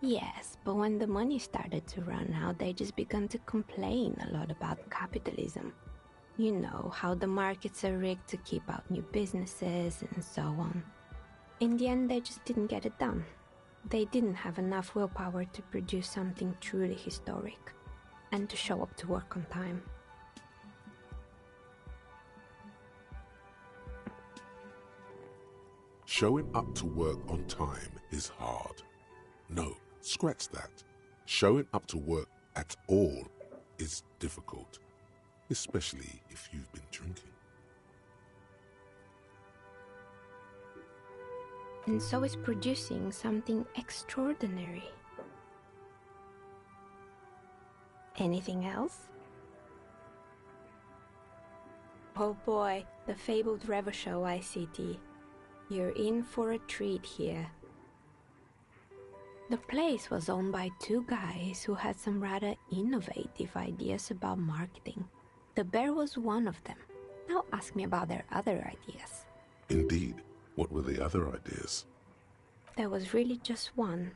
Yes, but when the money started to run out, they just began to complain a lot about capitalism. You know, how the markets are rigged to keep out new businesses and so on. In the end, they just didn't get it done. They didn't have enough willpower to produce something truly historic, and to show up to work on time. Showing up to work on time is hard. No, scratch that. Showing up to work at all is difficult, especially if you've been drinking. and so is producing something extraordinary. Anything else? Oh boy, the fabled Revachol ICT. You're in for a treat here. The place was owned by two guys who had some rather innovative ideas about marketing. The bear was one of them. Now ask me about their other ideas. Indeed. What were the other ideas? There was really just one,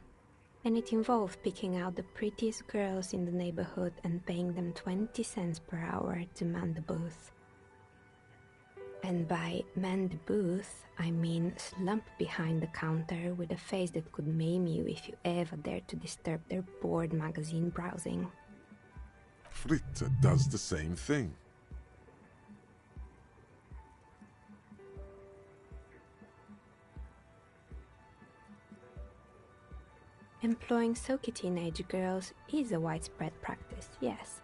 and it involved picking out the prettiest girls in the neighborhood and paying them 20 cents per hour to man the booth. And by man the booth, I mean slump behind the counter with a face that could maim you if you ever dared to disturb their bored magazine browsing. Fritta does the same thing. Employing silky teenage girls is a widespread practice, yes.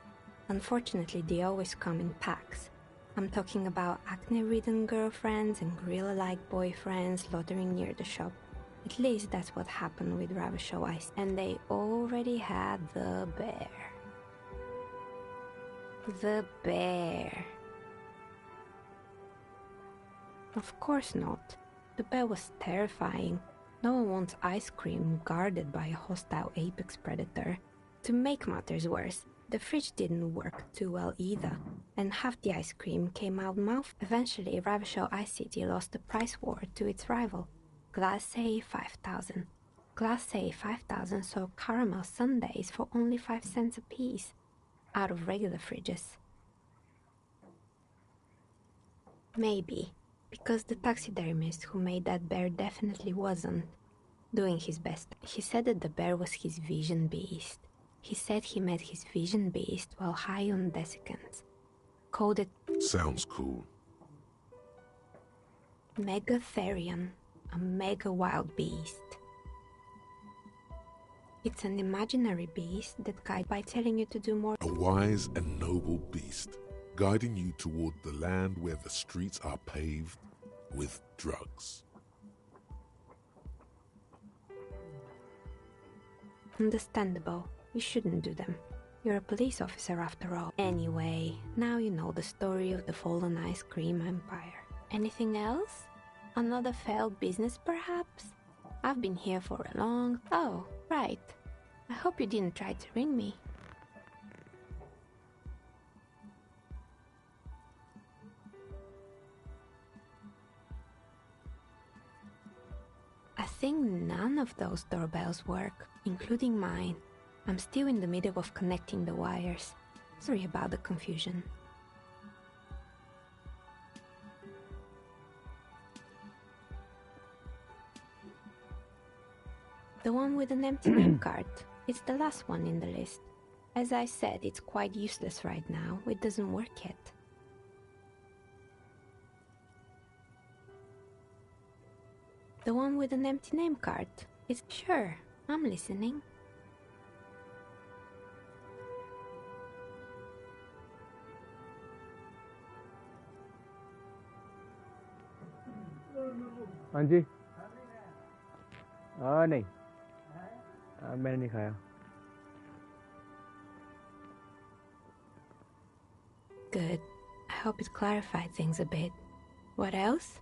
Unfortunately, they always come in packs. I'm talking about acne-ridden girlfriends and gorilla-like boyfriends loitering near the shop. At least that's what happened with Revachol Ice. And they already had the bear. The bear. Of course not. The bear was terrifying. No one wants ice cream guarded by a hostile apex predator. To make matters worse, the fridge didn't work too well either, and half the ice cream came out mouth. Eventually, Revachol Ice City lost the price war to its rival, Glacé 5000. Glacé 5000 sold caramel sundaes for only 5 cents a piece, out of regular fridges. Maybe, because the taxidermist who made that bear definitely wasn't doing his best. He said that the bear was his vision beast. He said he met his vision beast while high on desiccants. Called it... Sounds cool. Megatherion, a mega wild beast. It's an imaginary beast that guides by telling you to do more. A wise and noble beast, guiding you toward the land where the streets are paved with drugs. Understandable. You shouldn't do them. You're a police officer after all. Anyway, now you know the story of the fallen ice cream empire. Anything else? Another failed business, perhaps? I've been here for a long... Oh, right. I hope you didn't try to ring me. I think none of those doorbells work, including mine. I'm still in the middle of connecting the wires. Sorry about the confusion. The one with an empty name card. It's the last one in the list. As I said, it's quite useless right now. It doesn't work yet. The one with an empty name card. It's sure. I'm listening. हाँ जी नहीं मैंने नहीं खाया. Good. I hope it clarified things a bit. What else?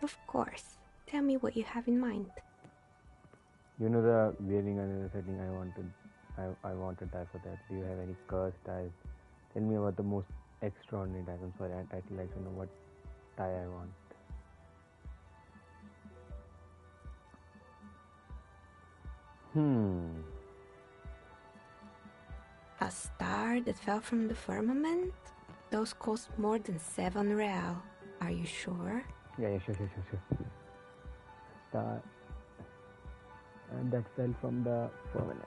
Of course. Tell me what you have in mind. You know the wearing another setting I want a tie for that. Do you have any cursed ties? Tell me about the most extraordinary ties. I'm sorry, I'd like to know what tie I want. A star that fell from the firmament? Those cost more than 7 real. Are you sure? Yeah, sure. Star that fell from the firmament.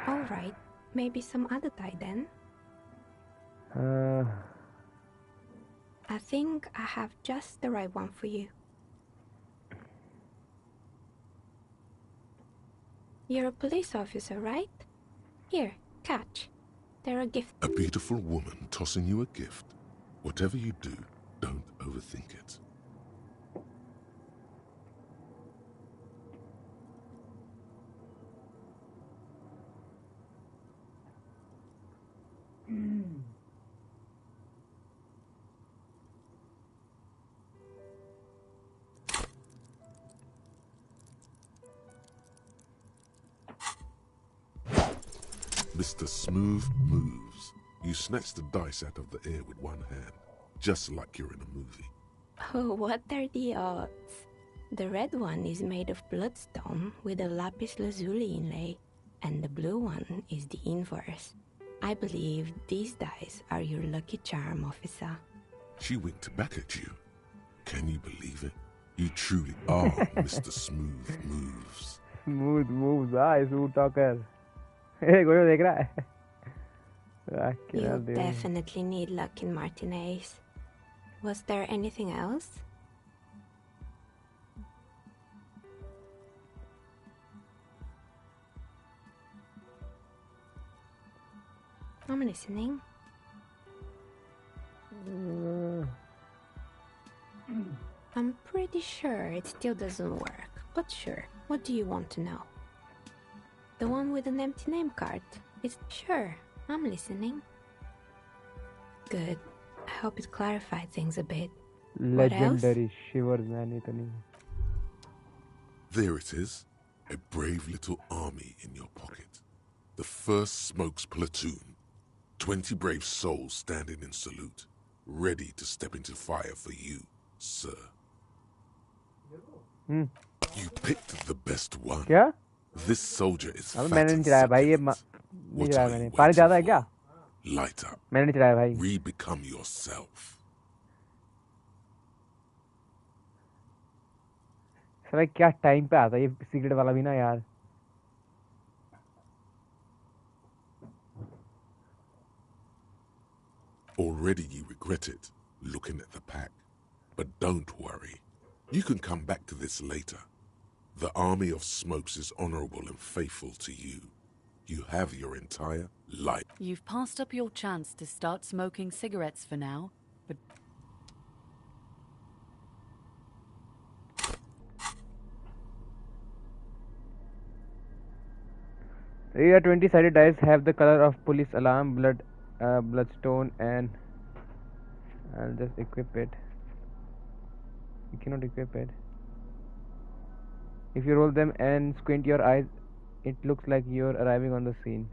Alright, maybe some other tie then? I think I have just the right one for you. You're a police officer, right? Here, catch. They're a gift. A beautiful woman tossing you a gift. Whatever you do, don't overthink it. Mr. Smooth moves. You snatch the dice out of the air with one hand, just like you're in a movie. Oh, what are the odds? The red one is made of bloodstone with a lapis lazuli inlay, and the blue one is the inverse. I believe these dice are your lucky charm, officer. She winked back at you. Can you believe it? You truly are Mr. Smooth Moves. Smooth moves, smooth talker. Hey, Goyo, देख रहा है? You definitely need luck in Martinez. Was there anything else? I'm listening. I'm pretty sure it still doesn't work, but sure. What do you want to know? The one with an empty name card? It's sure. I'm listening. Good. I hope it clarified things a bit. Legendary shivers, man. There it is. A brave little army in your pocket. The first Smokes platoon. 20 brave souls standing in salute, ready to step into fire for you, sir. You picked the best one. क्या? This soldier is fat मैंने नहीं and चढ़ाया भाई, ये succulent. नहीं चढ़ाया मैंने. पानी ज़्यादा है क्या? Light up. मैंने नहीं चढ़ाया भाई. Re-become yourself. सर क्या टाइम पे आता है ये सिगरेट वाला भी ना यार. Already you regret it, looking at the pack. But don't worry. You can come back to this later. The army of Smokes is honorable and faithful to you. You have your entire life. You've passed up your chance to start smoking cigarettes for now, but... Your 20-sided dice have the color of police alarm, bloodstone, and I'll just equip it. You cannot equip it. If you roll them and squint your eyes, it looks like you're arriving on the scene.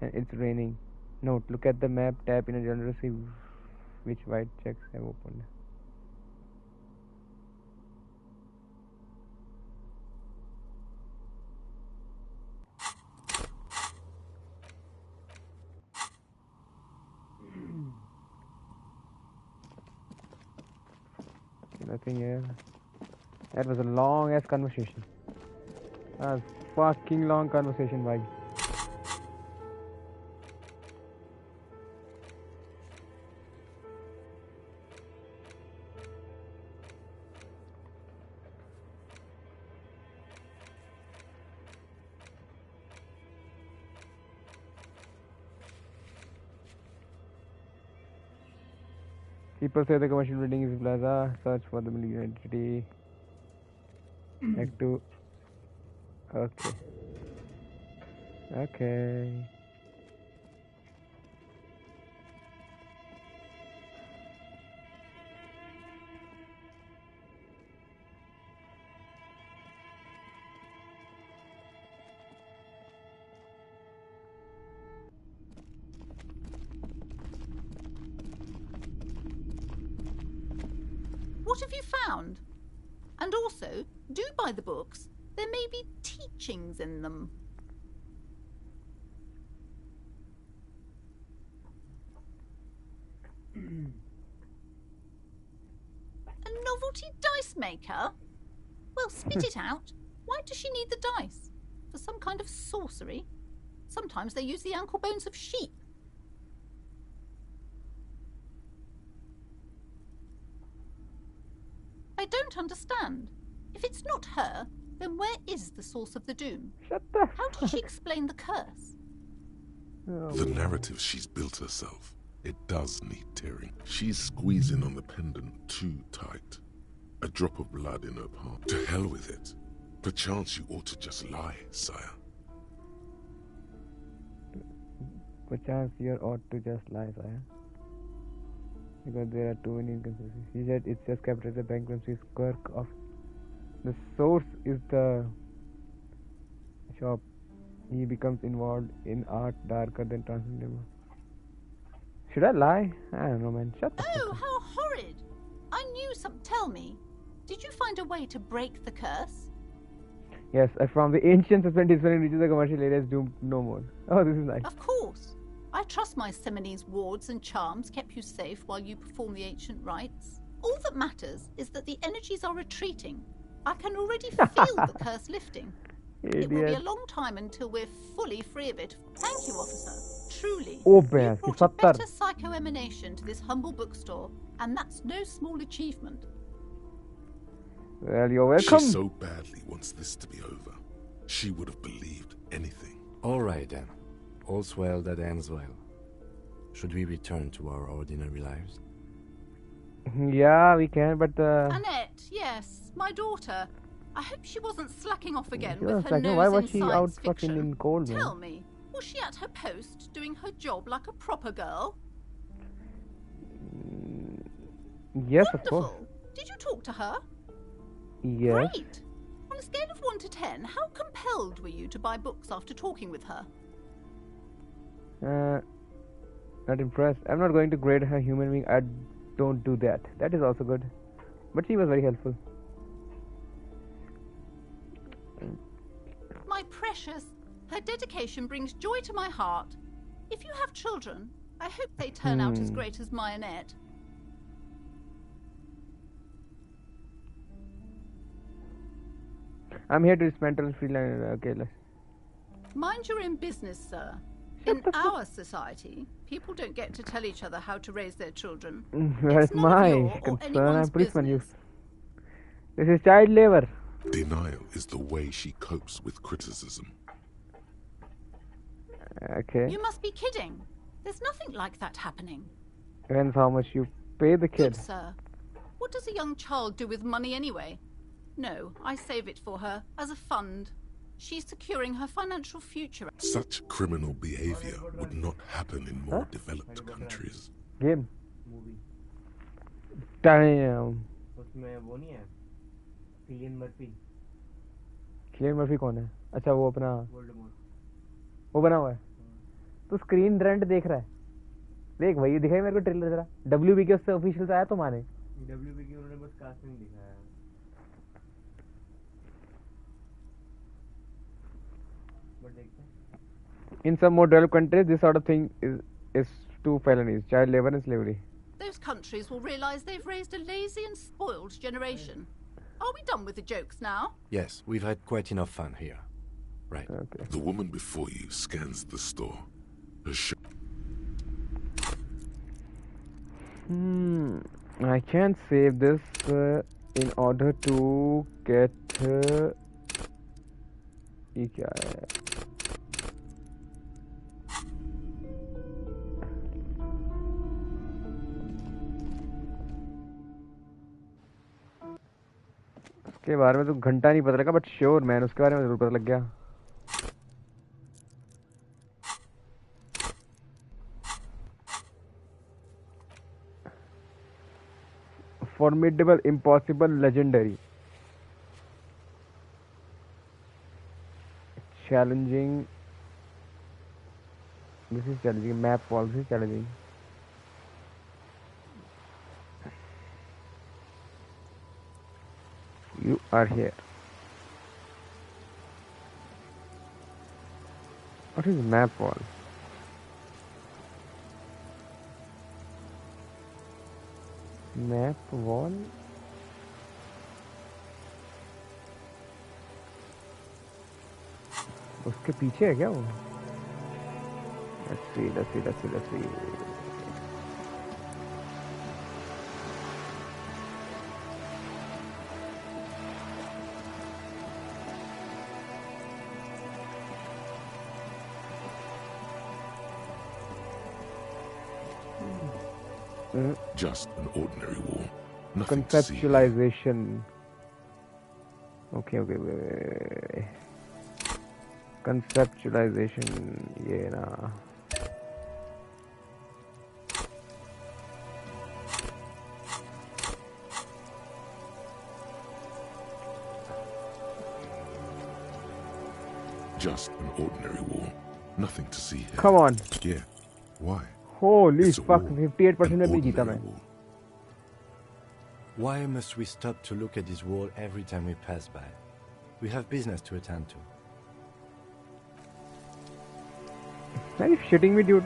And it's raining. Note, look at the map, tap in a general to see which white checks have opened. Nothing here. That was a long ass conversation. That was fucking long conversation, bhai. People say the commercial building is plaza. Search for the building identity. Act 2. Okay. Okay. What have you found? And also, do buy the books. There may be teachings in them. A novelty dice maker? Well, spit it out. Why does she need the dice? For some kind of sorcery? Sometimes they use the ankle bones of sheep. I don't understand. If it's not her, then where is the source of the doom? How does she explain the curse? The narrative she's built herself. It does need tearing. She's squeezing on the pendant too tight. A drop of blood in her palm. To hell with it. Perchance you ought to just lie, sire. Perchance you ought to just lie, sire. Because there are too many inconsistencies. He said it's just captured the bankruptcy quirk of the source is the shop. He becomes involved in art darker than transcendental. Should I lie? I don't know, man. Shut the fuck Oh, up. how horrid! I knew some. Tell me, did you find a way to break the curse? Yes, from the ancient suspended when it reaches the commercial areas doomed no more. Oh, this is nice. Of course. I trust my Seminole's wards and charms kept you safe while you perform the ancient rites. All that matters is that the energies are retreating. I can already feel the curse lifting. It will be a long time until we're fully free of it. Thank you, officer. Truly. Oh, You man. brought a better psycho-emanation to this humble bookstore, and that's no small achievement. Well, you're welcome. She so badly wants this to be over. She would have believed anything. All right, then. all's well that ends well. Should we return to our ordinary lives? Yeah, we can, but Annette, yes, my daughter. I hope she wasn't slacking off again with her nose why in was she out science fucking fiction. in cold, Tell man? me, was she at her post doing her job like a proper girl? Yes, Wonderful. of course. Did you talk to her? Yes. Great. On a scale of 1 to 10, how compelled were you to buy books after talking with her? Not impressed. I'm not going to grade her human being. I don't do that. That is also good. But she was very helpful. My precious, her dedication brings joy to my heart. If you have children, I hope they turn out as great as my Annette. I'm here to dismantle freelance. Okay, let's. Mind you're in business, sir. In our society, people don't get to tell each other how to raise their children. Where's my concern? I'm policeman. You. This is child labor. Denial is the way she copes with criticism. Okay. You must be kidding. There's nothing like that happening. Depends how much you pay the kid. Good, sir. What does a young child do with money anyway? No, I save it for her as a fund. She's securing her financial future. Such criminal behavior would not happen in more developed countries. Game. Damn. Cillian Murphy कौन है? अच्छा वो अपना वो बना हुआ है. तो स्क्रीन रेंट देख रहा है. देख भाई दिखाई मेरे को ट्रेलर जरा. WB के उससे ऑफिशियल से आया तो माने. WB की उन्होंने बस कास्टिंग दिखाया. In some more developed countries, this sort of thing is two felonies: child labor and slavery. Those countries will realize they've raised a lazy and spoiled generation. Are we done with the jokes now? Yes, we've had quite enough fun here. Right. Okay. The woman before you scans the store. I can't save this in order to get. ये क्या है? उसके बारे में तो घंटा नहीं पता लगा, बट श्योर मैन उसके बारे में जरूर पता लग गया. Formidable, impossible, legendary. Challenging. This is challenging. Map wall. This is challenging. You are here. What is map wall? Map wall? उसके पीछे है क्या वो? Let's see. Just an ordinary wall. Nothing to see. Conceptualization. Okay, wait. Conceptualization. Yeah, nah. Just an ordinary wall. Nothing to see here. Come on. Yeah. Why? Holy fuck, 58% में भी जीता मैं. Why must we stop to look at this wall every time we pass by? We have business to attend to. Are you shitting me, dude?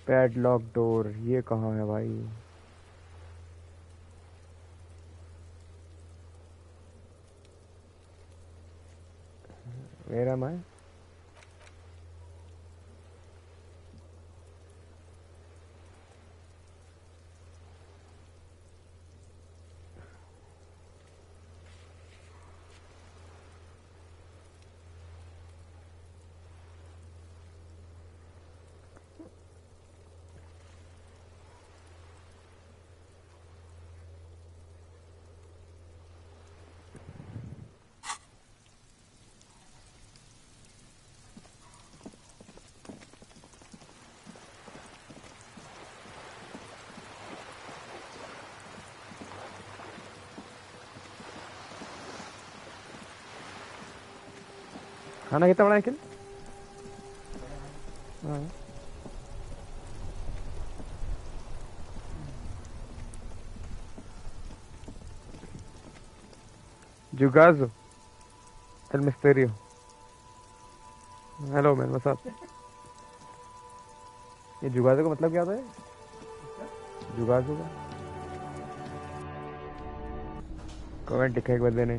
Padlock door. ये कहाँ है भाई? Where am I? खाना कितना बड़ा है किल? हाँ Jugazo El Misterio. Hello man, what's up? ये जुगाजो का मतलब क्या होता है? जुगाजो का कमेंट लिखा एक बंदे ने।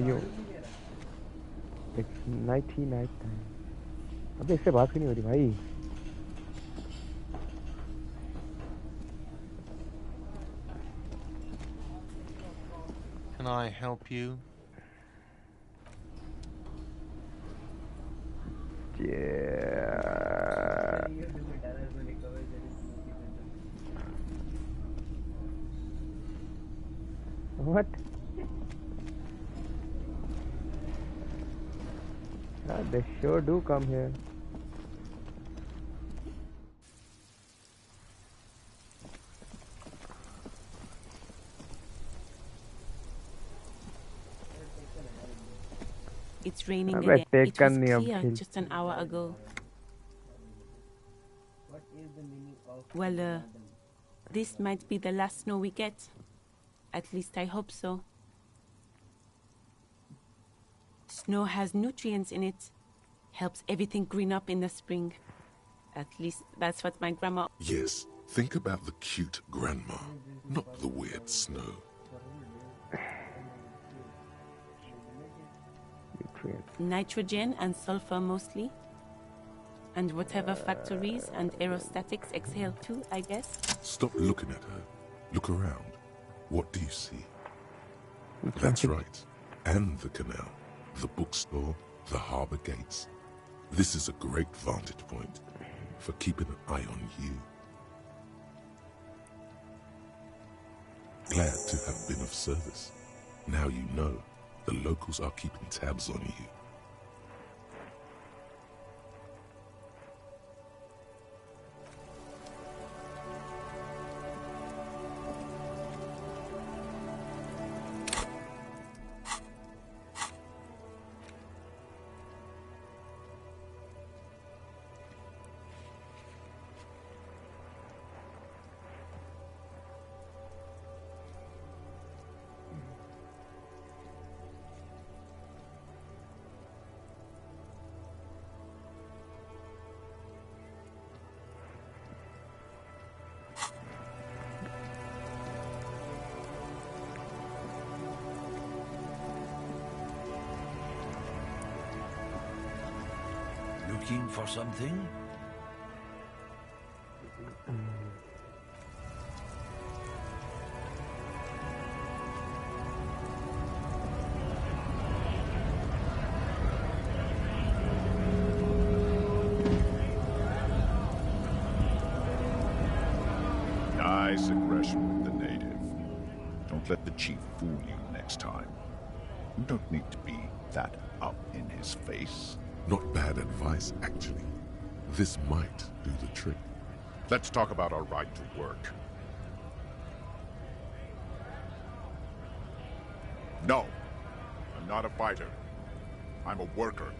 यो इट्स नाइट टाइम। अबे इससे बात क्यों नहीं हो रही भाई? Can I help you? Yeah. What? They sure do come here. It's raining I've again. It was taken the clear uphill. just an hour ago. Well, this might be the last snow we get. At least I hope so. Snow has nutrients in it. Helps everything green up in the spring. At least that's what my grandma... Yes, think about the cute grandma, not the weird snow. Nitrogen and sulfur mostly. And whatever factories and aerostatics exhale too, I guess. Stop looking at her. Look around. What do you see? That's right. And the canal, the bookstore, the harbor gates. This is a great vantage point for keeping an eye on you. Glad to have been of service. Now you know the locals are keeping tabs on you. Looking for something? Nice aggression with the native. Don't let the chief fool you next time. You don't need to be that up in his face. Not bad advice, actually. This might do the trick. Let's talk about our right to work. No, I'm not a fighter. I'm a worker.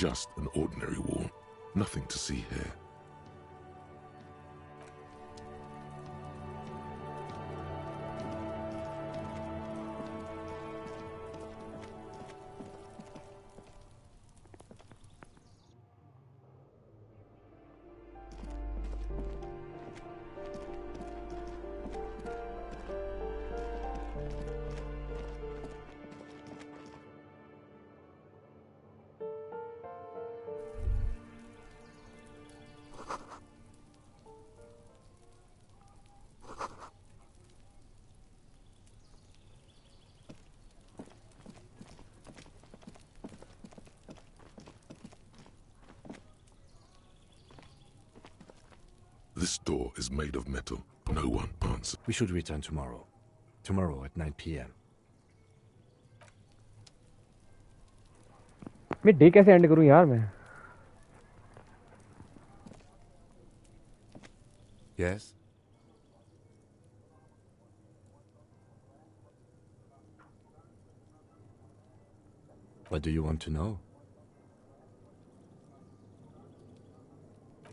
Just an ordinary wall. Nothing to see here. This door is made of metal. No one answers. We should return tomorrow. Tomorrow at 9 p.m. मैं day कैसे and करूं यार मैं? Yes? What do you want to know?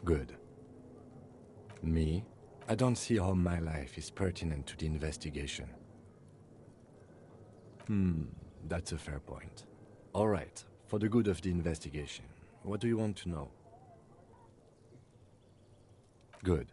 Good. Me? I don't see how my life is pertinent to the investigation. That's a fair point. All right, for the good of the investigation, what do you want to know? Good.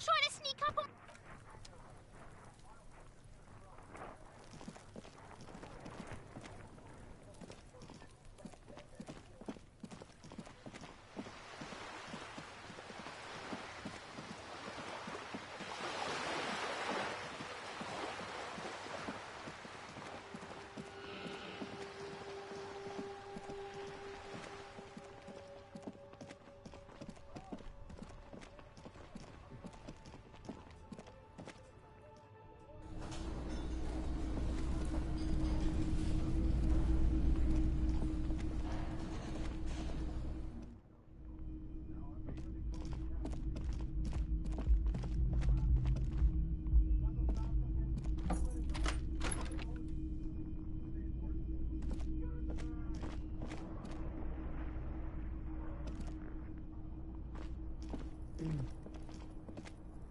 Trying to sneak up on...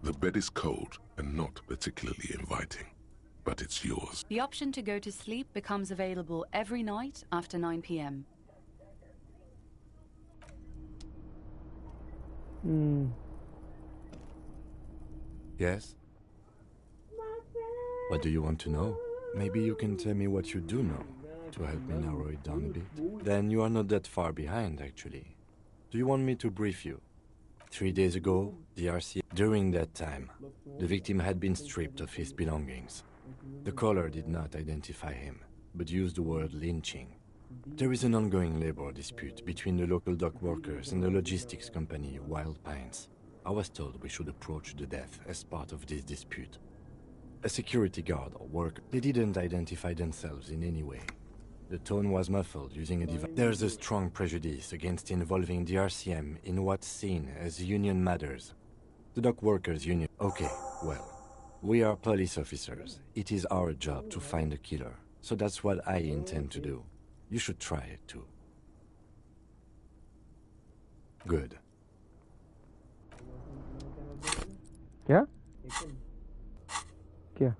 The bed is cold and not particularly inviting, but it's yours. The option to go to sleep becomes available every night after 9 p.m. Yes? What do you want to know? Maybe you can tell me what you do know, to help me narrow it down a bit. Then you are not that far behind, actually. Do you want me to brief you? 3 days ago, the RC... During that time, the victim had been stripped of his belongings. The caller did not identify him, but used the word lynching. There is an ongoing labor dispute between the local dock workers and the logistics company Wild Pines. I was told we should approach the death as part of this dispute. A security guard or worker, they didn't identify themselves in any way. The tone was muffled using a device. There's a strong prejudice against involving the RCM in what's seen as union matters. The dock workers union. Okay, well, we are police officers. It is our job to find the killer. So that's what I intend to do. You should try it too. Good. क्या? क्या?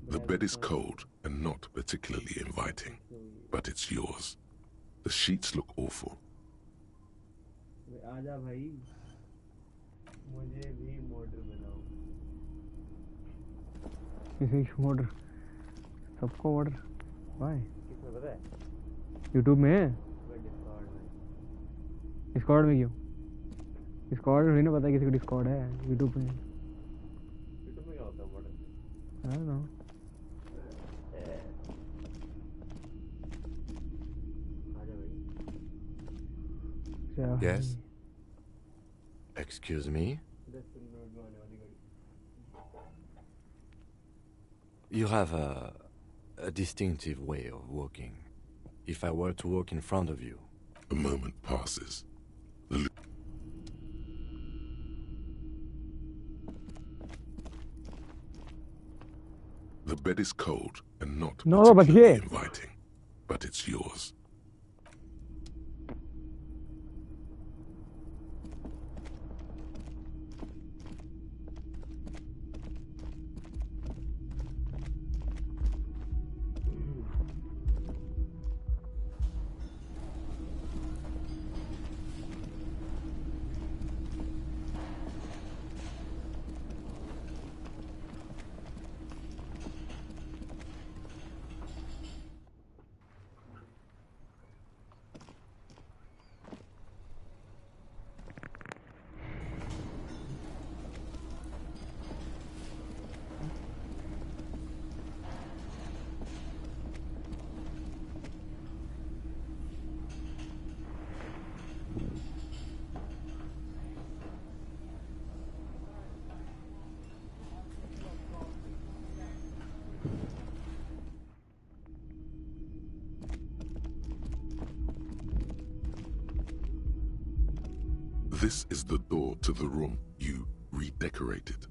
The bed is cold and not particularly inviting, but it's yours. The sheets look awful. आजा भाई, मुझे भी model बनाओ. किसी को order, सबको ऑर्डर, वाई? यूट्यूब में है? डिस्कॉर्ड में क्यों? डिस्कॉर्ड में नहीं ना पता किसी को डिस्कॉर्ड है यूट्यूब में। यूट्यूब में क्या होता है order? I don't know. Yes. Excuse me? You have a distinctive way of walking. If I were to walk in front of you... A moment passes. The bed is cold and not particularly inviting, but it's yours. This is the door to the room you redecorated.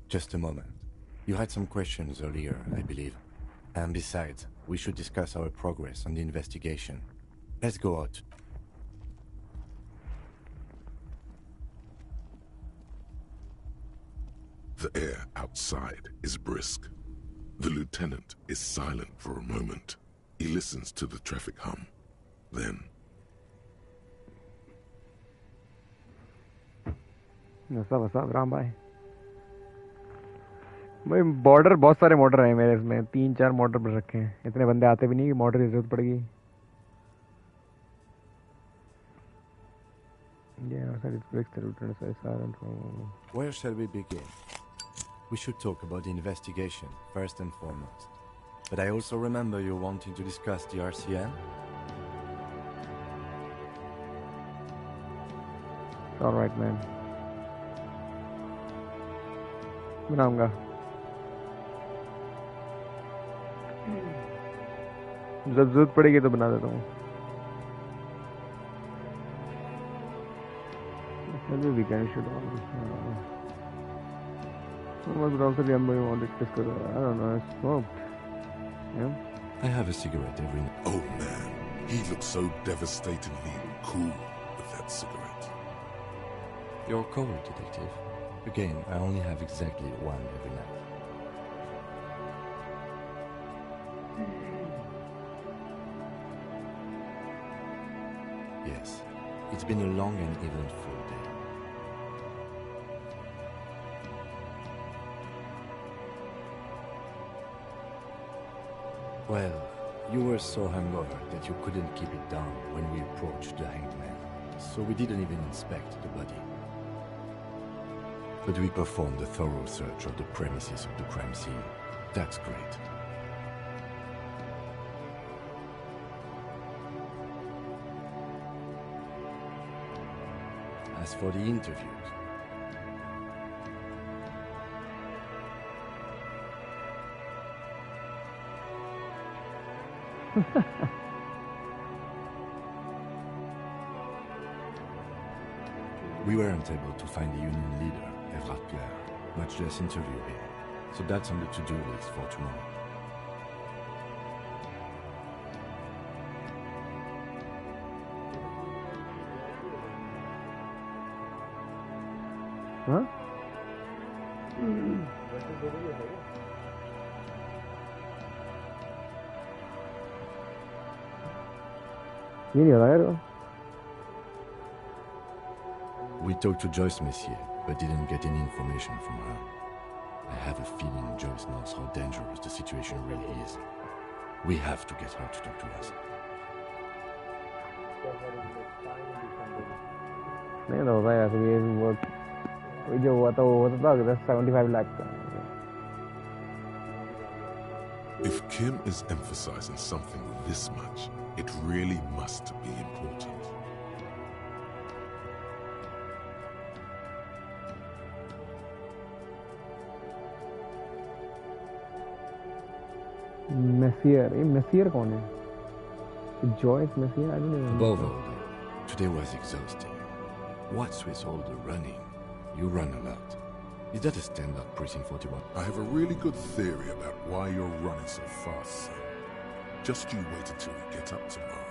Just a moment. You had some questions earlier, I believe. And besides, we should discuss our progress on the investigation. Let's go out. The air outside is brisk. The lieutenant is silent for a moment. He listens to the traffic hum. Then... What's up, Ram भाई? भाई border बहुत सारे मॉडर हैं मेरे इसमें, 3-4 मॉडर बन रखे हैं। इतने बंदे आते भी नहीं कि मॉडर की जरूरत पड़ेगी। Where shall we begin? We should talk about the investigation first and foremost. But I also remember you wanting to discuss the RCM. All right, man. बनाऊंगा। जब जरूरत पड़ेगी तो बना देता हूँ। Maybe we can shoot on this. What would also remember you want to discuss? I don't know. I smoked. Yeah. I have a cigarette every night. Oh man, he looks so devastatingly cool with that cigarette. You're cold, detective. Again, I only have exactly one every night. Yes, it's been a long and eventful day. Well, you were so hungover that you couldn't keep it down when we approached the hanged man, so we didn't even inspect the body. But we performed a thorough search of the premises of the crime scene. That's great. As for the interviews, we weren't able to find the union leader, much less interview him. So that's on the to-do list for tomorrow. Huh? ये नहीं हो रहा यार। We talked to Joyce, Monsieur, but didn't get any information from her. I have a feeling Joyce knows how dangerous the situation really is. We have to get her to talk to us. नहीं तो होता है ऐसे ये वो जो हुआ था वो होता था 75 लाख का. If Kim is emphasizing something this much, it really must be important. Messier, ये Messier कौन है? Joyce Messier, I don't know. Above all, today was exhausting. What's with all the running? You run a lot. Is that a standard Precinct 41? I have a really good theory about why you're running so fast, son. Just you wait until we get up tomorrow.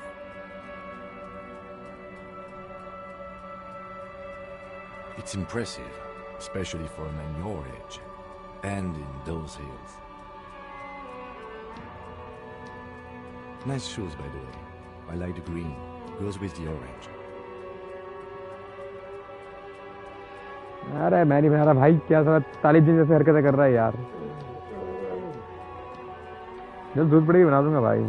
It's impressive, especially for a man your age, and in those hills. Nice shoes, by the way. I like the green. Goes with the orange. अरे मैं नहीं बना रहा भाई, क्या साला ताली दिन जैसे हरकतें कर रहा है यार. जब दूध पड़ेगी बना दूंगा भाई.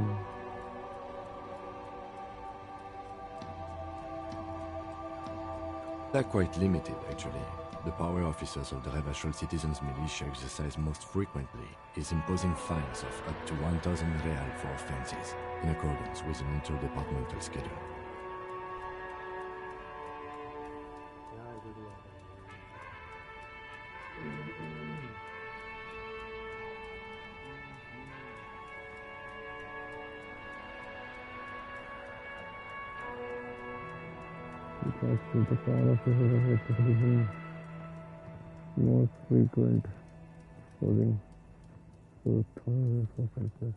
They're quite limited, actually. The power officers of the Revachol Citizens Militia exercise most frequently is imposing fines of up to 1,000 real for offenses, in accordance with an interdepartmental schedule. The power officers of citizens most frequent posing to offenses.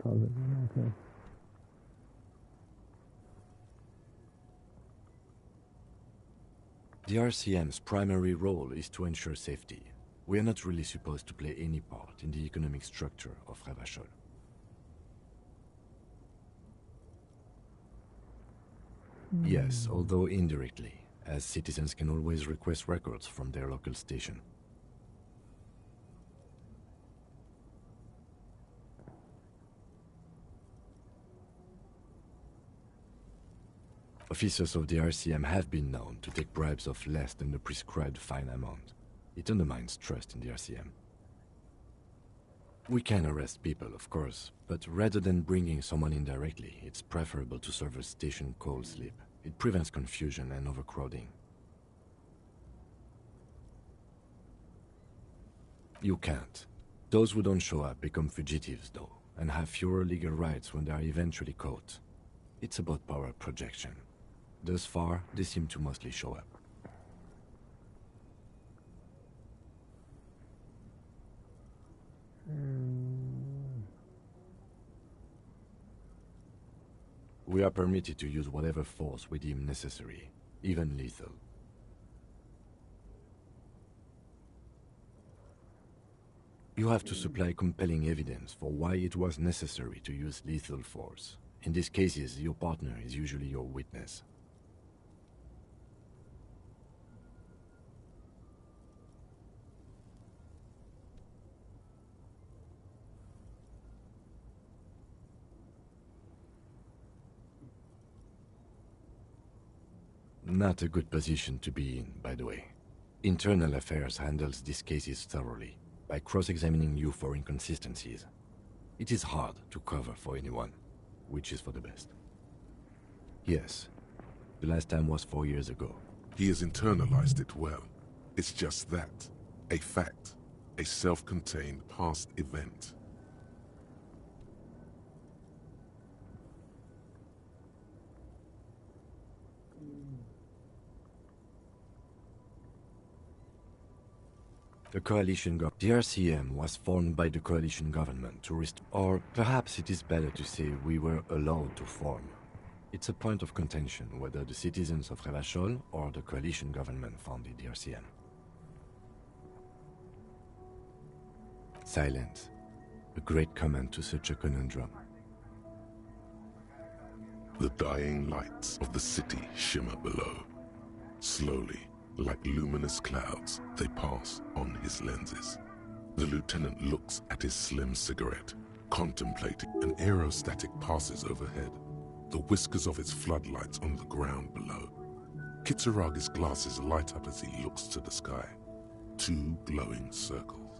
Okay. The RCM's primary role is to ensure safety. We are not really supposed to play any part in the economic structure of Revachol. Yes, although indirectly, as citizens can always request records from their local station. Officers of the RCM have been known to take bribes of less than the prescribed fine amount. It undermines trust in the RCM. We can arrest people, of course, but rather than bringing someone in directly, it's preferable to serve a station call slip. It prevents confusion and overcrowding. You can't. Those who don't show up become fugitives, though, and have fewer legal rights when they are eventually caught. It's about power projection. Thus far, they seem to mostly show up. We are permitted to use whatever force we deem necessary, even lethal. You have to supply compelling evidence for why it was necessary to use lethal force. In these cases, your partner is usually your witness. Not a good position to be in, by the way. Internal Affairs handles these cases thoroughly, by cross-examining you for inconsistencies. It is hard to cover for anyone, which is for the best. Yes, the last time was 4 years ago. He has internalized it well. It's just that. A fact. A self-contained past event. The the RCM was formed by the coalition government to or perhaps it is better to say we were allowed to form. It's a point of contention whether the citizens of Revachol or the coalition government founded the RCM. Silence. A great comment to such a conundrum. The dying lights of the city shimmer below. Slowly, like luminous clouds, they pass on his lenses. The lieutenant looks at his slim cigarette, contemplating. An aerostatic passes overhead, the whiskers of its floodlights on the ground below. Kitsuragi's glasses light up as he looks to the sky. 2 glowing circles.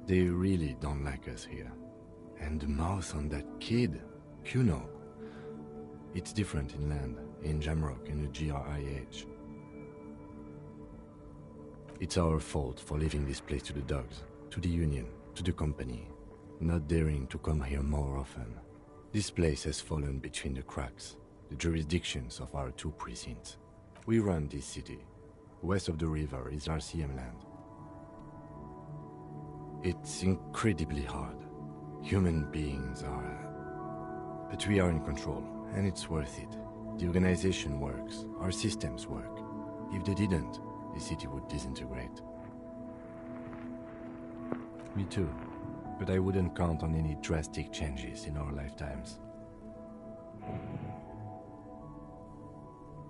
They really don't like us here. And the mouth on that kid, Kuno. It's different inland, in Jamrock and the GRIH. It's our fault for leaving this place to the dogs, to the Union, to the company, not daring to come here more often. This place has fallen between the cracks, the jurisdictions of our 2 precincts. We run this city. West of the river is RCM land. It's incredibly hard. Human beings are... But we are in control, and it's worth it. The organization works, our systems work. If they didn't, the city would disintegrate. Me too, but I wouldn't count on any drastic changes in our lifetimes.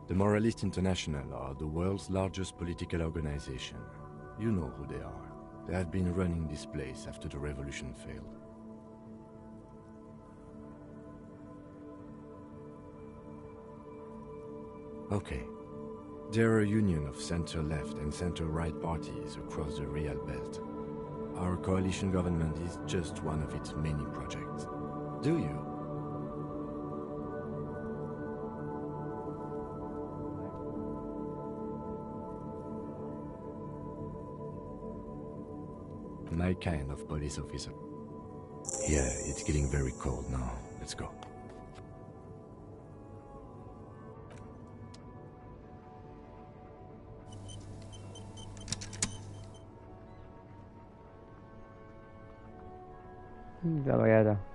The Moralist International are the world's largest political organization. You know who they are. They have been running this place after the revolution failed. Okay. There are a union of center-left and center-right parties across the Real Belt. Our coalition government is just one of its many projects. Do you? My kind of police officer. Yeah, it's getting very cold now. Let's go. चलो गया था